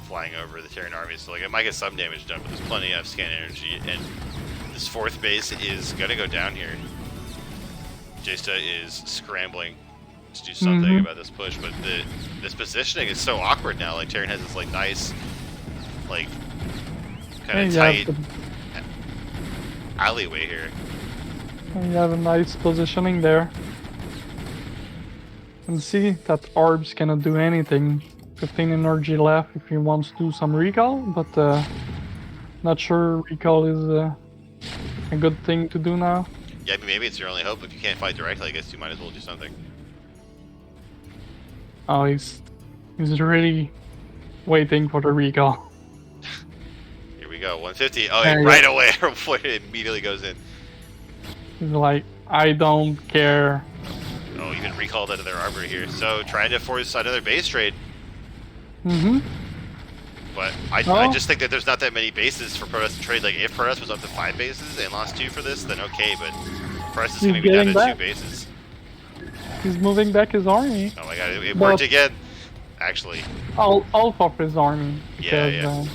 flying over the Terran army, so like it might get some damage done, but there's plenty of scan energy, and this 4th base is gonna go down here. Jsta is scrambling to do something about this push, but this positioning is so awkward now. Like Terran has this like nice, like kind of tight alleyway here. You have a nice positioning there. And see that Arbs cannot do anything. 15 energy left if he wants to do some recall, but not sure recall is a good thing to do now. Yeah, I mean, maybe it's your only hope. If you can't fight directly, I guess you might as well do something. Oh, he's really waiting for the recall. Here we go, 150. Oh, right away, it immediately goes in. He's like, I don't care. Oh, even recalled out of their armor here. So, trying to force another base trade. But I just think that there's not that many bases for Protoss to trade. Like, if Protoss was up to 5 bases and lost 2 for this, then okay, but Protoss is going to be down to 2 bases. He's moving back his army. Oh my god, it worked again. Actually. All of his army. Because, yeah.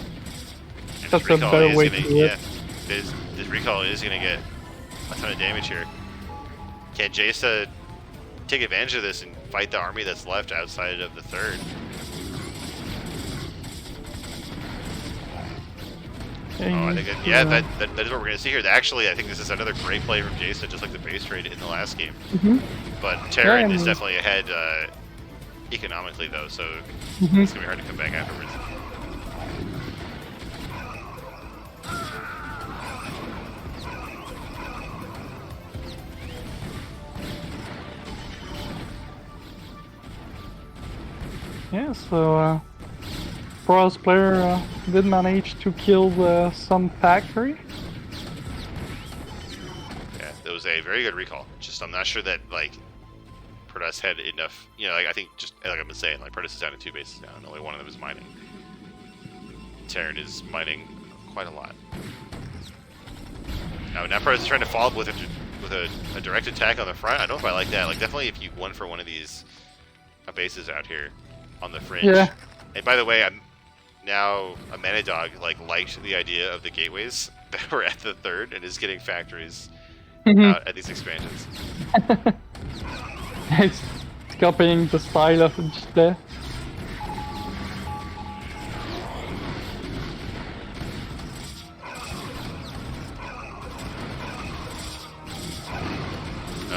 That's a better way to do it. This recall is going to get a ton of damage here. Can Jsta take advantage of this and fight the army that's left outside of the 3rd? Oh, I think that is what we're going to see here. Actually, I think this is another great play from Jsta, just like the base trade in the last game. But Terran is definitely ahead economically, though, so it's going to be hard to come back afterwards. Yeah, so Protoss player did manage to kill some factory. Yeah, that was a very good recall. Just I'm not sure that like Protoss had enough. You know, like I think just like I've been saying, like Protoss is down to 2 bases now, and only one of them is mining. Terran is mining quite a lot. Now Protoss is trying to follow up with a direct attack on the front. I don't know if I like that. Like definitely if you won for one of these bases out here on the fringe. Yeah. And by the way, I'm now a mana dog liked the idea of the gateways that were at the 3rd and is getting factories out at these expansions. It's copying the style of Jsta.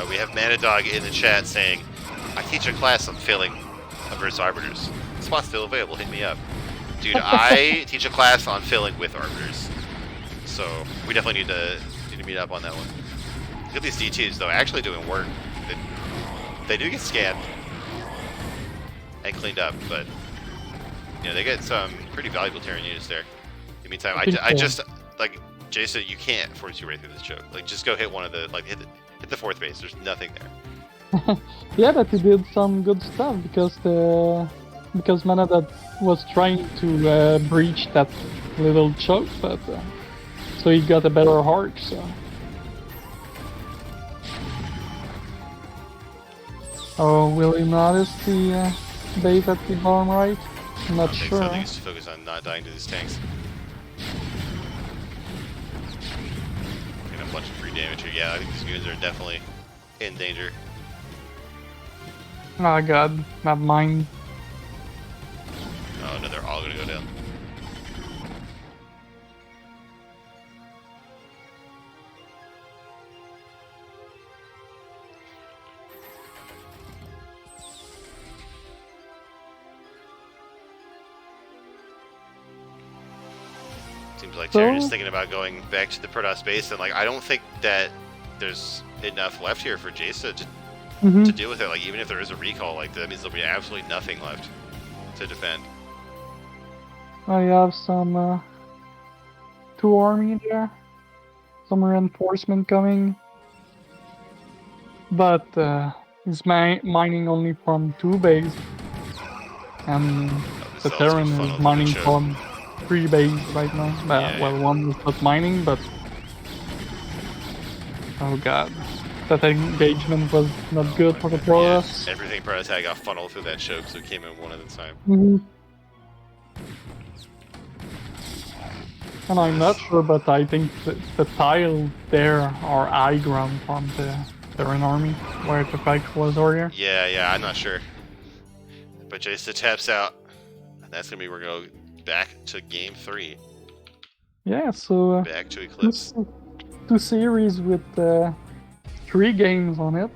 We have Manadog in the chat saying, I teach a class on filling versus arbiters. Spot's still available, hit me up. Dude, I teach a class on filling with arbiters. So we definitely need to meet up on that one. Look at these D2s though, actually doing work. They do get scanned and cleaned up, but you know, they get some pretty valuable Terran units there. In the meantime, I just like Jsta, you can't force your way through this choke. Like just go hit one of the hit the 4th base. There's nothing there. Yeah, but he did some good stuff because Manada was trying to breach that little choke, but so he got a better heart. So. Oh, will he notice the bait at the bottom right? I'm not sure. So I think he's focused on not dying to these tanks. Getting a bunch of free damage here. Yeah, I think these goons are definitely in danger. Oh god, not mine. Oh no, they're all gonna go down. Seems like Terran is thinking about going back to the Protoss base, and like I don't think that there's enough left here for Jace to deal with it. Like even if there is a recall, like that means there'll be absolutely nothing left to defend. I have some 2 army there, some reinforcement coming, but he's mining only from 2 bases, and the Terran is mining from 3 bases right now. Well, one is not mining, but oh god, that engagement was not good for the Protoss. Yeah, everything Protoss had got funneled through that choke, so it came in one at a time. And I'm not sure, but I think the tile there are high ground from the Terran army, where the fight was earlier. Yeah, I'm not sure. But Jace taps out, and that's gonna be we're gonna go back to game 3. Yeah, so back to Eclipse. 2 series with 3 games on it.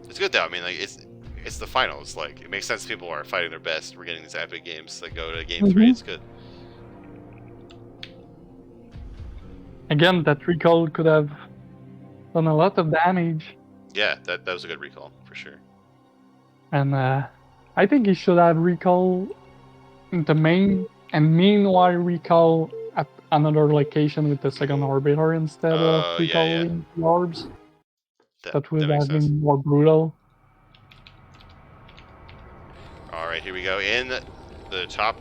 It's good though. I mean, like it's the finals. Like it makes sense. People are fighting their best. We're getting these epic games that go to game 3. It's good. Again, that recall could have done a lot of damage. Yeah, that was a good recall for sure. And I think he should have recall in the main, and meanwhile recall at another location with the second orbiter instead of recalling the orbs. That would have been more brutal. All right, here we go. In the top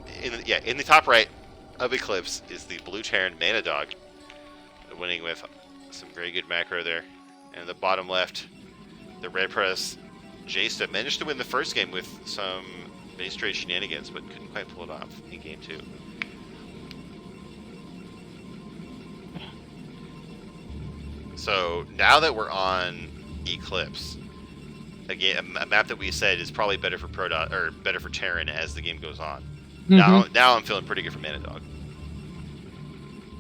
right of Eclipse is the blue Terran Mana Dog, winning with some very good macro there. And the bottom left, the red press Jace managed to win the first game with some base trade shenanigans, but couldn't quite pull it off in game 2. So now that we're on Eclipse, again, a map that we said is probably better for Protoss or better for Terran as the game goes on. Now I'm feeling pretty good for Mana Dog.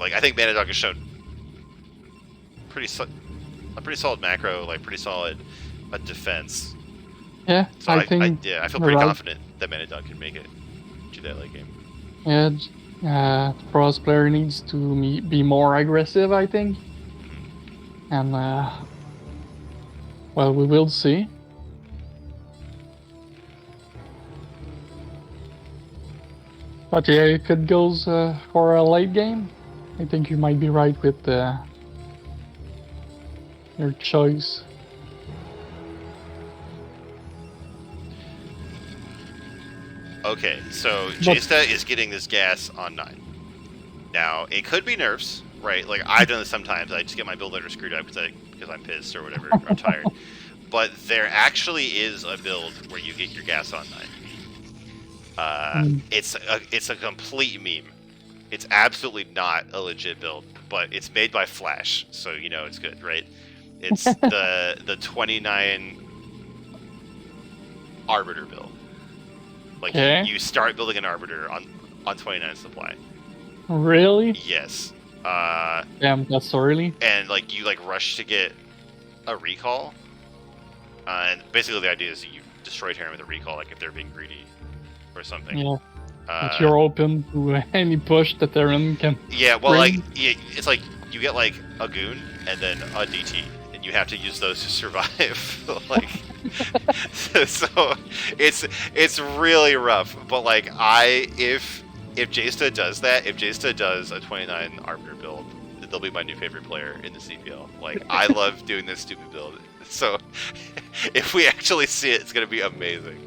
Like I think Mana Dog has shown a pretty solid macro, like pretty solid defense. Yeah, so I feel pretty confident that Mana Dog can make it to that late game. Yeah, the Protoss player needs to be more aggressive, I think. And well, we will see. But yeah, if it goes for a late game, I think you might be right with your choice. Okay, so Jesta is getting this gas on 9. Now, it could be nerfs, right? Like, I've done this sometimes. I just get my build letter screwed up because I'm pissed or whatever, or I'm tired. But there actually is a build where you get your gas on 9. It's a complete meme. It's absolutely not a legit build, but it's made by Flash, so you know it's good, right? It's the 29 Arbiter build. Like you start building an Arbiter on 29 supply. Really? Yes. Damn, that's so early. And like you rush to get a recall, and basically the idea is you destroy Terran with a recall, like if they're being greedy or something. Yeah. But you're open to any push that Terran can. Yeah. Well, bring. It's like you get like a goon and then a DT, and you have to use those to survive. Like, so it's really rough. But like if Jesta does that, if Jesta does a 29 Arbiter build, they'll be my new favorite player in the CPL. Like, I love doing this stupid build. So if we actually see it, it's gonna be amazing.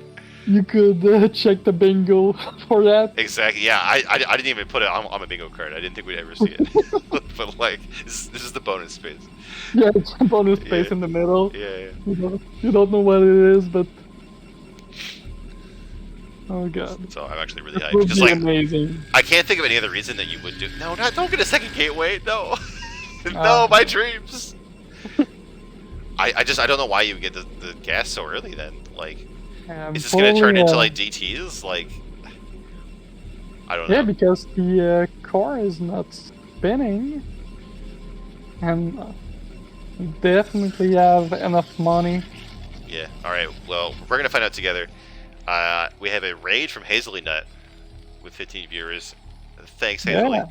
You could check the bingo for that. Exactly. Yeah, I didn't even put it on my bingo card. I didn't think we'd ever see it. But like, this is the bonus space. Yeah, it's a bonus space Yeah. in the middle. Yeah. You don't know what it is, but oh god, So I'm actually really it hyped would because be like amazing. I can't think of any other reason that you would do. No, don't get a second gateway. No, no, my dreams. I don't know why you would get the gas so early then. Like, is this gonna turn into like DTs? Like, I don't know. Yeah, because the car is not spinning, and you definitely have enough money. Yeah. All right. Well, we're gonna find out together. We have a raid from Hazily Nut with 15 viewers. Thanks, Hazily. Yeah.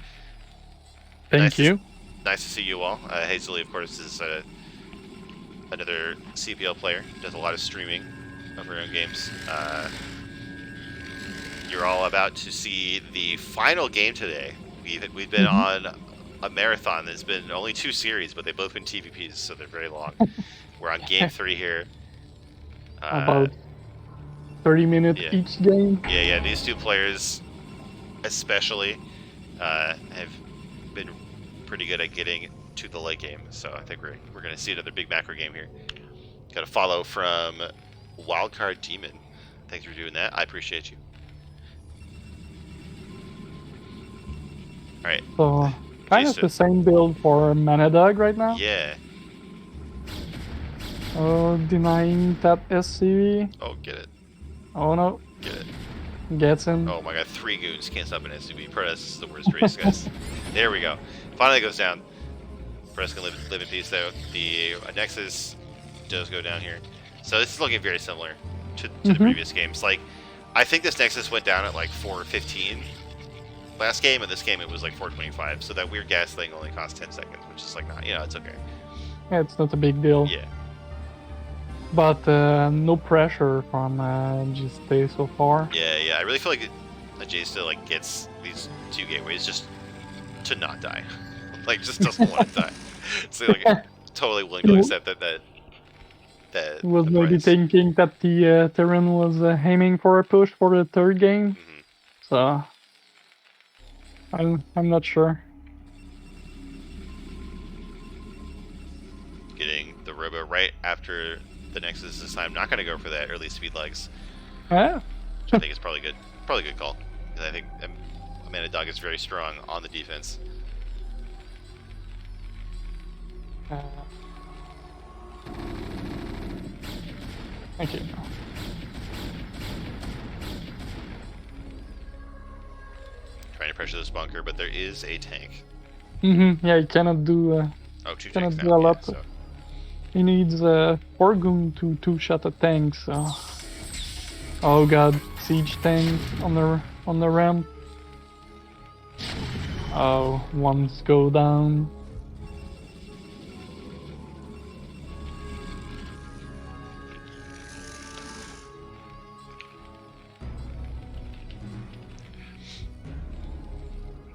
Thank you. Nice to see you all. Hazily, of course, is another CPL player. Does a lot of streaming of her own games. You're all about to see the final game today. We've been on a marathon. There's been only 2 series, but they've both been TVPs, so they're very long. We're on game 3 here. About 30 minutes each game. Yeah. These 2 players, especially, have been pretty good at getting to the late game. So I think we're gonna see another big macro game here. Got a follow from Wildcard Demon. Thanks for doing that. I appreciate you. All right. So kind of the same build for Manadog right now. Yeah. Oh, denying that SCV. Oh, get it. Oh no. Get it. Gets him. Oh my god, 3 goons can't stop an SUV. Protoss is the worst race, guys. There we go. Finally goes down. Protoss can live in peace, though. The Nexus does go down here. So this is looking very similar to the previous games. Like, I think this Nexus went down at like 4:15 last game, and this game it was like 4:25. So that weird gas thing only cost 10 seconds, which is like, not, it's okay. Yeah, it's not a big deal. Yeah. But no pressure from G-Stay so far. Yeah. I really feel like Ajaysta like gets these 2 gateways just to not die. Like, just doesn't want to die. So like, totally willing to accept that He was maybe thinking that the Terran was aiming for a push for the 3rd game. So I'm not sure. Getting the Robo right after the Nexus this time. Not going to go for that early speed legs. Yeah. Which I think is probably good. Probably a good call. Because I think Amanda Dog is very strong on the defense. Okay. Trying to pressure this bunker, but there is a tank. Yeah, he cannot do. 2 cannot tanks do now. a lot. Yeah, so. He needs 4 goon to 2-shot a tank. So. Oh god, siege tank on the ramp. Oh, ones go down.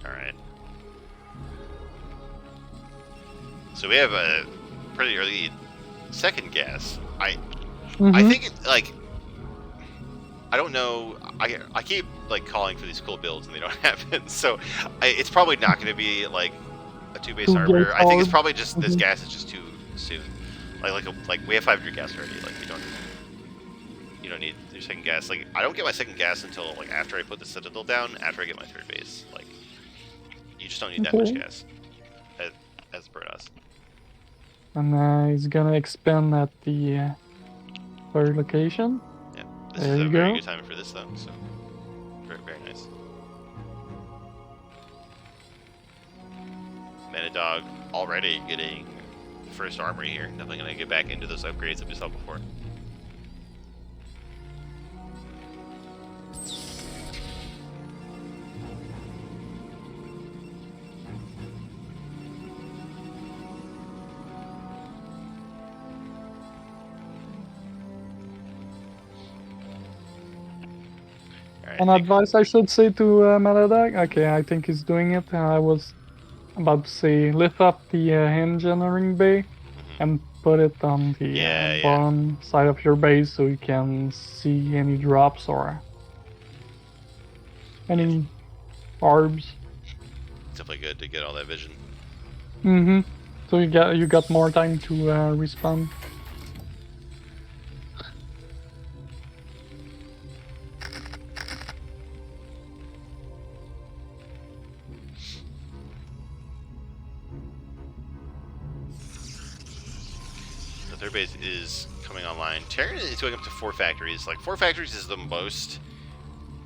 Alright. So we have a pretty early second gas. I think it, like, I don't know. I keep like calling for these cool builds and they don't happen. So it's probably not going to be like a 2-base arbiter. I think it's probably just this gas is just too soon. Like we have 500 gas already. Like you don't need your second gas. Like, I don't get my second gas until like after I put the Citadel down. After I get my 3rd base. Like, you just don't need that much gas as Protoss. And he's gonna expand at the 3rd location. Yeah, this is a very good time for this though. So very nice. Manadog already getting the 1st armory here. Definitely gonna get back into those upgrades that we saw before. An advice I should say to Maladag? Okay, I think he's doing it. I was about to say lift up the hinge in the ring bay and put it on the Yeah, yeah. bottom side of your base so you can see any drops or any orbs. It's definitely good to get all that vision. Mm-hmm. So you got more time to respawn. The third base is coming online. Terran is going up to 4 factories. Like 4 factories is the most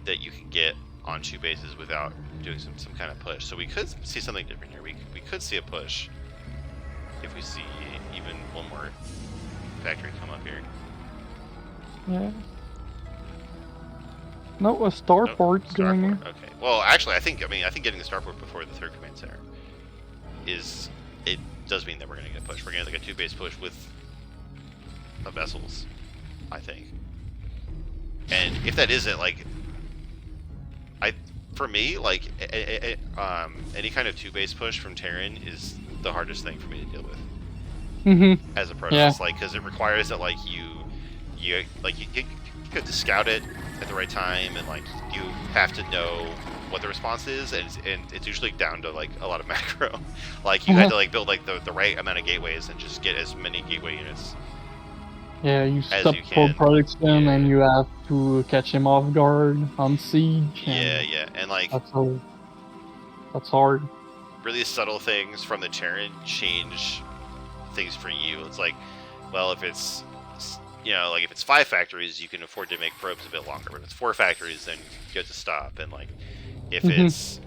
that you can get on 2 bases without doing some kind of push. So we could see something different here. We could see a push if we see even one more factory come up here. Yeah. No, a starport going in. Okay. Well, actually, I think getting the starport before the third command center does mean that we're going to get a push. We're going to get like a 2 base push with the vessels, I think. And if that isn't like, for me, like any kind of 2 base push from Terran is the hardest thing for me to deal with. Mm-hmm. As a Protoss, Yeah. like, because it requires that like you have to scout it at the right time, and like you have to know what the response is, and it's usually down to like a lot of macro. Like you had to like build like the right amount of gateways and just get as many gateway units. Yeah, you As stop you for can. production Yeah. and you have to catch him off guard on siege. Yeah, yeah, and like that's hard. really subtle things from the Terran change things for you. It's like, well, if it's like if it's 5 factories, you can afford to make probes a bit longer. But if it's 4 factories, then you have to stop. And like, if it's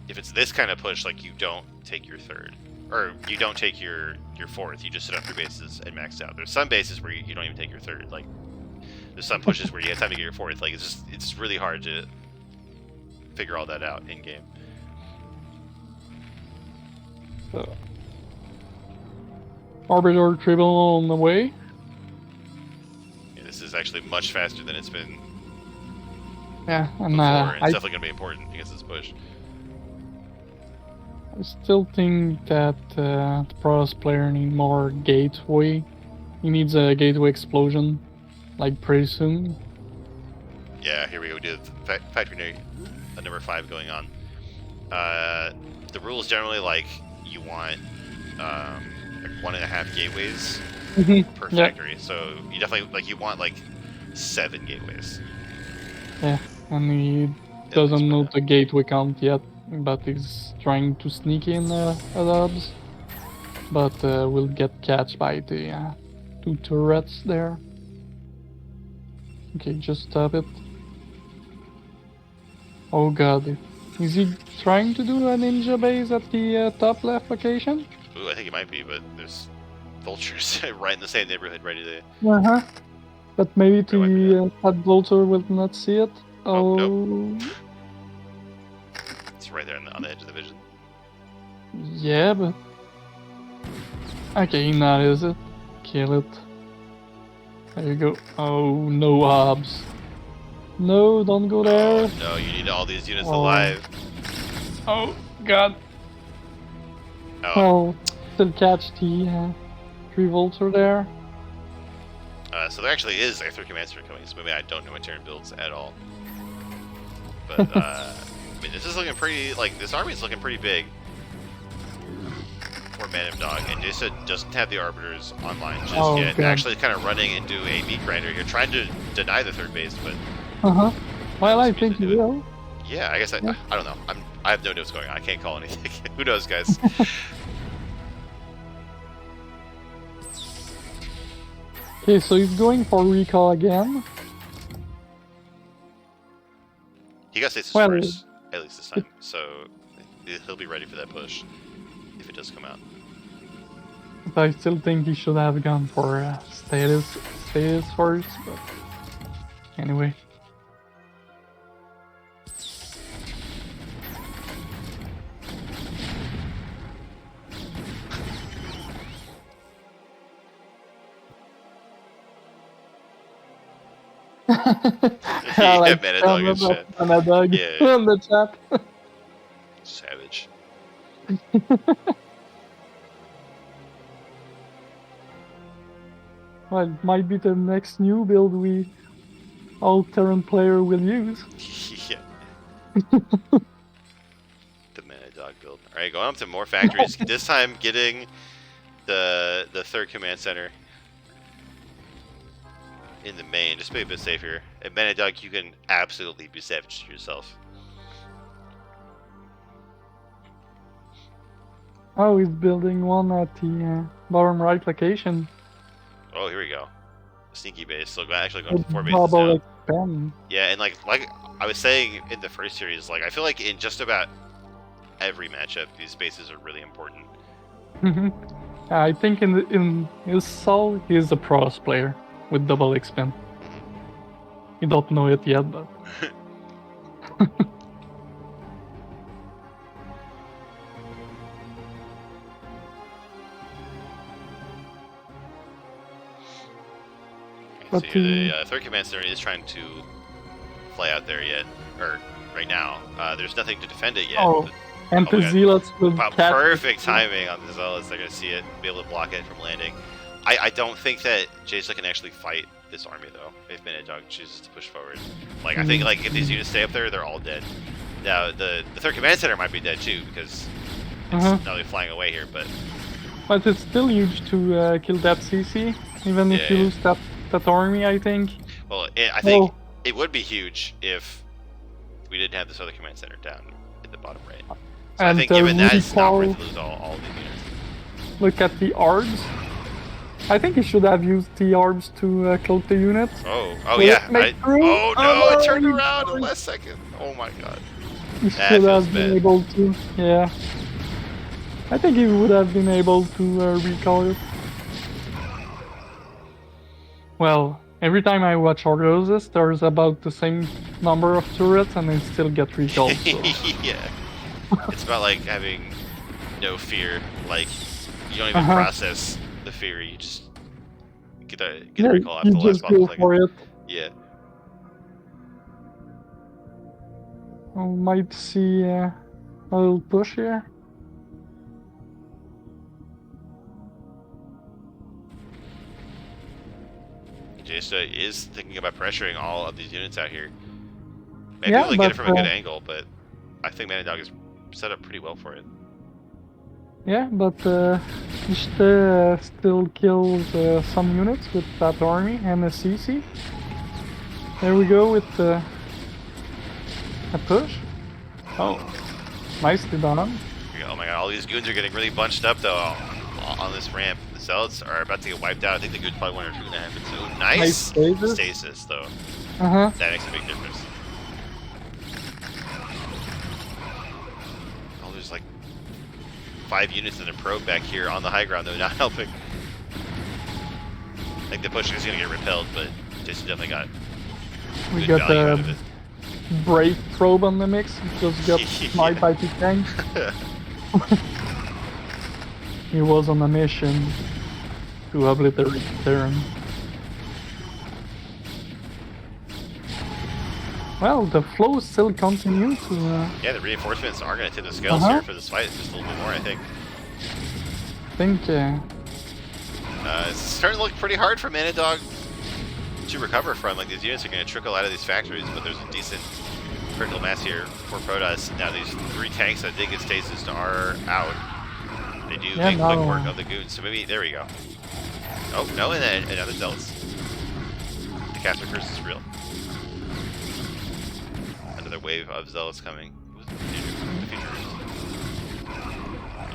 if it's this kind of push, like you don't take your 3rd, or you don't take your 4th. You just sit on 3 bases and max out. There's some bases where you don't even take your 3rd. Like there's some pushes where you have time to get your 4th. Like it's really hard to figure all that out in game. Arbiter Tribunal on the way. Yeah, this is actually much faster than it's been Yeah, and before. And it's I definitely going to be important against this push. still think that the Protoss player need more gateway. He needs a gateway explosion, like pretty soon. Yeah, here we go. We do factory number 5 going on. The rules generally like you want like 1.5 gateways per factory. So you definitely you want like 7 gateways. Yeah, and he doesn't know the gateway count yet, but he's trying to sneak in hubs. But will get catched by the 2 turrets there. Okay, just stop it. Oh god. Is he trying to do a ninja base at the top left location? Ooh, I think it might be, but there's vultures right in the same neighborhood, ready to... Uh-huh. But maybe that vulture will not see it. Oh, nope. It's right there on the edge of the vision. Yeah, but... Okay, now is it? Kill it. There you go. Oh, no hubs. No, don't go there. Oh, no, you need all these units alive. Oh, god. Oh. Well, still catch the 3 vulture there. So there actually is a 3rd command center coming, so maybe I don't know what Terran builds at all. But, I mean, this is looking pretty, this army is looking pretty big for Man of Dog, and Jason doesn't have the Arbiters online just yet. They're actually kind of running into a meat grinder here, trying to deny the 3rd base, but... Well, I think he will. Yeah, I guess I don't know. I have no idea what's going on. I can't call anything. Who knows, guys? Okay, so he's going for recall again. He got stasis first, at least this time, so he'll be ready for that push if it does come out. But I still think he should have gone for status first, but anyway. Yeah, like Manadog in chat. Manadog in the chat. Savage. Well, it might be the next new build all Terran player will use. Yeah. The Mana Dog build. Alright, going up to more factories. This time getting the third command center in the main, just be a bit safer. At Mana Dog, you can absolutely be savage to yourself. Oh, he's building one at the bottom right location. Oh, here we go. Sneaky base. So actually going With 4 bases double down. expand. Yeah, and like I was saying in the first series, like I feel like in just about every matchup, these bases are really important. I think in his soul, he's a pros player with double expand. You don't know it yet, but. So the third command center is trying to fly out there yet, or right now. There's nothing to defend it yet. Oh, and the Zealots will catch perfect timing on the Zealots. They're going to see it, be able to block it from landing. I don't think that Jason can actually fight this army though. If Mana Dog chooses to push forward, like I think like if these units stay up there, they're all dead. Now the third command center might be dead too because it's not really flying away here, but it's still huge to kill that CC, even if you lose that army, I think. Well, I think it would be huge if we didn't have this other command center down in the bottom right. So I think given that, it's not worth to lose all the units. Look at the ARBs. I think he should have used the ARBs to cloak the units. Oh yeah. Oh no, it turned around in the last second. Oh my god. He should have been able to. Yeah. I think he would have been able to recall it. Well, every time I watch Argoses, there's about the same number of turrets and they still get recalled. So. Yeah. It's about like having no fear. Like, you don't even process the fear, you just get a recall after the last possible second. Yeah. I might see a little push here. Jesta is thinking about pressuring all of these units out here. Maybe we'll get it from a good angle, but I think Mana Dog is set up pretty well for it. Yeah, but Ishte still kills some units with that army and a CC. There we go with a push. Oh, nicely done. Oh my god, all these goons are getting really bunched up though on this ramp. The Zealots are about to get wiped out. I think the goons probably 1 or 2 gonna happen soon. Nice stasis though. That makes a big difference. Oh, there's like 5 units in a probe back here on the high ground though, not helping. I think the push is gonna get repelled, but Jason definitely got we got the brave probe on the mix. Just got sniped by the tank. He was on a mission to obliterate Terran. Well, the flow still continues to... Yeah, the reinforcements are going to tip the scales here for this fight. Just a little bit more, I think. I think... it's starting to look pretty hard for Mana Dog to recover from. Like, these units are going to trickle out of these factories, but there's a decent critical mass here for Protoss. Now these 3 tanks that did get stasis are out. They do make quick work of the goons, so maybe... There we go. Oh, no, and then another Zealots. The Caster Curse is real. Another wave of Zealots coming.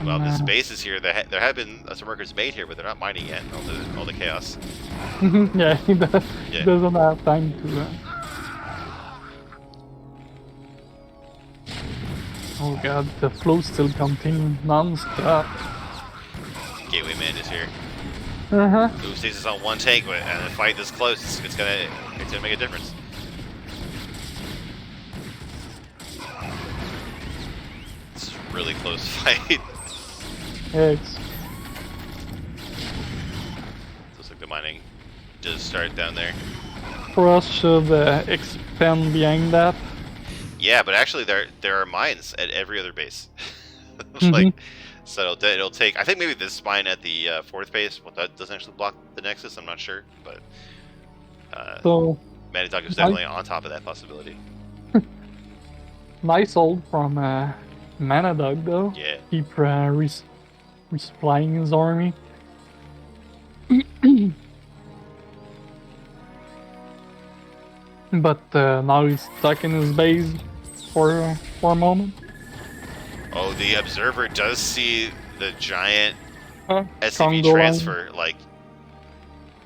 Well, this base is here. There have been some workers made here, but they're not mining yet. All the chaos. Yeah, he doesn't have time to... Oh god, the flow still continues non-stop. Gateway Man is here. Who stays on 1 tank, but and a fight this close, it's gonna make a difference. It's a really close fight. Yeah, it's... Looks like the mining does start down there. For us, should expand behind that. Yeah, but actually there are mines at every other base. Like So it'll take. I think maybe this spine at the fourth base. Well, that doesn't actually block the Nexus. I'm not sure, but So Manidog is definitely on top of that possibility. nice ult from Manadog though. Yeah. Keep resupplying his army. But now he's stuck in his base for a moment. Oh, the observer does see the giant SCV Congo transfer. Like,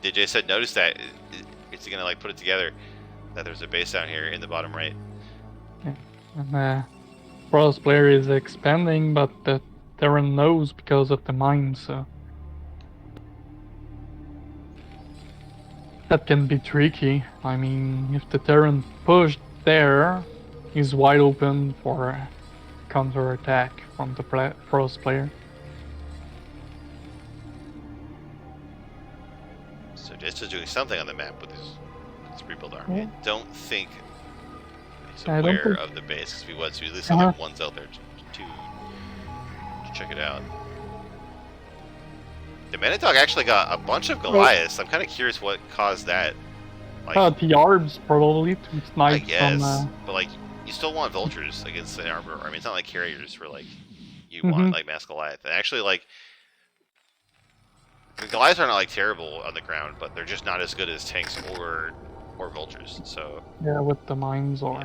DJ said, notice that. It's gonna like put it together that there's a base down here in the bottom right. Yeah. And Pro's player is expanding, but the Terran knows because of the mine, so that can be tricky. I mean, if the Terran pushed there, he's wide open for a counter-attack from the Pro's player. So just doing something on the map with his rebuild army. Yeah. I don't think he's I don't aware think- of the base, because if he was, he at least have like one out there to check it out. The Manidog actually got a bunch of Goliaths. I'm kind of curious what caused that. Like, The Arbs probably to I snipe guess, from. but like, you still want vultures against the armor. I mean, it's not like carriers where like you Mhm. want like mass Goliath. And actually, like, the Goliaths are not like terrible on the ground, but they're just not as good as tanks or vultures. So Yeah, with the mines or.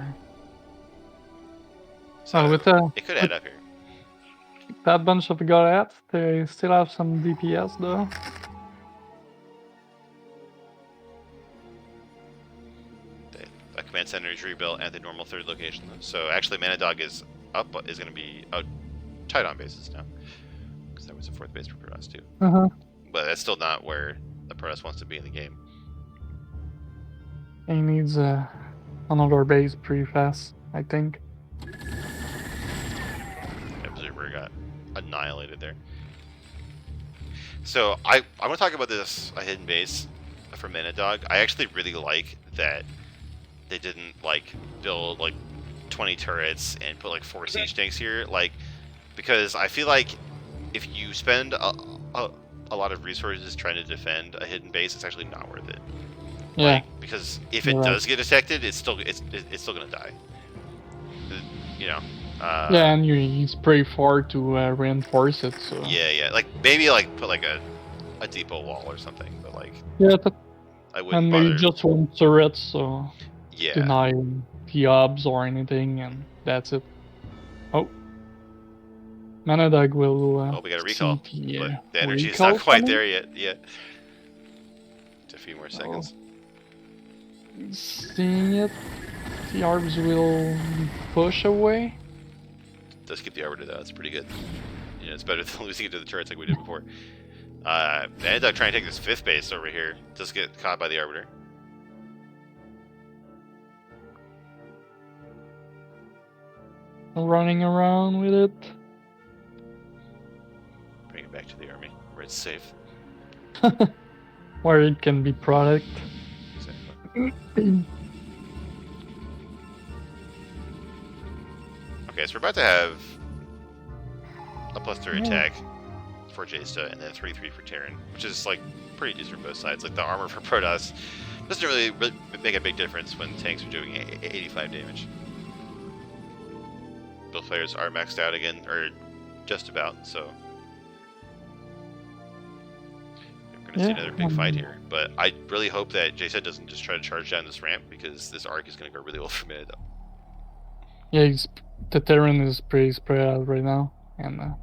so With it could add up here. that bunch of Goliaths, they still have some DPS though. A command center is rebuilt at the normal third location. So actually, Manidog is up, but is going to be out tight on bases now, because that was a fourth base for Protoss too. But that's still not where the Protoss wants to be in the game. He needs another base pretty fast, I think. Observer got annihilated there. So I want to talk about this hidden base for Manidog. I actually really like that they didn't like build like 20 turrets and put like 4 siege tanks here, like, because I feel like if you spend a lot of resources trying to defend a hidden base, it's actually not worth it. Yeah. Like, because if it You're does get detected, it's still gonna die. You know. Yeah, and he's pretty far to reinforce it, so. Yeah. Like maybe like put like a depot wall or something, but like Yeah, I wouldn't and bother. maybe just one turret, so Yeah. deny the obs or anything, and that's it. Oh. Manadog will. Oh, we got a recall, see but the energy's recall not quite coming? there yet. Just a few more seconds. Seeing it, the Arbs will push away. Does keep the arbiter though. That's pretty good. You know, it's better than losing it to the turrets like we did before. Manidog trying to take this fifth base over here. Does get caught by the arbiter. Running around with it. Bring it back to the army where it's safe. Where it can be product. Exactly. Okay, so we're about to have a +3 attack for Jaysta, and then 3/3 for Terran, which is like pretty decent for both sides. Like the armor for Protoss doesn't really make a big difference when tanks are doing 85 damage. Both players are maxed out again, or just about, so we're gonna see another big fight here. But I really hope that Jaysta doesn't just try to charge down this ramp, because this arc is gonna go really well for Minute. Yeah, the Terran is pretty spread out right now, and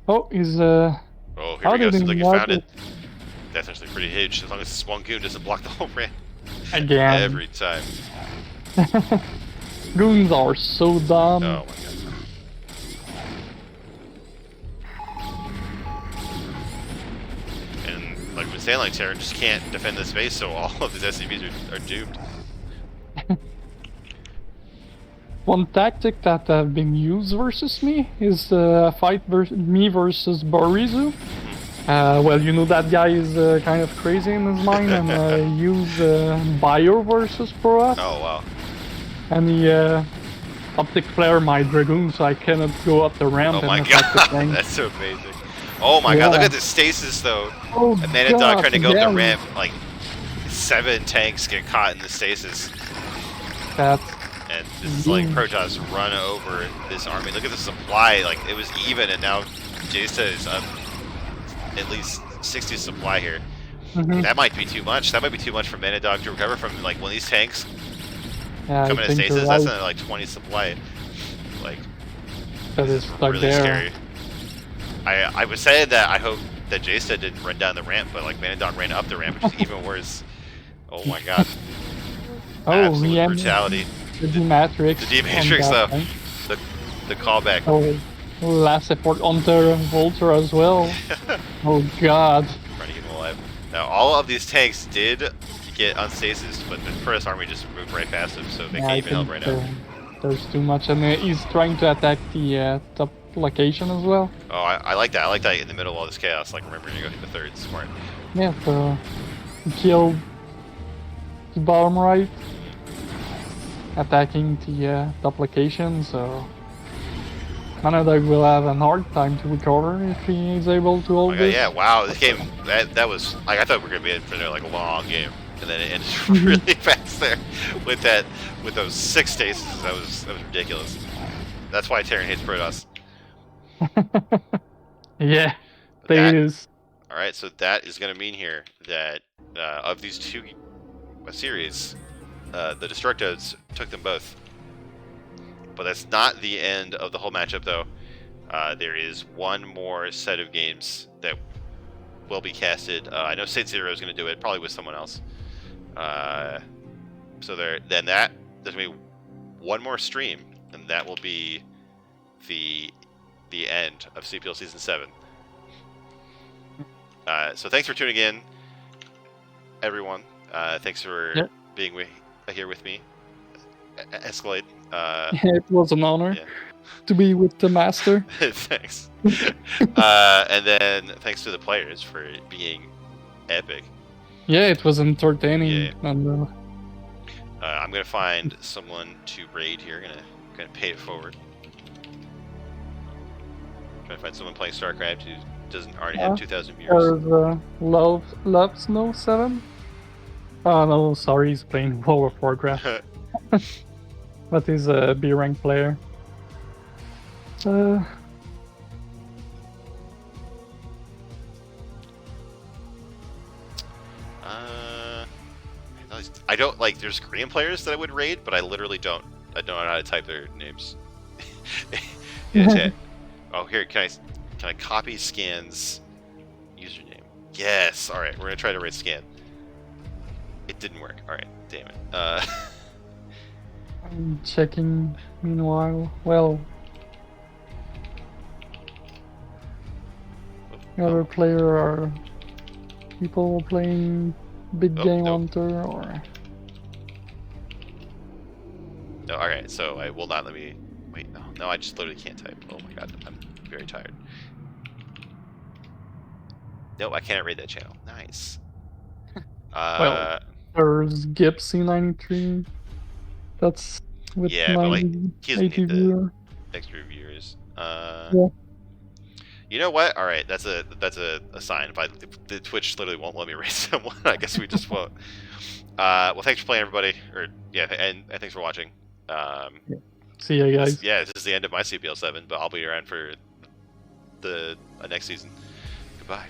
oh, he's Oh, here we go. Seems like he mark found it. That's actually pretty huge, as long as this one goon doesn't block the whole ramp. again. Every time. Goons are so dumb. Oh my god. And like we're saying, like Terran just can't defend this base, so all of these SCVs are doomed. One tactic that have been used versus me is fight me versus Borizu. Well, you know that guy is kind of crazy in his mind, and use Bio versus Protoss. Oh wow. And he optic flare my dragoon, so I cannot go up the ramp. Oh my and attack the god, tank. that's so amazing. Oh my god, look Yeah. at the stasis though. Oh A Mana Dog god, trying to go up the again. ramp, like 7 tanks get caught in the stasis. That's And this is like Protoss run over this army. Look at the supply, like it was even, and now Jesta is up at least 60 supply here. That might be too much. That might be too much for Mana Dog to recover from. Like when these tanks yeah, come I into think stasis, you're that's right. another like 20 supply. Like That is stuck really there. scary. I was saying that I hope that Jesta didn't run down the ramp, but like Mana Dog ran up the ramp, which is even worse. Oh my god. Oh, Absolute yeah. brutality. The D-Matrix. The D-Matrix though. The callback. Oh, last effort onto Volter as well. Oh god. Trying to keep him alive. Now all of these tanks did get unstasis, but the Protoss army just moved right past him, so they Yeah, can't I even help think right now. there's too much, and he's trying to attack the top location as well. Oh, I like that. I like that in the middle of all this chaos, like remembering to go hit the third. Smart. Yeah, so kill the bottom right, attacking the top location, so Canada will have a hard time to recover if he is able to hold this. Yeah, wow, this game, that was, like, I thought we were going to be in for like a long game, and then it ended really fast there with those 6 stasis. That was ridiculous. That's why Terran hates Protoss. Yeah, it is. Alright, so that is going to mean here that of these 2 series, the DestrucToads took them both. But that's not the end of the whole matchup, though. There is one more set of games that will be casted. I know State Zero is going to do it, probably with someone else. So there's going to be one more stream, and that will be the end of CPL Season 7. So thanks for tuning in, everyone. Thanks for being here with me. Escalade. It was an honor to be with the master. Thanks. And then thanks to the players for being epic. Yeah, it was entertaining. Yeah. And, I'm gonna find someone to raid here. Gonna pay it forward. Trying to find someone playing StarCraft who doesn't already have 2,000 viewers. There's Love Snow 7. Oh no, sorry, he's playing World of Warcraft. But he's a B rank player. I don't like. There's Korean players that I would raid, but I literally don't. I don't know how to type their names. In the chat. Oh, here can I copy Scan's username? Yes. All right, we're gonna try to raid Scan. It didn't work. All right, damn it. I'm checking. Meanwhile, well, the other player are people playing Big Game Hunter or. No, all right. So I will not let me. Wait, no, I just literally can't type. Oh my god, I'm very tired. No, I can't raid that channel. Nice. Well, there's Gibbs C93. That's with yeah, but like he doesn't need the viewer. extra viewers. Yeah. You know what? All right, that's a sign. If the Twitch literally won't let me raid someone, I guess we just won't. Well, thanks for playing, everybody. Or yeah, and thanks for watching. See ya, guys. This is the end of my CPL 7, but I'll be around for the next season. Goodbye.